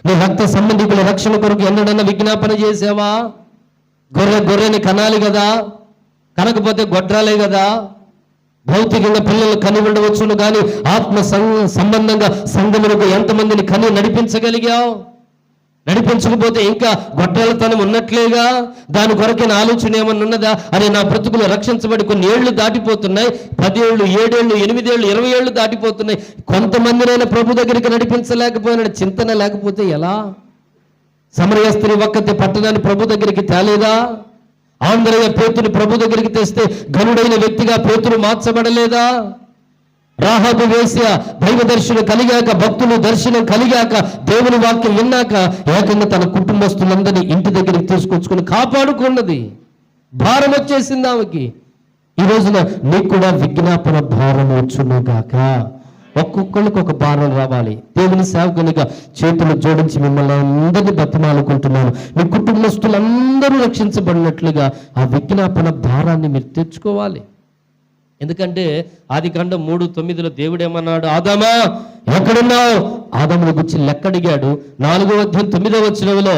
నీ రక్త సంబంధికుల రక్షణ కొరకు ఎన్నడన్నా విజ్ఞాపన చేసావా? గొర్రెని కనాలి కదా, కనకపోతే గొడ్రాలే కదా. భౌతికంగా పిల్లలు కని ఉండవచ్చును కానీ ఆత్మ సంబంధంగా సంఘములకు ఎంతమందిని కని నడిపించగలిగావు? నడిపించకపోతే ఇంకా గొడ్డలతనం ఉన్నట్లేగా. దాని కొరకే నా ఆలోచన ఏమన్నా ఉన్నదా? అరే నా బ్రతుకులు రక్షించబడి కొన్ని ఏళ్ళు దాటిపోతున్నాయి, 10 ఏళ్ళు, 7 ఏళ్ళు, 8 ఏళ్ళు, 20 ఏళ్ళు దాటిపోతున్నాయి. కొంతమందినైనా ప్రభు దగ్గరికి నడిపించలేకపోయినా చింతన లేకపోతే ఎలా? సమరయ స్త్రీ ఒక్కతే పట్టణాన్ని ప్రభు దగ్గరికి తేలేదా? ఆంధ్రయ్య పేతుని ప్రభు దగ్గరికి తెస్తే ఘనుడైన వ్యక్తిగా పేతురు మార్చబడలేదా? రాహాబు వేశ్య దైవ దర్శనం కలిగాక, భక్తులు దర్శనం కలిగాక, దేవుని వాక్యం విన్నాక ఏకంగా తన కుటుంబస్తులందరినీ ఇంటి దగ్గరికి తీసుకొచ్చుకుని కాపాడుకున్నది. భారం వచ్చేసింది ఆమెకి. ఈ రోజున నీకు కూడా విజ్ఞాపన భారం వచ్చునుగాక. ఒక్కొక్కళ్ళకి ఒక భారం రావాలి. దేవుని సేవకునిగా చేతులు జోడించి మిమ్మల్ని అందరినీ బతిమాలుకుంటున్నాను, మీ కుటుంబస్తులందరూ రక్షించబడినట్లుగా ఆ విజ్ఞాపన భారాన్ని మీరు తెచ్చుకోవాలి. ఎందుకంటే ఆదికాండం 3:9 దేవుడు ఏమన్నాడు? ఆదామా ఎక్కడున్నావు? ఆదామును గురించి లెక్కడిగాడు. 4:9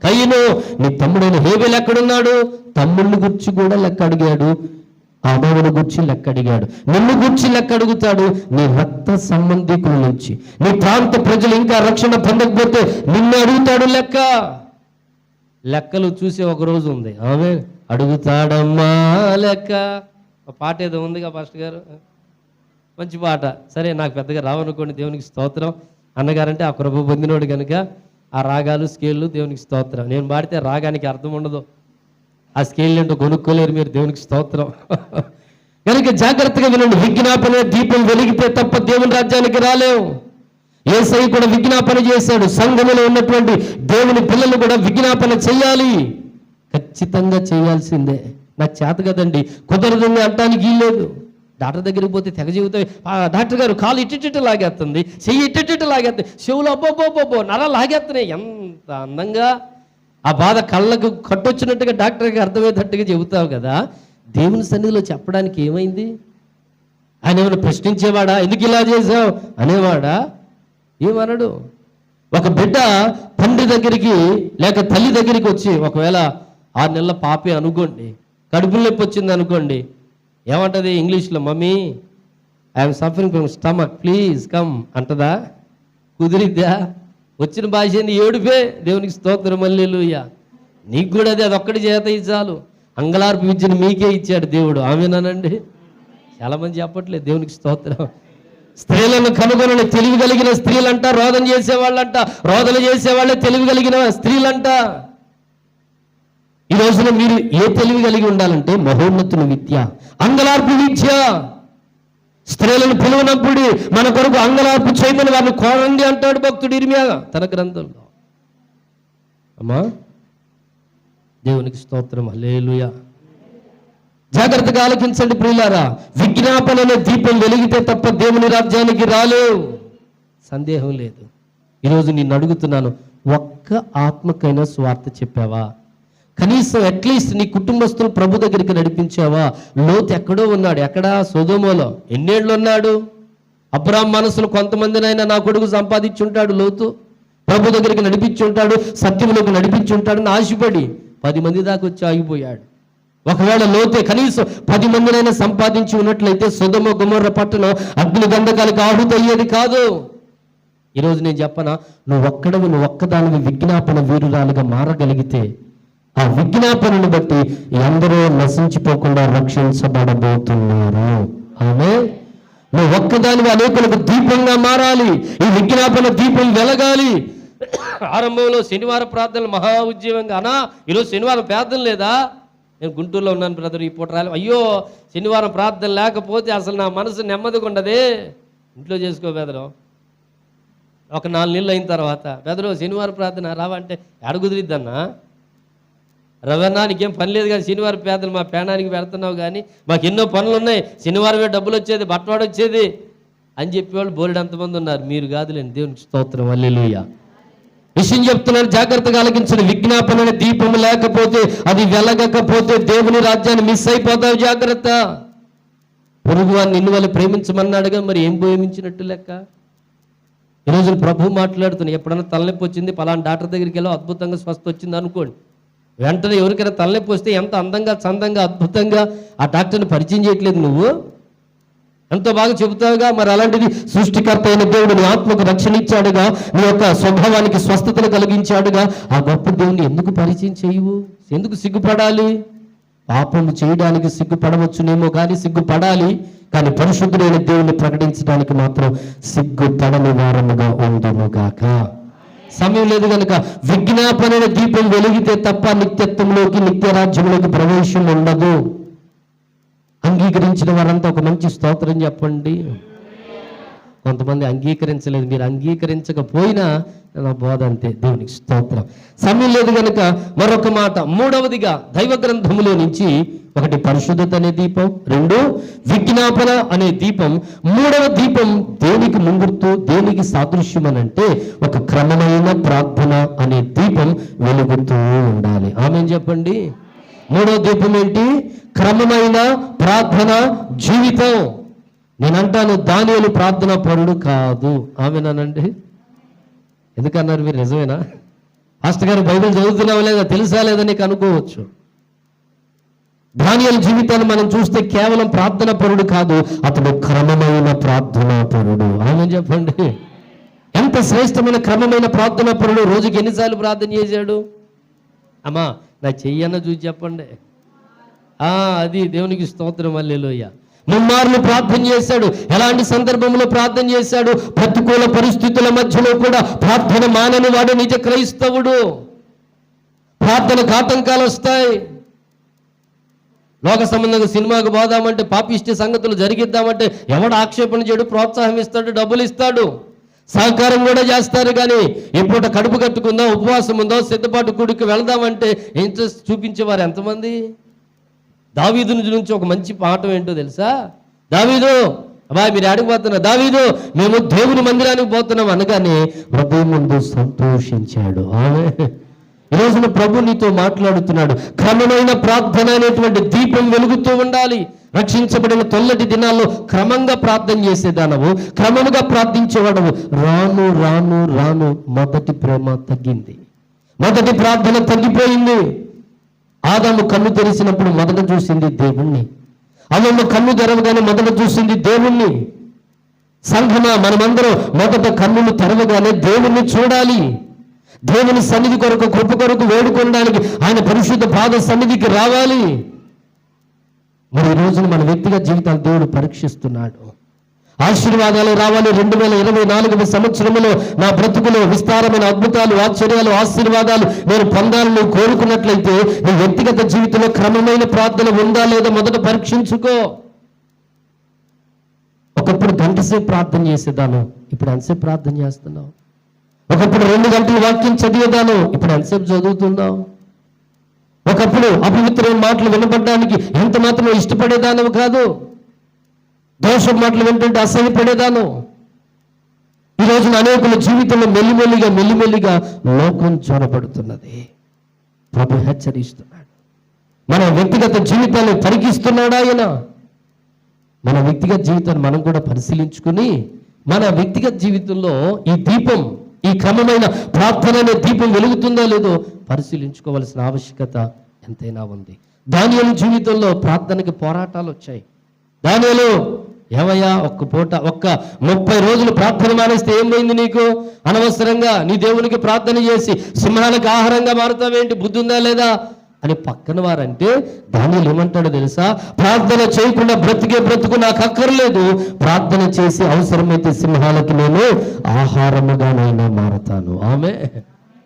కయ్యను నీ తమ్ముడైన హేబెలు ఎక్కడున్నాడు? తమ్ముడిని గురించి కూడా లెక్క అడిగాడు. ఆదామును గురించి లెక్క అడిగాడు. నిన్ను గురించి లెక్క అడుగుతాడు. నీ రక్త సంబంధికుల నుంచి, నీ ప్రాంత ప్రజలు ఇంకా రక్షణ పొందకపోతే నిన్ను అడుగుతాడు లెక్క. లెక్కలు చూసే ఒక రోజు ఉంది. ఆమె అడుగుతాడమ్మా లెక్క. పాట ఏదో ఉందిగా పాస్టర్ గారు, మంచి పాట. సరే, నాకు పెద్దగా రావనుకోండి, దేవునికి స్తోత్రం. అన్నగారంటే ఆ కృప పొందినోడు కనుక ఆ రాగాలు స్కేళ్ళు దేవునికి స్తోత్రం. నేను పాడితే రాగానికి అర్థం ఉండదు, ఆ స్కేల్ ఏంటో కొనుక్కోలేరు మీరు, దేవునికి స్తోత్రం. కనుక జాగ్రత్తగా వినండి. విజ్ఞాపన దీపం వెలిగితే తప్ప దేవుని రాజ్యానికి రాలేవు. యేసయ్య కూడా విజ్ఞాపన చేశాడు. సంఘములో ఉన్నటువంటి దేవుని పిల్లలు కూడా విజ్ఞాపన చేయాలి, ఖచ్చితంగా చేయాల్సిందే. నాకు చేత కదండి, కుదరదండి అంటానికి లేదు. డాక్టర్ దగ్గరికి పోతే తెగ చెబుతాయి, డాక్టర్ గారు కాలు ఇట్టిట్టు లాగేస్తుంది, చెయ్యి ఇట్టిట్టు లాగేస్తుంది, చెవులు అబ్బోబ్బోబ్బో నర లాగేస్తున్నాయి. ఎంత అందంగా ఆ బాధ కళ్ళకు కట్టొచ్చినట్టుగా డాక్టర్కి అర్థమయ్యేటట్టుగా చెబుతావు కదా. దేవుని సన్నిధిలో చెప్పడానికి ఏమైంది? ఆయన ఏమైనా ప్రశ్నించేవాడా? ఎందుకు ఇలా చేసావు అనేవాడా? ఏమన్నాడు? ఒక బిడ్డ తండ్రి దగ్గరికి లేక తల్లి దగ్గరికి వచ్చి, ఒకవేళ 6 నెలల పాపే అనుకోండి, కడుపులో నొప్పి వచ్చింది అనుకోండి, ఏమంటది ఇంగ్లీష్లో? Mummy I'm suffering from stomach, please come అంటదా? కుదిరిద్దా? వచ్చిన భాష ఏంది? ఏడుపే. దేవునికి స్తోత్రం, హల్లెలూయా. నీకు కూడా అది ఒక్కటి చేత చాలు. అంగలార్పు విద్యను మీకే ఇచ్చాడు దేవుడు. ఆమేనానండి? చాలామంది చెప్పట్లేదు. దేవునికి స్తోత్రం. స్త్రీలను కనుగొనని తెలివి కలిగిన స్త్రీలంట, రోదన చేసేవాళ్ళంట, రోదన చేసేవాళ్ళే తెలివి కలిగిన స్త్రీలంట. ఈ రోజున మీరు ఏ తెలివి కలిగి ఉండాలంటే మహోన్నతుని విద్య, అంగలార్పు విద్య. స్త్రీలను పిలువనప్పుడు మన కొరకు అంగలార్పు చేయమని వారిని కోరండి అంటాడు భక్తుడు ఇర్మియా తన గ్రంథంలో. అమ్మా దేవునికి స్తోత్రం, హల్లెలూయా. జాగ్రత్తగా ఆలకించండి ప్రియులారా. విజ్ఞాపనలో దీపం వెలిగితే తప్ప దేవుని రాజ్యానికి రాలేవు, సందేహం లేదు. ఈరోజు నేను అడుగుతున్నాను, ఒక్క ఆత్మకైనా స్వార్థ చెప్పావా? కనీసం అట్లీస్ట్ నీ కుటుంబస్తులు ప్రభు దగ్గరికి నడిపించావా? లోతు ఎక్కడో ఉన్నాడు. ఎక్కడా? సొదొమలో. ఎన్నేళ్ళు ఉన్నాడు? అబ్రాహాం మనసులో కొంతమందినైనా నా కొడుకు సంపాదించుంటాడు. లోతు ప్రభు దగ్గరికి నడిపించుంటాడు, సత్యంలోకి నడిపించుంటాడని ఆశపడి 10 మంది దాకా వచ్చి ఆగిపోయాడు. ఒకవేళ లోతే కనీసం 10 మందినైనా సంపాదించి ఉన్నట్లయితే సొదొమ గొమొర్రా పట్టణం అగ్ని గంధకాలకు ఆహుతయ్యేది కాదు. ఈరోజు నేను చెప్పనా, నువ్వు ఒక్కదానివి విజ్ఞాపన వీరురాలుగా మారగలిగితే ఆ విజ్ఞాపనను బట్టి అందరూ నశించిపోకుండా రక్షించబడబోతున్నారు. ఆమె నువ్వు ఒక్కదానివి అనేకులకు దీపంగా మారాలి. ఈ విజ్ఞాపన దీపం వెలగాలి. ఆరంభంలో శనివారం ప్రార్థనలు మహా ఉద్యమంగా, అనా ఈరోజు శనివారం ప్రార్థన లేదా? నేను గుంటూరులో ఉన్నాను బ్రదర్, ఈ పూట రాలి. అయ్యో శనివారం ప్రార్థన లేకపోతే అసలు నా మనసు నెమ్మదిగా ఉండదే. ఇంట్లో చేసుకో బెదరు. ఒక 4 నెలలు అయిన తర్వాత బెదరు శనివారం ప్రార్థన రావా అంటే అడుగుదిరిద్దన్నా. రవన్నా నీకేం పని లేదు కానీ శనివారం పేదలు మా పేనానికి పెడుతున్నావు, కానీ మాకు ఎన్నో పనులు ఉన్నాయి, శనివారమే డబ్బులు వచ్చేది, బట్టవాడు వచ్చేది అని చెప్పేవాళ్ళు బోలెడు అంతమంది ఉన్నారు. మీరు కాదులేండి. దేవునికి స్తోత్రం, హల్లెలూయా. విషయం చెప్తున్నారు, జాగ్రత్తగా ఆలకించండి. విజ్ఞాపన దీపం లేకపోతే, అది వెలగకపోతే దేవుని రాజ్యాన్ని మిస్ అయిపోతావు. జాగ్రత్త. పొరుగువాన్ని నిన్ను వాళ్ళు ప్రేమించమన్నాడుగా, మరి ఏం ప్రేమించినట్టు లెక్క? ఈరోజు ప్రభు మాట్లాడుతున్నాయి. ఎప్పుడన్నా తలనొప్పి వచ్చింది, పలానా డాక్టర్ దగ్గరికి వెళ్ళి అద్భుతంగా స్వస్థ వచ్చింది అనుకోండి, వెంటనే ఎవరికైనా తలనొప్పి వస్తే ఎంత అందంగా చందంగా అద్భుతంగా ఆ డాక్టర్ని పరిచయం చేయట్లేదు నువ్వు? ఎంతో బాగా చెబుతావుగా. మరి అలాంటిది సృష్టికర్త అయిన దేవుడు నీ ఆత్మకు రక్షణ ఇచ్చాడుగా, నీ యొక్క స్వభావానికి స్వస్థతను కలిగించాడుగా. ఆ గొప్ప దేవుని ఎందుకు పరిచయం చేయవు? ఎందుకు సిగ్గుపడాలి? పాపం చేయడానికి సిగ్గుపడవచ్చునేమో, కానీ సిగ్గుపడాలి. కానీ పరిశుద్ధుడైన దేవుణ్ణి ప్రకటించడానికి మాత్రం సిగ్గుపడని వారముగా ఉండునుగాక. సమయం లేదు కనుక విజ్ఞాపన దీపం వెలిగితే తప్ప నిత్యత్వంలోకి, నిత్యరాజ్యంలోకి ప్రవేశం ఉండదు. అంగీకరించిన వారంతా ఒక మంచి స్తోత్రం చెప్పండి. కొంతమంది అంగీకరించలేదు. మీరు అంగీకరించకపోయినా నా బోధ అంతే. దేవునికి స్తోత్రం. సమయం లేదు కనుక మరొక మాట. మూడవదిగా దైవ గ్రంథములో నుంచి ఒకటి పరిశుద్ధత అనే దీపం, రెండు విజ్ఞాపన అనే దీపం. మూడవ దీపం దేనికి ముంగుర్తు, దేనికి సాదృశ్యం అని అంటే ఒక క్రమమైన ప్రార్థన అనే దీపం వెలుగుతూ ఉండాలి. ఆమేన్ చెప్పండి. మూడవ దీపం ఏంటి? క్రమమైన ప్రార్థన జీవితం. నేనంటాను దానియేలు ప్రార్థనా పరుడు కాదు. ఆమేనానండి? ఎందుకన్నారు మీరు? నిజమేనా? పాస్టర్ గారు బైబిల్ చదువుతున్నావా లేదా, తెలుసా లేదా నీకు అనుకోవచ్చు. దానియేలు జీవితాన్ని మనం చూస్తే కేవలం ప్రార్థన పరుడు కాదు, అతడు క్రమమైన ప్రార్థనా పరుడు. ఆమేన్ చెప్పండి. ఎంత శ్రేష్టమైన క్రమమైన ప్రార్థనా పరుడు. రోజుకి ఎన్నిసార్లు ప్రార్థన చేశాడు? అమ్మా నా చెయ్యన్న చూసి చెప్పండి. అది దేవునికి స్తోత్రం. హల్లెలూయా. ముమ్మార్లు ప్రార్థన చేశాడు. ఎలాంటి సందర్భంలో ప్రార్థన చేశాడు? ప్రతికూల పరిస్థితుల మధ్యలో కూడా ప్రార్థన మానని వాడు నిజ క్రైస్తవుడు. ప్రార్థనకు ఆటంకాలు వస్తాయి. లోక సంబంధంగా సినిమాకు పోదామంటే, పాపిష్టి సంగతులు జరిగిద్దామంటే ఎవడు ఆక్షేపణ చేయడు, ప్రోత్సాహం ఇస్తాడు, డబ్బులు ఇస్తాడు, సహకారం కూడా చేస్తారు. కానీ ఎప్పుడు కడుపు కట్టుకుందాం, ఉపవాసం ఉందాం, సిద్ధపాటు కూడికి వెళదామంటే ఇంట్రెస్ట్ చూపించేవారు ఎంతమంది? దావీదు నుంచి ఒక మంచి పాఠం ఏంటో తెలుసా? దావీదు, అబ్బాయి మీరు అడిగిపోతున్నారు. దావీదు, మేము దేవుని మందిరానికి పోతున్నాం అనగానే హృదయం ముందు సంతోషించాడు. ఈ రోజున ప్రభు నీతో మాట్లాడుతున్నాడు. క్రమమైన ప్రార్థన అనేటువంటి దీపం వెలుగుతూ ఉండాలి. రక్షించబడిన తొల్లటి దినాల్లో క్రమంగా ప్రార్థన చేసేదానవు, క్రమముగా ప్రార్థించేవాడవు. రాను రాను రాను మొదటి ప్రేమ తగ్గింది, మొదటి ప్రార్థన తగ్గిపోయింది. ఆదాము కన్ను తెరిచినప్పుడు మొదట చూసింది దేవుణ్ణి. అమ్మమ్మ కన్ను తెరవగానే మొదట చూసింది దేవుణ్ణి. సంఘమా, మనమందరం మొదట కన్నులు తెరవగానే దేవుణ్ణి చూడాలి. దేవుని సన్నిధి కొరకు, కృప కొరకు వేడుకోవడానికి ఆయన పరిశుద్ధ పాద సన్నిధికి రావాలి. మరి ఈ రోజున మన వ్యక్తిగత జీవితాలు దేవుడు పరీక్షిస్తున్నాడు. ఆశీర్వాదాలు రావాలి. 2024 సంవత్సరంలో నా బ్రతుకులో విస్తారమైన అద్భుతాలు, ఆశ్చర్యాలు, ఆశీర్వాదాలు నేను పొందాలని కోరుకున్నట్లయితే నీ వ్యక్తిగత జీవితంలో క్రమమైన ప్రార్థన ఉందా లేదా మొదట పరీక్షించుకో. ఒకప్పుడు గంట సేపు ప్రార్థన చేసేదాను, ఇప్పుడు ఎంతసేపు ప్రార్థన చేస్తున్నావు? ఒకప్పుడు 2 గంటలు వాక్యం చదివేదాను, ఇప్పుడు ఎంతసేపు చదువుతున్నావు? ఒకప్పుడు అపవిత్రమైన మాటలు వినపడడానికి ఎంత మాత్రం ఇష్టపడేదానవు కాదు, దోషం మాటలు వింటుంటే అసహ్యపడేదాను. ఈ రోజున అనేకుల జీవితంలో మెల్లిమెల్లిగా లోకం చొరబడుతున్నది. ప్రభు హెచ్చరిస్తున్నాడు. మన వ్యక్తిగత జీవితాన్ని పరికిస్తున్నాడు ఆయన. మన వ్యక్తిగత జీవితాన్ని మనం కూడా పరిశీలించుకుని మన వ్యక్తిగత జీవితంలో ఈ దీపం, ఈ క్రమమైన ప్రార్థన అనే దీపం వెలుగుతుందో లేదో పరిశీలించుకోవాల్సిన ఆవశ్యకత ఎంతైనా ఉంది. దానియేలు జీవితంలో ప్రార్థనకి పోరాటాలు వచ్చాయి. దానియేలు, ఏమయ్యా ఒక్క 30 రోజులు ప్రార్థన మానేస్తే ఏమైంది నీకు? అనవసరంగా నీ దేవునికి ప్రార్థన చేసి సింహాలకు ఆహారంగా మారుతావేంటి? బుద్ధి ఉందా లేదా అని పక్కన వారంటే దానియేలు ఏమంటాడో తెలుసా? ప్రార్థన చేయకుండా బ్రతుకు నాకు అక్కర్లేదు, ప్రార్థన చేసి అవసరమైతే సింహాలకి నేను ఆహారముగానైనా మారతాను. ఆమె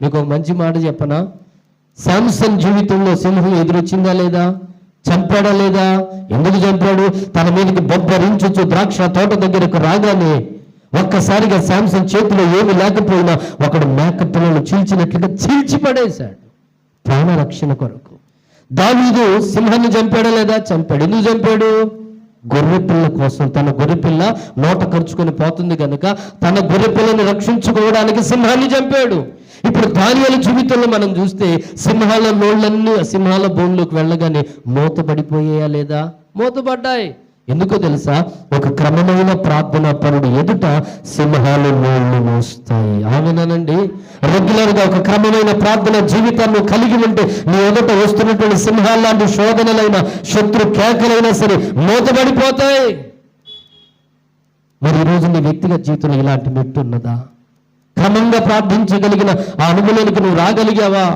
మీకు ఒక మంచి మాట చెప్పనా? శాంసన్ జీవితంలో సింహం ఎదురొచ్చిందా లేదా? చంపాడా లేదా? ఎందుకు చంపాడు? తన మీదకి బొబ్బరించు ద్రాక్ష తోట దగ్గరకు రాగానే ఒక్కసారిగా శాంసన్ చేతిలో ఏమి లేకపోయినా ఒకడు మేక పిల్లలు చీల్చినట్లుగా చీల్చి పడేశాడు ప్రాణరక్షణ కొరకు. దావీదు సింహాన్ని చంపాడా లేదా? చంపాడు. ఎందుకు చంపాడు? గొర్రెపిల్ల కోసం. తన గొర్రెపిల్ల నోట ఖర్చుకొని పోతుంది కనుక తన గొర్రెపిల్లని రక్షించుకోవడానికి సింహాన్ని చంపాడు. ఇప్పుడు దానియేలు జీవితంలో మనం చూస్తే సింహాల నోళ్ళన్నీ సింహాల బోన్లోకి వెళ్ళగానే మూతపడిపోయాయా లేదా? మూతపడ్డాయి. ఎందుకో తెలుసా? ఒక క్రమమైన ప్రార్థన పరుడు ఎదుట సింహాలు నోళ్ళు మోస్తాయి. ఆమెనానండి. రెగ్యులర్గా ఒక క్రమమైన ప్రార్థన జీవితాన్ని కలిగి ఉంటే నీ ఎదుట వస్తున్నటువంటి సింహాల లాంటి శోధనలైన శత్రు కేకలైనా సరే మూతపడిపోతాయి. మరి ఈరోజు నీ వ్యక్తిగత జీవితంలో ఇలాంటి మెట్టు ఉన్నదా? క్రమంగా ప్రార్థించగలిగిన ఆ అనుభవానికి నువ్వు రాగలిగావా?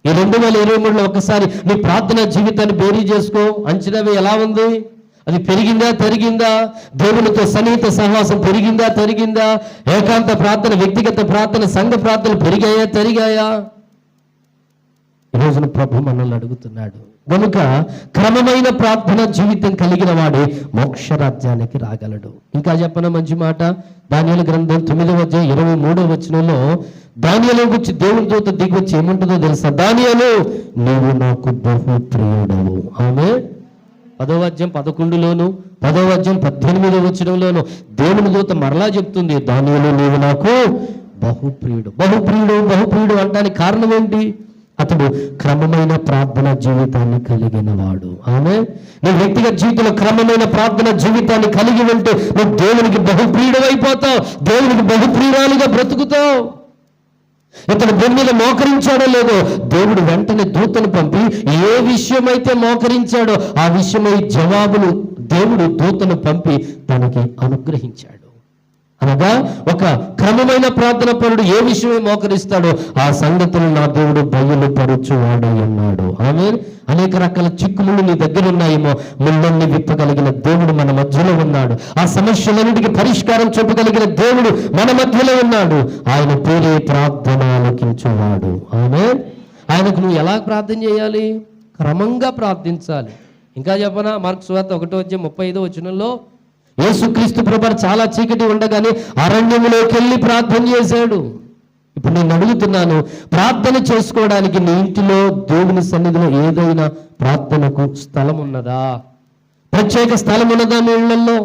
ఈ 2023లో ఒకసారి నీ ప్రార్థన జీవితాన్ని బేరీ చేసుకో, అంచనా వేయి. ఎలా ఉంది? అది పెరిగిందా తరిగిందా? దేవునితో సన్నిహిత సహవాసం పెరిగిందా తరిగిందా? ఏకాంత ప్రార్థన, వ్యక్తిగత ప్రార్థన, సంఘ ప్రార్థనలు పెరిగాయా తరిగాయా? ఈరోజున ప్రభు మనల్ని అడుగుతున్నాడు. కనుక క్రమమైన ప్రార్థన జీవితం కలిగిన వాడే మోక్షరాజ్యానికి రాగలడు. ఇంకా చెప్పన మంచి మాట, దానియేలు గ్రంథం 9:23 దానియేలు గురించి దేవుని దూత దిగి వచ్చి ఏముంటుందో తెలుసా? దానియేలు, నీవు నాకు బహు ప్రియుడవు. ఆమె 10:11 10:18 దేవుని దూత మరలా చెప్తుంది, దానియేలు నీవు నాకు బహుప్రియుడు. బహుప్రియుడు అంటానికి కారణం ఏంటి? అతడు క్రమమైన ప్రార్థన జీవితాన్ని కలిగిన వాడు. ఆమె నీ వ్యక్తిగత జీవితంలో క్రమమైన ప్రార్థన జీవితాన్ని కలిగి ఉంటే నువ్వు దేవునికి బహుప్రియుడు అయిపోతావు, దేవునికి బహుప్రియురాలుగా బ్రతుకుతావు. ఇతడు భూమి మీద మోకరించాడో లేదో దేవుడు వెంటనే దూతను పంపి ఏ విషయమైతే మోకరించాడో ఆ విషయమై జవాబులు దేవుడు దూతను పంపి తనకి అనుగ్రహించాడు. అనగా ఒక క్రమమైన ప్రార్థన పరుడు ఏ విషయమే మోకరిస్తాడో ఆ సంగతులు నా దేవుడు బయలుపరచువాడు అన్నాడు. ఆమె అనేక రకాల చిక్కుముళ్ళు నీ దగ్గర ఉన్నాయేమో, ముళ్ళన్ని విప్పగలిగిన దేవుడు మన మధ్యలో ఉన్నాడు. ఆ సమస్యలన్నిటికీ పరిష్కారం చూపగలిగిన దేవుడు మన మధ్యలో ఉన్నాడు. ఆయన పేరే ప్రార్థన ఆలకించువాడు. ఆమె ఆయనకు నువ్వు ఎలా ప్రార్థన చేయాలి? క్రమంగా ప్రార్థించాలి. ఇంకా చెప్పనా, మార్కు సువార్త 1:35 యేసుక్రీస్తు ప్రభువు చాలా చీకటి ఉండగానే అరణ్యములోకి వెళ్ళి ప్రార్థన చేశాడు. ఇప్పుడు నేను అడుగుతున్నాను, ప్రార్థన చేసుకోవడానికి నీ ఇంటిలో దేవుని సన్నిధిలో ఏదైనా ప్రార్థనకు స్థలం ఉన్నదా? ప్రత్యేక స్థలం ఉన్నదా మీ ఇళ్లలో?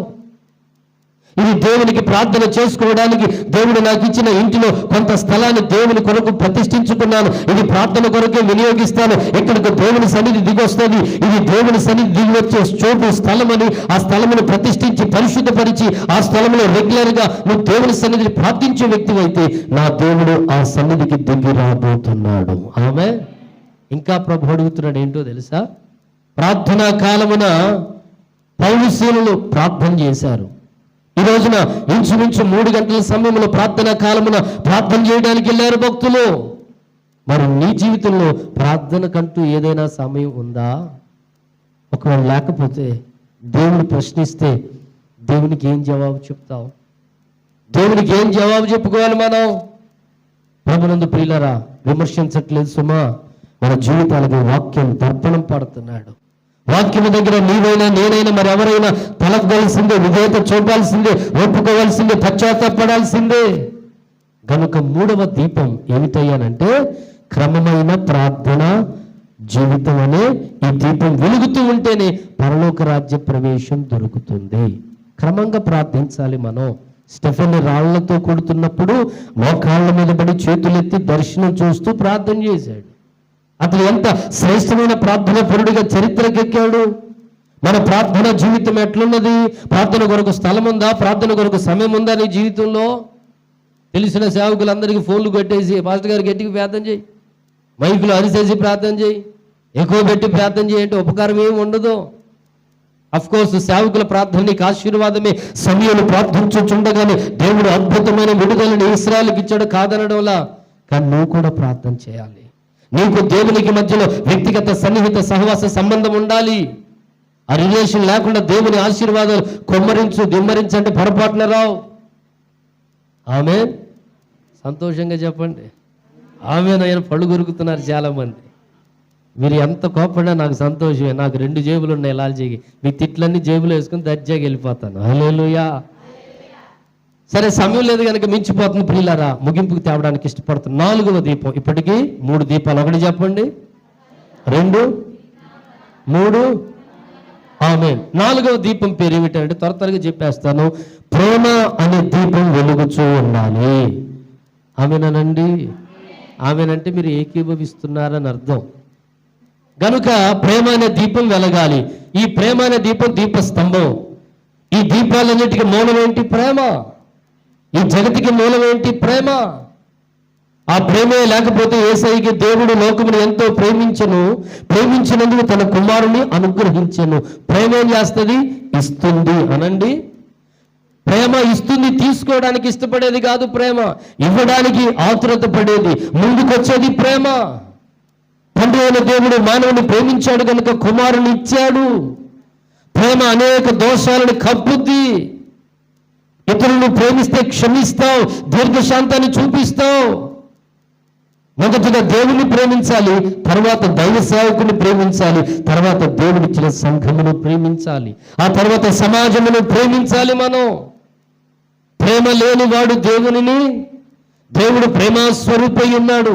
ఇది దేవునికి ప్రార్థన చేసుకోవడానికి దేవుడు నాకు ఇచ్చిన ఇంటిలో కొంత స్థలాన్ని దేవుని కొరకు ప్రతిష్ఠించుకున్నాను, ఇది ప్రార్థన కొరకే వినియోగిస్తాను, ఇక్కడికి దేవుని సన్నిధి దిగొస్తుంది, ఇది దేవుని సన్నిధి దిగి వచ్చే చోటు స్థలం అని ఆ స్థలమును ప్రతిష్ఠించి పరిశుద్ధపరిచి ఆ స్థలంలో రెగ్యులర్గా నువ్వు దేవుని సన్నిధిని ప్రార్థించే వ్యక్తి అయితే నా దేవుడు ఆ సన్నిధికి దిగి రాబోతున్నాడు. ఆమె ఇంకా ప్రభు అడుగుతున్నాడు ఏంటో తెలుసా? ప్రార్థనా కాలమున పౌలుశీనులు ప్రార్థన చేశారు. ఈ రోజున ఇంచుమించు 3 గంటల సమయంలో ప్రార్థనా కాలమున ప్రార్థన చేయడానికి వెళ్ళారు భక్తులు. మరి నీ జీవితంలో ప్రార్థనకంటూ ఏదైనా సమయం ఉందా? ఒకవేళ లేకపోతే దేవుడు ప్రశ్నిస్తే దేవునికి ఏం జవాబు చెప్తావు? దేవునికి ఏం జవాబు చెప్పుకోవాలి మనం? ప్రభునందు ప్రియులారా, విమర్శించట్లేదు సుమా, మన జీవితాలకు వాక్యం తర్పణం పడుతున్నాడు. వాక్యము దగ్గర నీవైనా నేనైనా మరి ఎవరైనా తలగలసిందే, విధేయత చూపాల్సిందే, ఒప్పుకోవాల్సిందే, పశ్చాత్తాపడాల్సిందే. కనుక 3వ దీపం ఏమిటయ్యానంటే క్రమమైన ప్రార్థన జీవితం అనే ఈ దీపం వెలుగుతూ ఉంటేనే పరలోక రాజ్య ప్రవేశం దొరుకుతుంది. క్రమంగా ప్రార్థించాలి మనం. స్టెఫెన్ రాళ్లతో కొడుతున్నప్పుడు మోకాళ్ళ మీద పడి చేతులెత్తి దర్శనం చూస్తూ ప్రార్థన చేశాడు. అతను ఎంత శ్రేష్టమైన ప్రార్థన పరుడిగా చరిత్రకెక్కాడు. మన ప్రార్థన జీవితం ఎట్లున్నది? ప్రార్థన కొరకు స్థలం ఉందా? ప్రార్థన కొరకు సమయం ఉందా నీ జీవితంలో? తెలిసిన సేవకులందరికీ ఫోన్లు కొట్టేసి పాస్టర్ గారు గట్టికి ప్రార్థన చేయి, మైకులు అరిసేసి ప్రార్థన చేయి, ఎక్కువ పెట్టి ప్రార్థన చేయంటే ఉపకారం ఏమి ఉండదు. అఫ్కోర్స్ సేవకుల ప్రార్థన నీకు ఆశీర్వాదమే. సమయంలో ప్రార్థించుచుండగానే దేవుడు అద్భుతమైన విడుదలని ఇశ్రాయేలుకి ఇచ్చాడు కాదనడంలా. కానీ నువ్వు కూడా ప్రార్థన చేయాలి. నీకు దేవునికి మధ్యలో వ్యక్తిగత సన్నిహిత సహవాస సంబంధం ఉండాలి. ఆ రిలేషన్ లేకుండా దేవుని ఆశీర్వాదాలు దిమ్మరించంటే పొరపాటున రావు. ఆమె సంతోషంగా చెప్పండి. ఆమె ఆయన పళ్ళు కొరుకుతున్నారు చాలా మంది. మీరు ఎంత కోపడినా నాకు సంతోషమే. నాకు 2 జేబులు ఉన్నాయి లాల్జీకి. మీ తిట్లన్నీ జేబులో వేసుకుని దర్జాగా వెళ్ళిపోతాను. హల్లెలూయా. సరే, సమయం లేదు కనుక మించిపోతుంది ప్రియులారా, ముగింపుకు తేవడానికి ఇష్టపడుతుంది. 4వ దీపం. ఇప్పటికీ 3 దీపాలు. ఒకటి చెప్పండి, 2, 3. ఆమేన్. 4వ దీపం పేరు ఏమిటంటే త్వరగా చెప్పేస్తాను. ప్రేమ అనే దీపం వెలుగుచూ ఉండాలి. ఆమేనండి. ఆమేనంటే మీరు ఏకీభవిస్తున్నారని అర్థం. గనుక ప్రేమ అనే దీపం వెలగాలి. ఈ ప్రేమ అనే దీపం దీపస్తంభం. ఈ దీపాలన్నిటికీ మూలం ఏంటి? ప్రేమ. ఈ జగతికి మూలం ఏంటి? ప్రేమ. ఆ ప్రేమే లేకపోతే యేసయ్యకి దేవుడు లోకమును ఎంతో ప్రేమించినందుకు తన కుమారుని అనుగ్రహించెను. ప్రేమ ఏం చేస్తుంది? ఇస్తుంది. అనండి. ప్రేమ ఇస్తుంది, తీసుకోవడానికి ఇష్టపడేది కాదు. ప్రేమ ఇవ్వడానికి ఆతురత పడేది, ముందుకొచ్చేది ప్రేమ. తండ్రి అయిన దేవుడు మానవుని ప్రేమించాడు కనుక కుమారుని ఇచ్చాడు. ప్రేమ అనేక దోషాలను కప్పుద్ది. ఇతరులను ప్రేమిస్తే క్షమిస్తావు, దీర్ఘశాంతాన్ని చూపిస్తావు. మొదటిగా దేవుని ప్రేమించాలి, తర్వాత దైవ సేవకుని ప్రేమించాలి, తర్వాత దేవుడిచ్చిన సంఘమును ప్రేమించాలి, ఆ తర్వాత సమాజమును ప్రేమించాలి. మనం ప్రేమ లేని వాడు దేవుడు ప్రేమస్వరూపై ఉన్నాడు.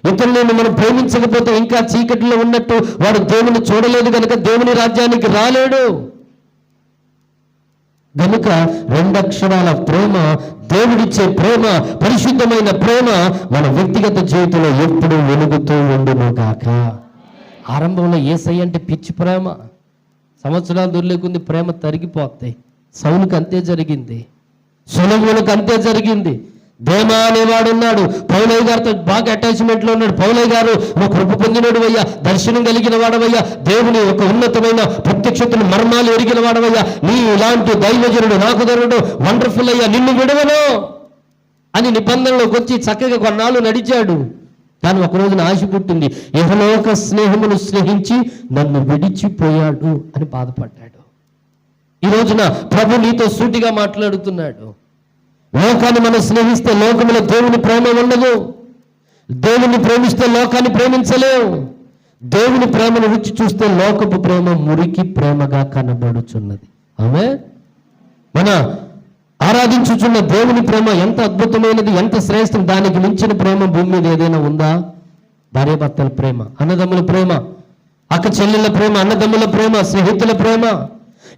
ఇతరులను మనం ప్రేమించకపోతే ఇంకా చీకటిలో ఉన్నట్టు, వాడు దేవుని చూడలేదు కనుక దేవుని రాజ్యానికి రాలేడు. కనుక 2 అక్షరాల ప్రేమ, దేవుడిచ్చే ప్రేమ, పరిశుద్ధమైన ప్రేమ మన వ్యక్తిగత జీవితంలో ఎప్పుడూ వెలుగుతూ ఉండును గాక. ఆరంభంలో యేసయ్య అంటే పిచ్చి ప్రేమ, సంవత్సరాలు దొర్లేకుంది ప్రేమ తరిగిపోతాయి. సౌలుకు అంతే జరిగింది, సొలొమోనుకు అంతే జరిగింది. దేమా అనేవాడు ఉన్నాడు, పౌలయ్య గారితో బాగా అటాచ్మెంట్లో ఉన్నాడు. పౌలయ్య గారు నువ్వు కృప పొందినడు అయ్యా, దర్శనం కలిగిన వాడవయ్యా, దేవుని ఒక ఉన్నతమైన ప్రత్యక్షతను మర్మాలు ఎరిగిన వాడవయ్యా, నీ ఇలాంటి దైవజనుడు నాకు దొరకడు, వండర్ఫుల్ అయ్యా, నిన్ను విడవను అని నిబంధనలోకి వచ్చి చక్కగా కొన్నాళ్ళు నడిచాడు. కానీ ఒక రోజున ఆశ పుట్టింది, ఇహలోక స్నేహమును స్నేహించి నన్ను విడిచిపోయాడు అని బాధపడ్డాడు. ఈ రోజున ప్రభు నీతో సూటిగా మాట్లాడుతున్నాడు. లోకాన్ని మనం స్నేహిస్తే లోకములో దేవుని ప్రేమ ఉండదు. దేవుని ప్రేమిస్తే లోకాన్ని ప్రేమించలేవు. దేవుని ప్రేమను రుచి చూస్తే లోకపు ప్రేమ మురికి ప్రేమగా కనబడుచున్నది. ఆమె మన ఆరాధించుచున్న దేవుని ప్రేమ ఎంత అద్భుతమైనది, ఎంత శ్రేష్టం. దానికి మించిన ప్రేమ భూమి మీద ఏదైనా ఉందా? భార్యాభర్తల ప్రేమ, అన్నదమ్ముల ప్రేమ, అక్క చెల్లెళ్ళ ప్రేమ, అన్నదమ్ముల ప్రేమ, స్నేహితుల ప్రేమ,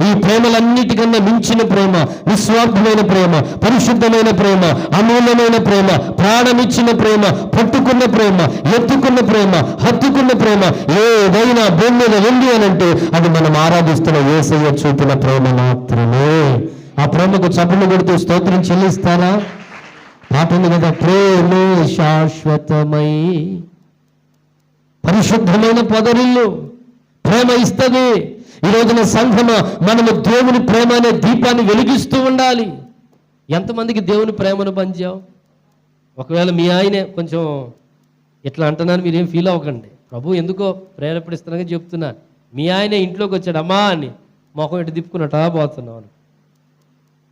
ఈ ప్రేమలన్నిటికన్నా మించిన ప్రేమ, నిస్వార్థమైన ప్రేమ, పరిశుద్ధమైన ప్రేమ, అమూల్యమైన ప్రేమ, ప్రాణమిచ్చిన ప్రేమ, పట్టుకున్న ప్రేమ, ఎత్తుకున్న ప్రేమ, హత్తుకున్న ప్రేమ ఏదైనా భూమి మీద ఉంది అనంటే అది మనం ఆరాధిస్తున్న యేసయ్య చూపిన ప్రేమ మాత్రమే. ఆ ప్రేమకు చప్పట్లు కొడుతూ స్తోత్రం చెల్లిస్తారా? పాట ఉంది కదా, ప్రేమే శాశ్వతమై పరిశుద్ధమైన పొదరిల్లు. ప్రేమ ఇస్తుంది. ఈ రోజున సంఘమ మనము దేవుని ప్రేమ అనే దీపాన్ని వెలిగిస్తూ ఉండాలి. ఎంతమందికి దేవుని ప్రేమను పంచావు? ఒకవేళ మీ ఆయనే కొంచెం ఇట్లా అంటున్నాను, మీరేం ఫీల్ అవ్వకండి, ప్రభు ఎందుకో ప్రేరేపడిస్తున్నాగా చెప్తున్నాను. మీ ఆయనే ఇంట్లోకి వచ్చాడు, అమ్మా అని మొహం ఇటు తిప్పుకున్నట్టా పోతున్నావు,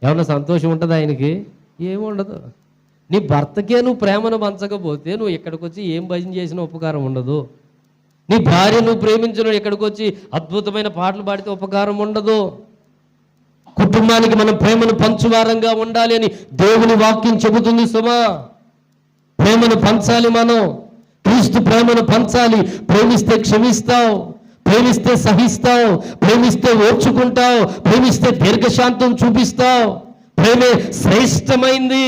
ఏమన్నా సంతోషం ఉంటుంది ఆయనకి? ఏముండదు. నీ భర్తకే నువ్వు ప్రేమను పంచకపోతే నువ్వు ఇక్కడికి వచ్చి ఏం భజన చేసిన ఉపకారం ఉండదు. నీ భార్య నువ్వు ప్రేమించిన ఇక్కడికి వచ్చి అద్భుతమైన పాటలు పాడితే ఉపకారం ఉండదు. కుటుంబానికి మనం ప్రేమను పంచువారంగా ఉండాలి అని దేవుని వాక్యం చెబుతుంది. సుమా, ప్రేమను పంచాలి. మనం క్రీస్తు ప్రేమను పంచాలి. ప్రేమిస్తే క్షమిస్తావు, ప్రేమిస్తే సహిస్తావు, ప్రేమిస్తే ఓర్చుకుంటావు, ప్రేమిస్తే దీర్ఘశాంతం చూపిస్తావు. ప్రేమే శ్రేష్టమైంది.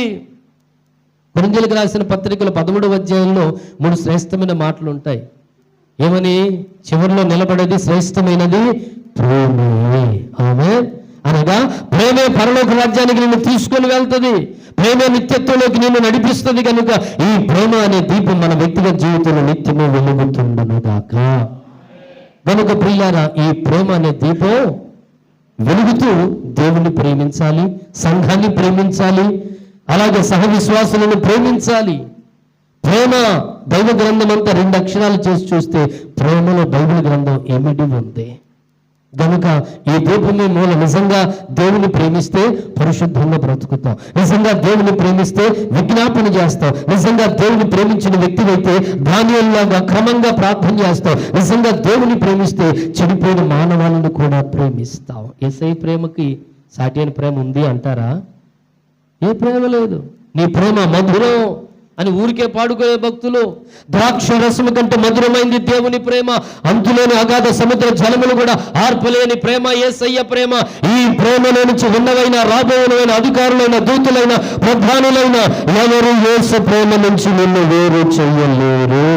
కొరింథీయులకు రాసిన పత్రికల 13వ అధ్యాయంలో 3 శ్రేష్టమైన మాటలు ఉంటాయి. ఏమని? చివరిలో నిలబడేది శ్రేష్టమైనది ప్రేమే. ఆమేన్. అనగా ప్రేమే పరలోక రాజ్యానికి నిన్ను తీసుకొని వెళ్తుంది. ప్రేమే నిత్యత్వంలోకి నిన్ను నడిపిస్తుంది. కనుక ఈ ప్రేమ అనే దీపం మన వ్యక్తిగత జీవితంలో నిత్యము వెలుగుతుండను గాక. కనుక ప్రియులారా, ఈ ప్రేమ అనే దీపం వెలుగుతూ దేవుని ప్రేమించాలి, సంఘాన్ని ప్రేమించాలి, అలాగే సహ విశ్వాసులను ప్రేమించాలి. ప్రేమ దైవ గ్రంథం అంతా 2 అక్షరాలు చేసి చూస్తే ప్రేమలో బైబిల్ గ్రంథం ఏమిటి ఉంది. కనుక ఈ దీపమే మూల. నిజంగా దేవుని ప్రేమిస్తే పరిశుద్ధంగా బ్రతుకుతాం. నిజంగా దేవుని ప్రేమిస్తే విజ్ఞాపన చేస్తాం. నిజంగా దేవుని ప్రేమించిన వ్యక్తివైతే దానియేలులాగా క్రమంగా ప్రార్థన చేస్తాం. నిజంగా దేవుని ప్రేమిస్తే చెడిపోయిన మానవాళ్ళను కూడా ప్రేమిస్తాం. యేసయ్య ప్రేమకి సాటి అయిన ప్రేమ ఉంది అంటారా? ఏ ప్రేమ లేదు. నీ ప్రేమ మధురం అని ఊరికే పాడుకునే భక్తులు, ద్రాక్ష రసము కంటే మధురమైంది దేవుని ప్రేమ, అంతులేని అగాధ సముద్ర జలములు కూడా ఆర్పలేని ప్రేమ యేసయ్య ప్రేమ. ఈ ప్రేమలో నుంచి ఉన్నవైన, రాబోయైన, అధికారులైన, దూతులైన, ప్రధానులైన ఎవరు యేసు ప్రేమ నుంచి నిన్ను వేరు చెయ్యలేరు.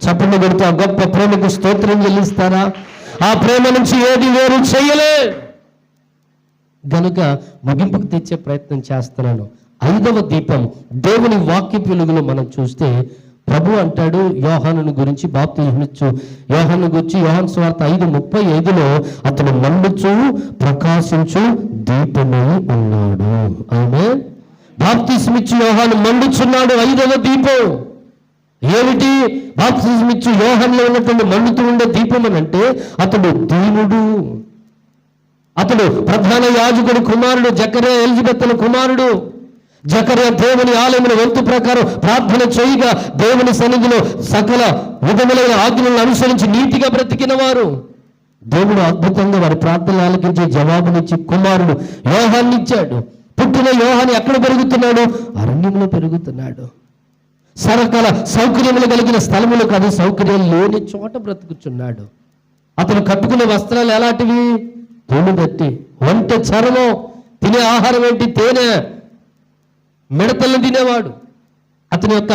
చప్పట్లు కొడుతూ ఆ గొప్ప ప్రేమకు స్తోత్రం చెల్లిస్తారా? ఆ ప్రేమ నుంచి ఏది వేరు చెయ్యలే. గనుక ముగింపుకు తెచ్చే ప్రయత్నం చేస్తున్నాను. 5వ దీపం దేవుని వాక్య వెలుగులో మనం చూస్తే ప్రభు అంటాడు యోహానుని గురించి, బాప్తిస్మమిచ్చు యోహాను గురించి యోహాను సువార్త 5:35లో అతను మండుచు ప్రకాశించు దీపమై ఉన్నాడు. ఆమేన్. బాప్తిస్మిచ్చు యోహాను మండుచున్నాడు. 5వ దీపం ఏమిటి? బాప్తిస్మిచ్చు యోహానులో ఉన్నటువంటి మండుతూ ఉండే దీపం అని అంటే అతడు దీనుడు, అతడు ప్రధాన యాజకుడు కుమారుడు, జకర్యా ఎలిజబెత్తుల కుమారుడు. జకర్యా దేవుని ఆలయముల వంతు ప్రకారం ప్రార్థన చేయగా దేవుని సన్నిధిలో సకల విధములైన ఆజ్ఞలను అనుసరించి నీతిగా బ్రతికిన వారు. దేవుడు అద్భుతంగా వారి ప్రార్థనలు ఆలకించి జవాబునిచ్చి కుమారుడు యోహాన్ని ఇచ్చాడు. పుట్టిన యోహాను ఎక్కడ పెరుగుతున్నాడు? అరణ్యంలో పెరుగుతున్నాడు. సరకాల సౌకర్యములు కలిగిన స్థలములు కాదు, సౌకర్యాలు లేని చోట బ్రతుకుతున్నాడు. అతను కట్టుకునే వస్త్రాలు ఎలాంటివి? తోలు బట్టి, వంట చర్మం, తినే ఆహారం ఏంటి? తేనె, మిడతలను తినేవాడు. అతని యొక్క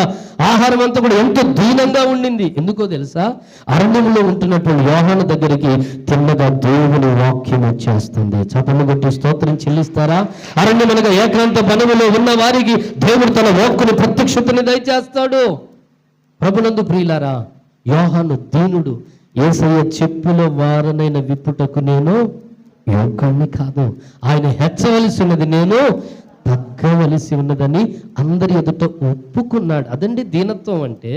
ఆహారం అంతా కూడా ఎంతో దీనంగా ఉండింది. ఎందుకో తెలుసా? అరణ్యంలో ఉంటున్నటువంటి యోహాను దగ్గరికి తిన్నగా దేవుని వాక్యం వచ్చేస్తుంది. చపలు కొట్టి స్తోత్రం చెల్లిస్తారా? అరణ్యం అనగా ఏకాంత వనములో ఉన్న వారికి దేవుడు తన వాక్కుని ప్రత్యక్షతని దయచేస్తాడు. ప్రభునందు ప్రియులారా, యోహాను దీనుడు. యేసయ్య చెప్పుల వారనైన విప్పుటకు నేను యోగ్యుణ్ణి కాదు, ఆయన హెచ్చవలసి ఉన్నది, నేను తగ్గవలసి ఉన్నదని అందరి ఎదుట ఒప్పుకున్నాడు. అదండి దీనత్వం అంటే.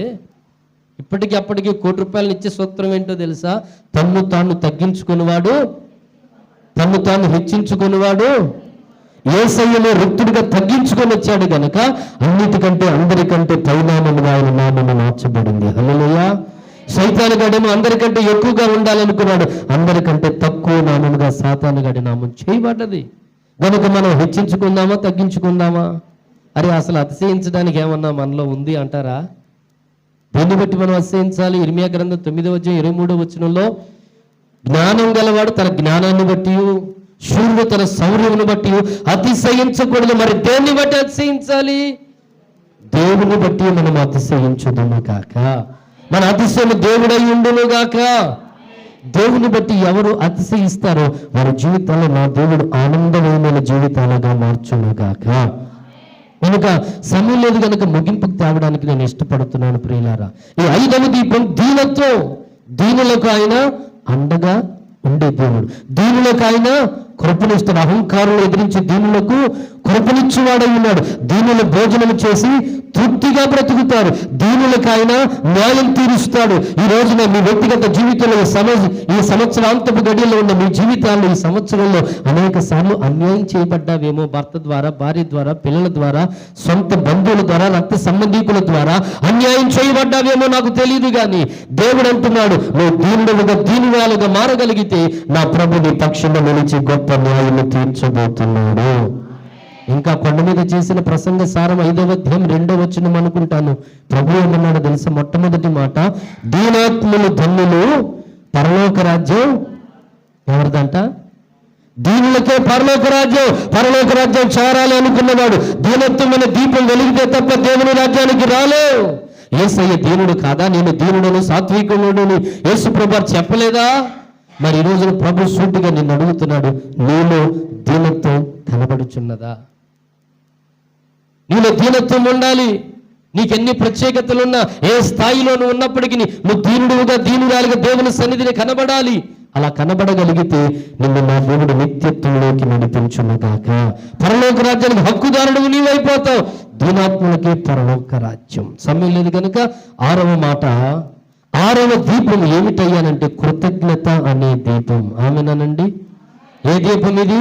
ఇప్పటికి అప్పటికి ₹1,00,00,000 ఇచ్చే సూత్రం ఏంటో తెలుసా? తన్ను తాను తగ్గించుకునేవాడు, తన్ను తాను హెచ్చించుకునేవాడు. యేసయ్యను రిక్తుడిగా తగ్గించుకొని వచ్చాడు గనక అన్నిటికంటే అందరికంటే పరిణామముగా ఆయన నామము మార్చబడింది. హల్లెలూయా. సైతాను గడేమో అందరికంటే ఎక్కువగా ఉండాలనుకున్నాడు, అందరికంటే తక్కువ నామముగా సాతాను గడి నామం చేయబడ్డది. కనుక మనం హెచ్చించుకుందామా తగ్గించుకుందామా? అరే అసలు అతిశయించడానికి ఏమన్నా మనలో ఉంది అంటారా? దీన్ని బట్టి మనం అతిశయించాలి. ఇర్మియా గ్రంథం 9:23 జ్ఞానం గలవాడు తన జ్ఞానాన్ని బట్టి, శూరుడు తన శౌర్యమును బట్టి అతిశయించకూడదు. మరి దేన్ని బట్టి అతిశయించాలి? దేవుని బట్టి మనం అతిశయించుదుము గాక. మన అతిశయం దేవుడై ఉండును గాక. దేవుని బట్టి ఎవరు అతిశయిస్తారో వారి జీవితాల్లో నా దేవుడు ఆనందమైన జీవితాలుగా మార్చును గాక. కనుక సమయం లేదు కనుక ముగింపుకు తేవడానికి నేను ఇష్టపడుతున్నాను ప్రియులారా. ఈ 5వ దీపం దీనత్వం. దీనులకు ఆయన అండగా ఉండే దేవుడు. దీనులకు ఆయన కృపనిస్తాడు. అహంకారులు ఎదిరించి దీనులకు కృపనిచ్చేవాడై ఉన్నాడు. దీనుల భోజనం చేసి తృప్తిగా బ్రతుకుతారు. దీనులకు ఆయన న్యాయం తీరుస్తాడు. ఈ రోజున మీ వ్యక్తిగత జీవితంలో ఈ సంవత్సరాంతపు గడియలో ఉన్న మీ జీవితాల్లో ఈ సంవత్సరంలో అనేక సార్లు అన్యాయం చేయబడ్డావేమో. భర్త ద్వారా, భార్య ద్వారా, పిల్లల ద్వారా, సొంత బంధువుల ద్వారా, రక్త సంబంధీకుల ద్వారా అన్యాయం చేయబడ్డావేమో నాకు తెలియదు. కానీ దేవుడు అంటున్నాడు, నువ్వు దీనుడుగా దీనురాలుగా మారగలిగితే నా ప్రభు నీ పక్షంలో నిలిచి గొప్ప న్యాయం తీర్చబోతున్నాడు. ఇంకా కొండ మీద చేసిన ప్రసంగ సారం 5వ అధ్యాయం 2వ వచనం అనుకుంటాను. ప్రభు ఏమన్నాడు తెలుసా? మొట్టమొదటి మాట, దీనాత్ములు ధన్యులు, పరలోక రాజ్యం ఎవరిదంట? దీనులకే పరలోక రాజ్యం. పరలోక రాజ్యం చేరాలి అనుకున్నవాడు దీనత్వమైన దీపం వెలిగితే తప్ప దేవుని రాజ్యానికి రాలేవు. యేసయ్య దీనుడు కాదా? నేను దీనుడను సాత్వికుడుని యేసు ప్రభు చెప్పలేదా? మరి ఈ రోజున ప్రభు సూటిగా నిన్ను అడుగుతున్నాడు, నీలో దీనత్వం కనబడుచున్నదా? నీలో దీనత్వం ఉండాలి. నీకెన్ని ప్రత్యేకతలున్నా, ఏ స్థాయిలో నువ్వు ఉన్నప్పటికీ నువ్వు దీనుడుగా దీనురాలుగా దేవుని సన్నిధిని కనబడాలి. అలా కనబడగలిగితే నిన్ను నా దేవుడు నిత్యత్వంలోకి నడిపించునుగాక. పరలోక రాజ్యానికి హక్కుదారుడు నీవైపోతావు. దీనాత్ములకే పరలోక రాజ్యం. సమయం లేదు కనుక 6వ మాట, 6వ దీపం ఏమిటయ్యానంటే కృతజ్ఞత అనే దీపం. ఆమెనానండి. ఏ దీపం ఇది?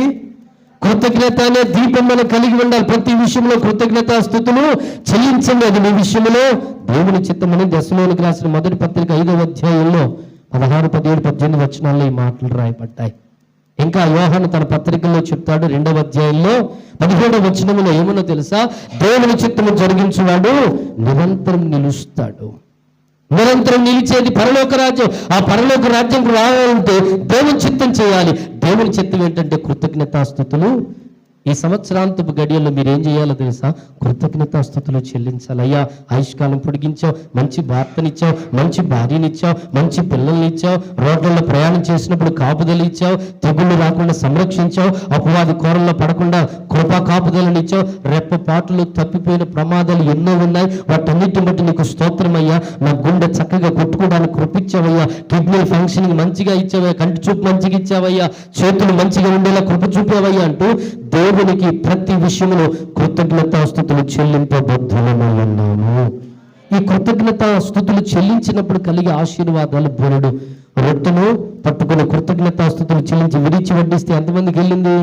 కృతజ్ఞత అనే దీపం మనం కలిగి ఉండాలి. ప్రతి విషయంలో కృతజ్ఞతా స్తుతులు చెల్లించండి. అది మీ విషయంలో దేవుని చిత్తమని దశలోనికి రాసిన మొదటి పత్రిక 5వ అధ్యాయంలో 16, 17, 18 వచనాల్లో ఈ మాటలు రాయబడ్డాయి. ఇంకా యోహాను తన పత్రికల్లో చెప్తాడు 2వ అధ్యాయంలో 17వ వచనంలో ఏమన్నా తెలుసా? దేవుని చిత్తము జరిగించువాడు నిరంతరం నిలుస్తాడు. నిరంతరం నిలిచేది పరలోక రాజ్యం. ఆ పరలోక రాజ్యం రావాలంటే దేవుని చిత్తం చేయాలి. దేవుని చిత్తం ఏంటంటే కృతజ్ఞతాస్తుతులు. ఈ సంవత్సరాంతపు గడియల్లో మీరు ఏం చేయాలో తెలుసా? కృతజ్ఞతాస్తుతులు చెల్లించాలి. అయ్యా, ఆయుష్కాలం పొడిగించావు, మంచి భర్తనిచ్చావు, మంచి భార్యనిచ్చావు, మంచి పిల్లల్నిచ్చావు, రోడ్లలో ప్రయాణం చేసినప్పుడు కాపుదలు ఇచ్చావు, తెగుళ్ళు రాకుండా సంరక్షించావు, అపవాది కోరల్లో పడకుండా కృపా కాపుదలనిచ్చావు. రెప్పపాట్లు తప్పిపోయిన ప్రమాదాలు ఎన్నో ఉన్నాయి, వాటన్నిటిని బట్టి నీకు స్తోత్రమయ్యా. నా గుండె చక్కగా కొట్టుకోవడానికి కృపించావయ్యా, కిడ్నీ ఫంక్షనింగ్ మంచిగా ఇచ్చావయ్యా, కంటి చూపు మంచిగా ఇచ్చావయ్యా, చేతులు మంచిగా ఉండేలా కృప చూపావయ్యా అంటూ దేవునికి ప్రతి విషయంలో కృతజ్ఞతాస్తుతులు చెల్లింపబద్ధులమై ఉన్నాము. ఈ కృతజ్ఞతాస్తుతులు చెల్లించినప్పుడు కలిగే ఆశీర్వాదాలు బోలెడు. రొట్టెను పట్టుకుని కృతజ్ఞతాస్తుతులు చెల్లించి విరిచి వడ్డిస్తే ఎంతమందికి వెళ్ళింది?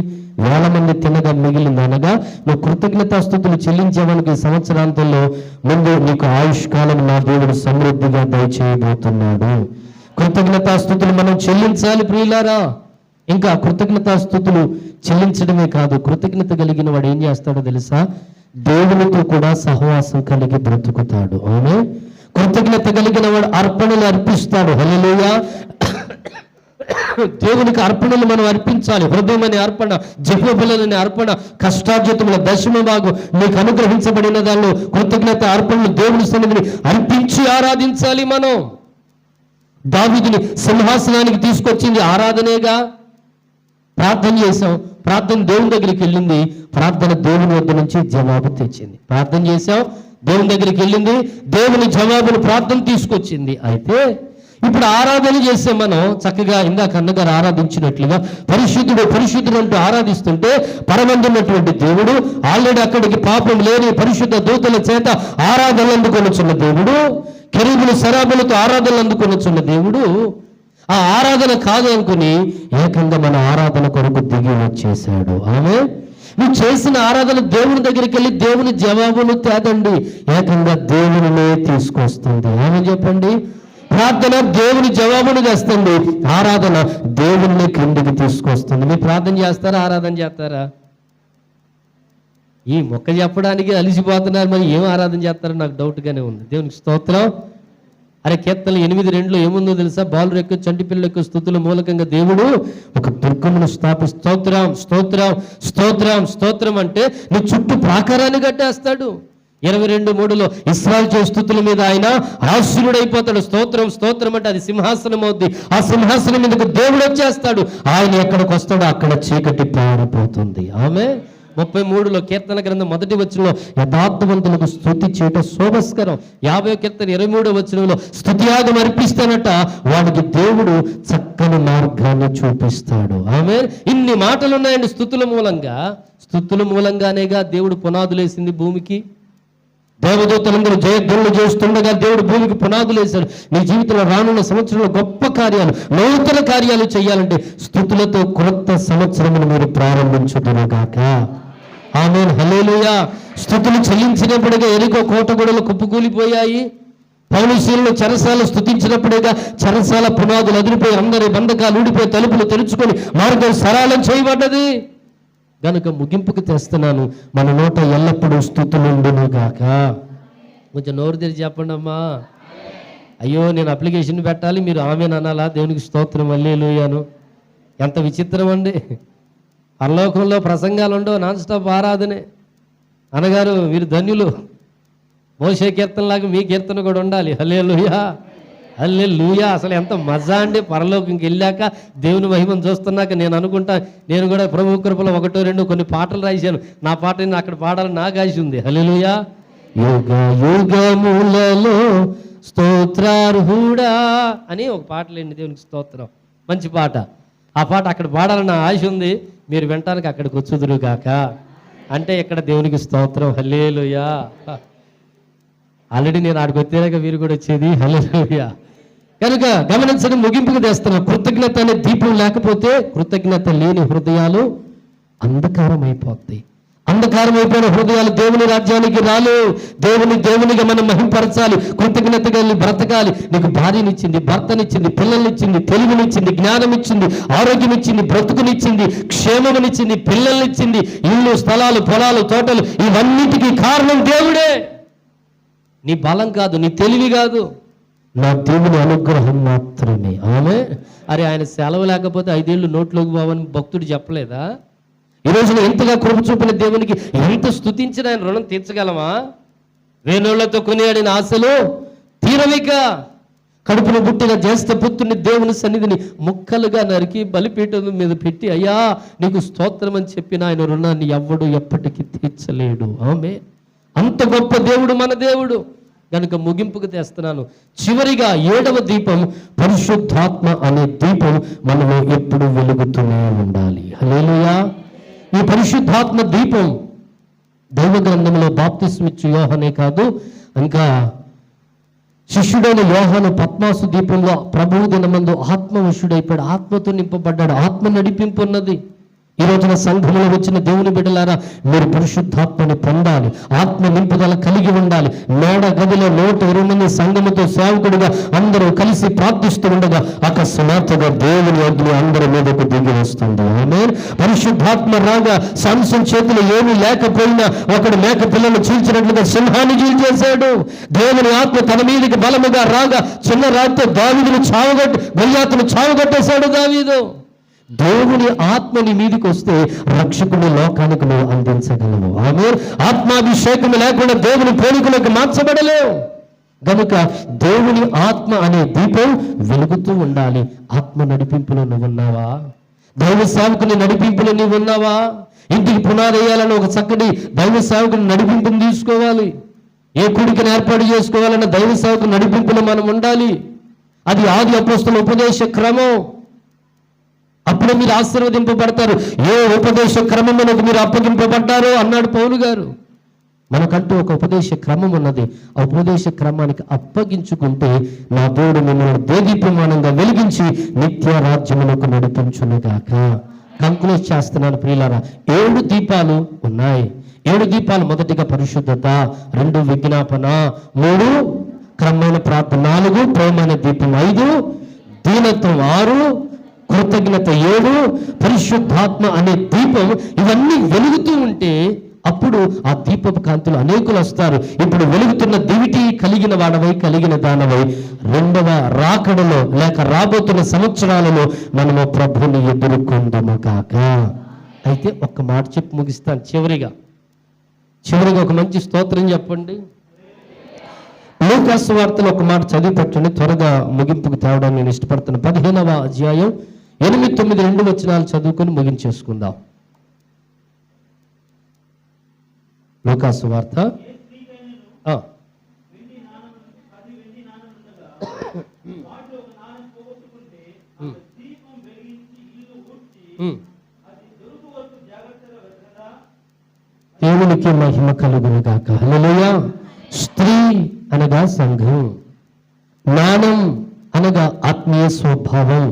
1000 మంది తినగా మిగిలింది. అనగా నువ్వు కృతజ్ఞతాస్తుతులు చెల్లించేవానికి సంవత్సరాంతంలో ముందు నీకు ఆయుష్కాలం నా దేవుడు సమృద్ధిగా దయచేయబోతున్నాడు. కృతజ్ఞతాస్తుతులు మనం చెల్లించాలి ప్రియులారా. ఇంకా కృతజ్ఞతాస్తుతులు చెల్లించడమే కాదు, కృతజ్ఞత కలిగిన వాడు ఏం చేస్తాడో తెలుసా? దేవునితో కూడా సహవాసం కలిగి బ్రతుకుతాడు. అవునే, కృతజ్ఞత కలిగిన వాడు అర్పణలు అర్పిస్తాడు. హల్లెలూయా. దేవునికి అర్పణలు మనం అర్పించాలి. హృదయం అనే అర్పణ, జపబలులనే అర్పణ, కష్టార్జితముల దశమ భాగం నీకు అనుగ్రహించబడిన దానిలో కృతజ్ఞత అర్పణలు దేవుని సన్నిధిని అర్పించి ఆరాధించాలి. మనం దావీదుని సింహాసనానికి తీసుకొచ్చింది ఆరాధనేగా. ప్రార్థన చేశాం, ప్రార్థన దేవుని దగ్గరికి వెళ్ళింది, ప్రార్థన దేవుని వద్ద నుంచి జవాబు తెచ్చింది. ప్రార్థన చేశాం, దేవుని దగ్గరికి వెళ్ళింది, దేవుని జవాబును ప్రార్థన తీసుకొచ్చింది. అయితే ఇప్పుడు ఆరాధన చేసే మనం చక్కగా ఇందాక అన్నగారు ఆరాధించినట్లుగా పరిశుద్ధుడు పరిశుద్ధుడు అంటూ ఆరాధిస్తుంటే పరమందున్నటువంటి దేవుడు ఆల్రెడీ అక్కడికి పాపం లేని పరిశుద్ధ దూతల చేత ఆరాధనలు అందుకొనుచున్న దేవుడు, కెరూబులు సరాబులతో ఆరాధనలు అందుకొనుచున్న దేవుడు ఆ ఆరాధన కాదు అనుకుని ఏకంగా మన ఆరాధన కొరకు దిగి వచ్చేసాడు. ఆమె నువ్వు చేసిన ఆరాధన దేవుని దగ్గరికి వెళ్ళి దేవుని జవాబును తేదండి, ఏకంగా దేవునినే తీసుకొస్తుంది. ఆమె చెప్పండి. ప్రార్థన దేవుని జవాబును తెస్తుంది, ఆరాధన దేవుని క్రిందికి తీసుకొస్తుంది. మీరు ప్రార్థన చేస్తారా, ఆరాధన చేస్తారా? ఈ మొక్క చెప్పడానికి అలిసిపోతున్నారు, మరి ఏం ఆరాధన చేస్తారో నాకు డౌట్గానే ఉంది. దేవునికి స్తోత్రం. అరే, కీర్తనలు 8:2 ఏముందో తెలుసా? బాలురు ఎక్కువ చంటి పిల్లల యొక్క స్తుతుల మూలకంగా దేవుడు ఒక దుర్గమును స్తోత్రం స్తోత్రం స్తోత్రం స్తోత్రం అంటే నీ చుట్టూ ప్రాకారాన్ని కట్టేస్తాడు. 22:3 ఇశ్రాయేలు చేసే స్తుతుల మీద ఆయన ఆశీనుడైపోతాడు. స్తోత్రం స్తోత్రం అంటే అది సింహాసనం అవుద్ది. ఆ సింహాసనం మీదకు దేవుడు వచ్చేస్తాడు. ఆయన ఎక్కడికి వస్తాడో అక్కడ చీకటి పారిపోతుంది. ఆమె 33 కీర్తన గ్రంథం 1వ వచనంలో యథార్థవంతులకు స్తుతి చేయట శోభస్కరం. 50వ కీర్తన 23వ వచనంలో స్తుతియాగం అర్పిస్తానట వాడికి దేవుడు చక్కని మార్గాన్ని చూపిస్తాడు. ఆమె ఇన్ని మాటలు ఉన్నాయండి. స్తుతుల మూలంగానేగా దేవుడు పునాదులేసింది భూమికి. దేవదూతలందరూ జయధ్వనులు చేస్తుండగా దేవుడు భూమికి పునాదులు వేశాడు. నీ జీవితంలో రానున్న సంవత్సరంలో గొప్ప కార్యాలు, నూతన కార్యాలు చేయాలంటే స్తుతులతో క్రొత్త సంవత్సరమును మీరు ప్రారంభించుదురుగాక. ఆమేన్, హల్లెలూయా. స్తుతులు చెల్లించినప్పుడుగా ఎరుకో కోటగొడలు కుప్పకూలిపోయాయి. పౌలుశీలను చెరసాల స్తుతించినప్పుడేగా చెరసాల పునాదులు అదిరిపోయి అందరి బంధకాలు ఊడిపోయి తలుపులు తెరుచుకొని మార్గం సరళం చేయబడ్డది. గనుక ముగింపుకు తెస్తున్నాను, మన నోట ఎల్లప్పుడూ స్తుతులుండునుగాక. కొంచెం నోరు తెరిచి చెప్పండి అమ్మా. అయ్యో, నేను అప్లికేషన్ పెట్టాలి, మీరు ఆమెన్ అనాలా? దేవునికి స్తోత్రం, హల్లెలూయాను. ఎంత విచిత్రం అండి. పరలోకంలో ప్రసంగాలు ఉండవు, నాన్ స్టాప్ ఆరాధనే. అనగారు మీరు ధన్యులు. మోషే కీర్తనలాగా మీ కీర్తన కూడా ఉండాలి. హల్లెలూయా హల్లెలూయా. అసలు ఎంత మజా అండి. పరలోకంకి వెళ్ళాక దేవుని మహిమను చూస్తున్నాక నేను అనుకుంటా, నేను కూడా ప్రభు కృపలో 1-2 కొన్ని పాటలు రాశాను. నా పాటని అక్కడ పాడాలని నాకు ఆశ ఉంది. హల్లెలూయా. యుగ యుగములలో స్తోత్రార్హుడా అని ఒక పాటలేండి. దేవునికి స్తోత్రం, మంచి పాట. ఆ పాట అక్కడ పాడాలని నా ఆశ ఉంది. మీరు వినటానికి అక్కడికి వచ్చుదురుగాక. అంటే ఇక్కడ దేవునికి స్తోత్రం, హల్లెలూయా. ఆల్రెడీ నేను ఆడికి వచ్చేలాగా మీరు కూడా వచ్చేది. హల్లెలూయా. కనుక గమనించడం, ముగింపుకు తెస్తున్నాం. కృతజ్ఞత అనే దీపం లేకపోతే కృతజ్ఞత లేని హృదయాలు అంధకారం అయిపోతాయి. అంధకారం అయిపోయిన హృదయాలు దేవుని రాజ్యానికి రాలు. దేవునిగా మనం మహింపరచాలి, కృతజ్ఞత కలిగి బ్రతకాలి. నీకు భార్యనిచ్చింది, భర్తనిచ్చింది, పిల్లల్నిచ్చింది, తెలివినిచ్చింది, జ్ఞానం ఇచ్చింది, ఆరోగ్యం ఇచ్చింది, బ్రతుకునిచ్చింది, క్షేమమునిచ్చింది, పిల్లల్నిచ్చింది, ఇల్లు, స్థలాలు, పొలాలు, తోటలు, ఇవన్నిటికీ కారణం దేవుడే. నీ బలం కాదు, నీ తెలివి కాదు, నా దేవుని అనుగ్రహం మాత్రమే. ఆమె. అరే, ఆయన సెలవు లేకపోతే 5 ఏళ్ళు నోట్లోకి పోవని భక్తుడు చెప్పలేదా? ఈ రోజున ఎంతగా కృప చూపిన దేవునికి ఎంత స్తుతించిన ఆయన రుణం తీర్చగలమా? వేణోళ్లతో కొనియాడిన ఆశలు తీరవిక. కడుపును పుట్టిన జ్యేష్ఠ పుత్రుని దేవుని సన్నిధిని ముక్కలుగా నరికి బలిపీఠం మీద పెట్టి, అయ్యా నీకు స్తోత్రం అని చెప్పిన ఆయన రుణాన్ని ఎవ్వడు ఎప్పటికీ తీర్చలేడు. ఆమె అంత గొప్ప దేవుడు మన దేవుడు. కనుక ముగింపుకు తెస్తున్నాను. చివరిగా 7వ దీపం, పరిశుద్ధాత్మ అనే దీపం మనలో ఎప్పుడు వెలుగుతూనే ఉండాలి. హల్లెలూయా. ఈ పరిశుద్ధాత్మ దీపం దైవ గ్రంథంలో బాప్తిస్మిచ్చు యోహానే కాదు, ఇంకా శిష్యుడైన యోహాను పద్మాసు దీపంలో ప్రభువు దినమందు ఆత్మవశుడైపోయాడు, ఆత్మతో నింపబడ్డాడు, ఆత్మ నడిపింపు ఉన్నది. ఈ రోజున సంఘంలో వచ్చిన దేవుని బిడ్డలారా, మీరు పరిశుద్ధాత్మని పొందాలి, ఆత్మ నింపుదల కలిగి ఉండాలి. మేడ గదిలో 120 మంది సంఘముతో సేవకుడిగా అందరూ కలిసి ప్రార్థిస్తూ ఉండగా అకస్మాత్తుగా దేవుని అగ్ని అందరి మీదకు దిగి వస్తుంది. ఆమేన్. పరిశుద్ధాత్మ రాగా సంసన్ చేతిలో ఏమీ లేకపోయినా ఒకడు మేక పిల్లలు చీల్చినట్లుగా సింహాన్ని చీల్చేశాడు. దేవుని ఆత్మ తన మీదకి బలముగా రాగా చిన్న రాత్రి దావీదును గొల్యాతును చావగొట్టేశాడు దావీదు. దేవుని ఆత్మని మీదికి వస్తే రక్షకుని లోకానికి నువ్వు అందించగలవు. ఆమేన్. ఆత్మాభిషేకం లేకుండా దేవుని పోలికలకు మార్చబడలేవు. కనుక దేవుని ఆత్మ అనే దీపం వెలుగుతూ ఉండాలి. ఆత్మ నడిపింపులో నువ్వున్నావా? దైవ సేవకుని నడిపింపులో నీవున్నావా? ఇంటికి పునాది వేయాలని ఒక చక్కటి దైవ సేవకుని నడిపింపుని తీసుకోవాలి. ఏ కుడికని ఏర్పాటు చేసుకోవాలన్న దైవ సేవకుని నడిపింపులో మనం ఉండాలి. అది ఆది అపోస్తలుల ఉపదేశ క్రమం. అప్పుడు మీరు ఆశీర్వదింపబడతారు. ఏ ఉపదేశ క్రమమునకు మీరు అప్పగింపబడ్డారో అన్నాడు పౌలు గారు. మనకంటూ ఒక ఉపదేశ క్రమం ఉన్నది. ఆ ఉపదేశ క్రమానికి అప్పగించుకుంటే నా దేవుడు మిమ్మల్ని దేదీప్యమానంగా వెలిగించి నిత్య రాజ్యములకు నడిపించునుగాక. కంక్లూజ్ చేస్తున్నాను ప్రియులారా. 7 దీపాలు ఉన్నాయి. 7 దీపాలు. మొదటిగా పరిశుద్ధత, 2 విజ్ఞాపన, 3 క్రమమైన ప్రార్థన, 4 ప్రేమ అనే దీపం, 5 దీనత్వం, 6 కృతజ్ఞత, 7 పరిశుద్ధాత్మ అనే దీపం. ఇవన్నీ వెలుగుతూ ఉంటే అప్పుడు ఆ దీపపు కాంతులు అనేకులు వస్తారు. ఇప్పుడు వెలుగుతున్న దివిటి కలిగిన వాడవై, కలిగిన దానవై 2వ రాకడలో లేక రాబోతున్న సంవత్సరాలలో మనము ప్రభుని ఎదుర్కొందుము కాక. అయితే ఒక్క మాట చెప్పి ముగిస్తాను. చివరిగా ఒక మంచి స్తోత్రం చెప్పండి. లూకా సువార్తలో ఒక మాట చదివి పెట్టండి. త్వరగా ముగింపుకు తేవడం నేను ఇష్టపడుతున్నాను. 15వ అధ్యాయం 8, 9, 2 వచనాలు చదువుకొని ముగించేసుకుందాం. లూకా సువార్త దేవునికి మహిమ కలుగును గాక. హల్లెలూయా. స్త్రీ అనగా సంఘం, జ్ఞానం అనగా ఆత్మీయ స్వభావం,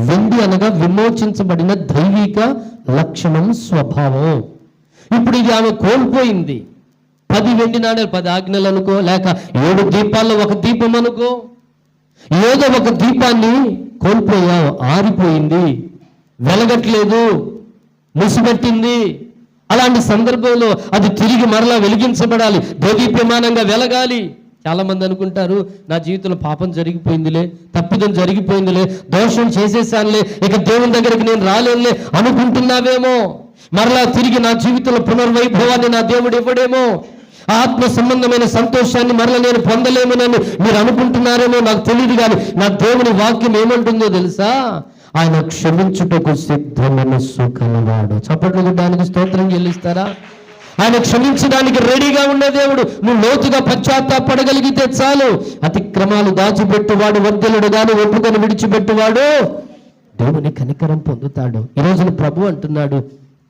వెండి అనగా విమోచించబడిన దైవిక లక్షణం, స్వభావం. ఇప్పుడు ఇది ఆమె కోల్పోయింది. 10 వెండి నాణేలు, 10 ఆజ్ఞలు అనుకో, లేక 7 దీపాల్లో ఒక దీపం అనుకో. ఏదో ఒక దీపాన్ని కోల్పోయావు, ఆరిపోయింది, వెలగట్లేదు, ముసిపెట్టింది. అలాంటి సందర్భంలో అది తిరిగి మరలా వెలిగించబడాలి, దేదీప్యమానంగా వెలగాలి. చాలా మంది అనుకుంటారు, నా జీవితంలో పాపం జరిగిపోయిందిలే, తప్పిదం జరిగిపోయిందిలే, దోషం చేసేసానులే, ఇక దేవుని దగ్గరికి నేను రాలేనులే అనుకుంటున్నావేమో. మరలా తిరిగి నా జీవితంలో పునర్వైభవాన్ని నా దేవుడు ఇవ్వడేమో, ఆత్మ సంబంధమైన సంతోషాన్ని మరలా నేను పొందలేమోనని మీరు అనుకుంటున్నారేమో, నాకు తెలియదు. కానీ నా దేవుని వాక్యం ఏమంటుందో తెలుసా? ఆయన క్షమించుటకు సిద్ధ మనస్సు కలవాడు. చప్పట్లు కొట్టడానికి స్తోత్రం చెల్లిస్తారా? ఆయన క్షమించడానికి రెడీగా ఉన్న దేవుడు. నువ్వు లోతుగా పశ్చాత్తాపడగలిగితే చాలు. అతిక్రమాలు దాచిపెట్టువాడు వర్ధలుడు గాని ఒప్పుకొని విడిచిపెట్టువాడు దేవుని కనికరం పొందుతాడు. ఈ రోజున ప్రభు అంటున్నాడు,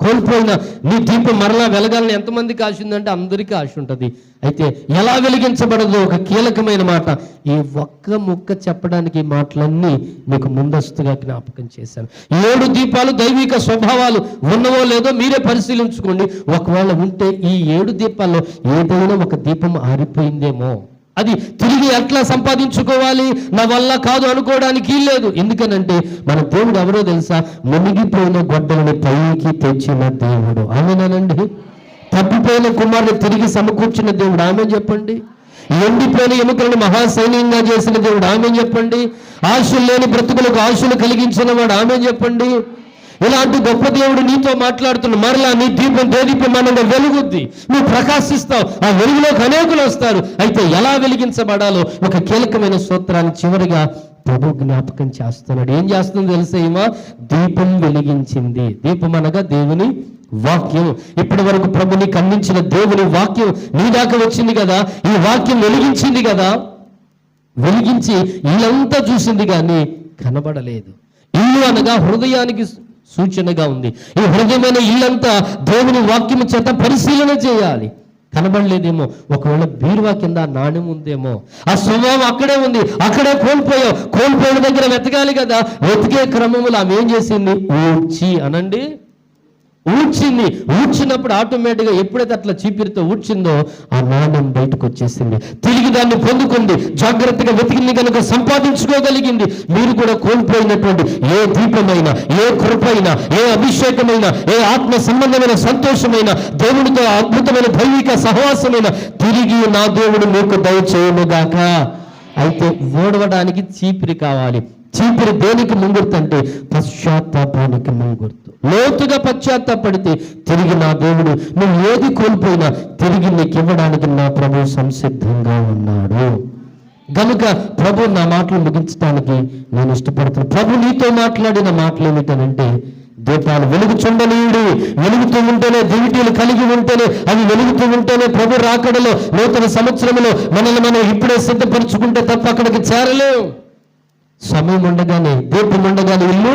కోల్పోయిన నీ దీపం మరలా వెలగాలని ఎంతమందికి ఆశ ఉందంటే అందరికీ ఆశ ఉంటుంది. అయితే ఎలా వెలిగించబడదో ఒక కీలకమైన మాట. ఈ ఒక్క ముక్క చెప్పడానికి ఈ మాటలన్నీ మీకు ముందస్తుగా జ్ఞాపకం చేశాను. 7 దీపాలు దైవిక స్వభావాలు ఉన్నవో లేదో మీరే పరిశీలించుకోండి. ఒకవేళ ఉంటే ఈ 7 దీపాల్లో ఏదైనా ఒక దీపం ఆరిపోయిందేమో, అది తిరిగి ఎట్లా సంపాదించుకోవాలి, నా వల్ల కాదు అనుకోవడానికి లేదు. ఎందుకనంటే మన దేవుడు ఎవరో తెలుసా? మునిగిపోయిన గొడ్డలని పైకి తెచ్చిన దేవుడు. ఆమెనండి. తప్పిపోయిన కుమారుని తిరిగి సమకూర్చిన దేవుడు. ఆమె చెప్పండి. ఎండిపోయిన ఎముకలను మహాసైన్యంగా చేసిన దేవుడు. ఆమె చెప్పండి. ఆశలు లేని బ్రతుకులకు ఆశలు కలిగించిన వాడు. ఆమె చెప్పండి. ఇలాంటి గొప్ప దేవుడు నీతో మాట్లాడుతున్న మరలా నీ దీపం దేదీప్యమానంగా వెలుగుద్ది, నువ్వు ప్రకాశిస్తావు, ఆ వెలుగులోకి అనేకులు వస్తారు. అయితే ఎలా వెలిగించబడాలో ఒక కీలకమైన సూత్రాన్ని చివరిగా ప్రభు జ్ఞాపకం చేస్తున్నాడు. ఏం చేస్తుందో తెలుసా? ఈమె దీపం వెలిగించింది. దీపం అనగా దేవుని వాక్యం. ఇప్పటి వరకు ప్రభు నీకు అందించిన దేవుని వాక్యం నీ దాకా వచ్చింది కదా, ఈ వాక్యం వెలిగించింది కదా. వెలిగించి ఇల్లంతా చూసింది కానీ కనబడలేదు. ఇల్లు అనగా హృదయానికి సూచనగా ఉంది. ఈ హృదయమైన ఇల్లంతా దేవుని వాక్యము చేత పరిశీలన చేయాలి. కనబడలేదేమో, ఒకవేళ బీరువా కింద నాణ్యం ఉందేమో, ఆ స్వభావం అక్కడే ఉంది, అక్కడే కోల్పోయావు. కోల్పోయిన దగ్గర వెతకాలి కదా. వెతికే క్రమంలో ఆమె ఏం చేసింది? ఊడ్చి అనండి, ఊడ్చింది. ఊడ్చినప్పుడు ఆటోమేటిక్గా ఎప్పుడైతే అట్లా చీపిరితో ఊడ్చిందో ఆ నాణ్యం బయటకు వచ్చేసింది. తిరిగి దాన్ని పొందుకుంది. జాగ్రత్తగా వెతికింది కనుక సంపాదించుకోగలిగింది. మీరు కూడా కోల్పోయినటువంటి ఏ దీపమైనా, ఏ కృపైనా, ఏ అభిషేకమైన, ఏ ఆత్మ సంబంధమైన సంతోషమైన, దేవుడితో అద్భుతమైన దైవిక సహవాసమైన తిరిగి నా దేవుడు మీకు దయచేయునుగాక. అయితే ఓడవడానికి చీపిరి కావాలి. చీపిరి దేనికి ముంగుర్తు అంటే పశ్చాత్తాపానికి ముంగుర్తు. లోతుగా పశ్చాత్తాపడితే తిరిగి నా దేవుడు నువ్వు ఏది కోల్పోయినా తిరిగి నీకు ఇవ్వడానికి నా ప్రభు సంసిద్ధంగా ఉన్నాడు. గనుక ప్రభు నా మాటలు ముగించడానికి నేను ఇష్టపడుతున్నాను. ప్రభు నీతో మాట్లాడిన మాటలు ఏమిటనంటే, దీపాలు వెలుగుచుండనీయుడు. వెలుగుతూ ఉంటేనే, దివిటీలు కలిగి ఉంటేనే, అవి వెలుగుతూ ఉంటేనే ప్రభు రాకడలో నూతన సంవత్సరంలో మనల్ని మనం ఇప్పుడే సిద్ధపరచుకుంటే తప్ప అక్కడికి చేరలేవు. సమయం ఉండగానే, దీపం ఉండగానే ఇల్లు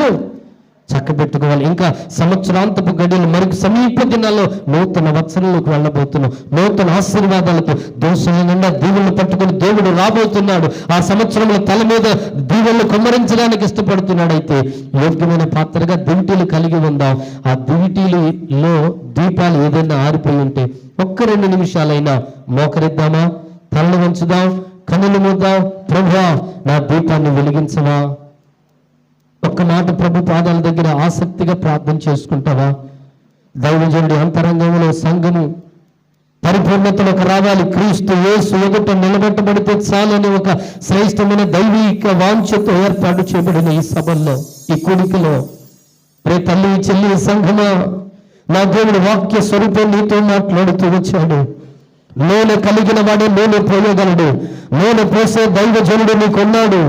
చక్కబెట్టుకోవాలి. ఇంకా సంవత్సరాంతపు గడియలు మరొక సమీప దినాల్లో నూతన వత్సరంలోకి వెళ్ళబోతున్నాం. నూతన ఆశీర్వాదాలతో దోషాల నిండా దీవులను పట్టుకుని దేవుడు రాబోతున్నాడు. ఆ సంవత్సరంలో తల మీద దీవులను కుమ్మరించడానికి ఇష్టపడుతున్నాడు. అయితే యోగ్యమైన పాత్రగా దివిటీలు కలిగి ఉందాం. ఆ దివిటీలో దీపాలు ఏదైనా ఆరిపోయి ఉంటే ఒక్క 2 నిమిషాలైనా మోకరిద్దామా, తలను వంచుదాం, కన్నులు మూద్దాం. ప్రభువా నా దీపాన్ని వెలిగించవా? ఒక్క మాట ప్రభు పాదాల దగ్గర ఆసక్తిగా ప్రార్థన చేసుకుంటావా? దైవజనుడి అంతరంగంలో సంఘము పరిపూర్ణతలోకి రావాలి. క్రీస్తు యేసు ఎదుట నిలబెట్టబడితే చాలని ఒక శ్రేష్టమైన దైవిక వాంఛతో ఏర్పాటు చేయబడిన ఈ సభల్లో, ఈ కూడికలో రే తల్లి, చెల్లి, సంఘమా, నా దేవుడు వాక్య స్వరూపం నీతో మాట్లాడుతూ వచ్చాడు. నూనె కలిగిన వాడే నూనె పోయగలడు. నూనె పోసే దైవజనుడు నీకున్నాడు.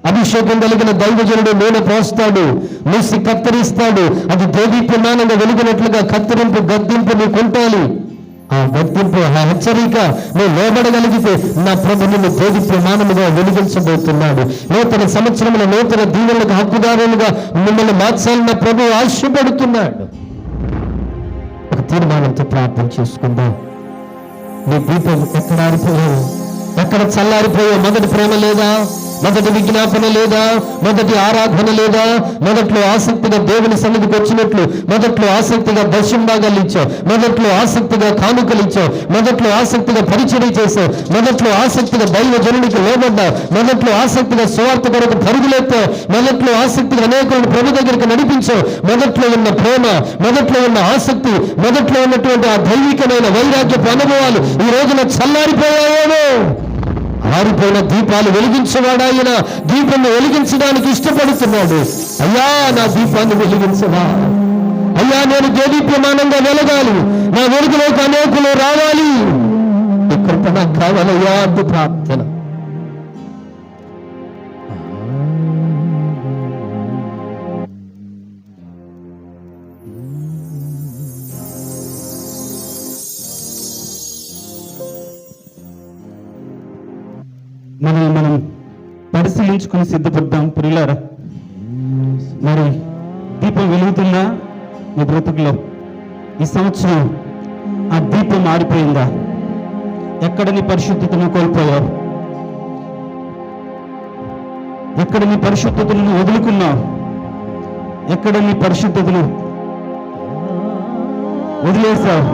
అభిషేకం కలిగిన దైవజనుడు నూనె పోస్తాడు, మూసి కత్తిరిస్తాడు. అది దేదీప్యమానంగా వెలిగినట్లుగా కత్తిరింపు, గద్దింపు నీకుంటాలి. ఆ గద్దింపు, ఆ హెచ్చరిక నువ్వు లోబడగలిగితే నా ప్రభు నిన్ను దేదీప్యమానముగా వెలిగించబోతున్నాడు. నూతన సంవత్సరంలో నూతన దీవెనలకు హక్కుదారులుగా మిమ్మల్ని మార్చాలని ప్రభు ఆశపడుతున్నాడు. ఒక తీర్మానంతో ప్రార్థన చేసుకుందాం. నీ దీపం ఎక్కడ ఆరిపోయావు? ఎక్కడ చల్లారిపోయావు? మొదటి ప్రేమ లేదా? మొదటి విజ్ఞాపన లేదా? మొదటి ఆరాధన లేదా? మొదట్లో ఆసక్తిగా దేవుని సన్నిధికి వచ్చినట్లు, మొదట్లో ఆసక్తిగా దర్శనభాగాలు ఇచ్చావు, మొదట్లో ఆసక్తిగా కానుకలు ఇచ్చావు, మొదట్లో ఆసక్తిగా పరిచయం చేశావు, మొదట్లో ఆసక్తిగా దైవజనుడికి లోబడ్డావు, మొదట్లో ఆసక్తిగా సువార్త కొరకు పరుగులెత్తావు, మొదట్లో ఆసక్తిగా అనేకులను ప్రభు దగ్గరికి నడిపించావు. మొదట్లో ఉన్న ప్రేమ, మొదట్లో ఉన్న ఆసక్తి, మొదట్లో ఉన్నటువంటి ఆ దైవికమైన వైరాగ్యపు అనుభవాలు ఈ రోజున చల్లారిపోయాయేమో. ఆరిపోయిన దీపాలు వెలిగించేవాడాయన దీపాన్ని వెలిగించడానికి ఇష్టపడుతున్నాడు. అయ్యా నా దీపాన్ని వెలిగించవా? అయ్యా నేను దేదీప్యమానంగా వెలగాలి, నా వెలుగులోకి అనేకులు రావాలి, ఈ కృప నాకు కావాలయ్యా అంటూ ప్రార్థన. మనల్ని మనం పరిశీలించుకుని సిద్ధపడ్డాం ప్రియులారా. మరి దీపం వెలుగుతుందా నీ బ్రతుకులో? ఈ సంవత్సరం ఆ దీపం ఆరిపోయిందా? ఎక్కడ నీ పరిశుద్ధతను కోల్పోయావు? ఎక్కడ నీ పరిశుద్ధతను వదులుకున్నావు? ఎక్కడ నీ పరిశుద్ధతను వదిలేసావు?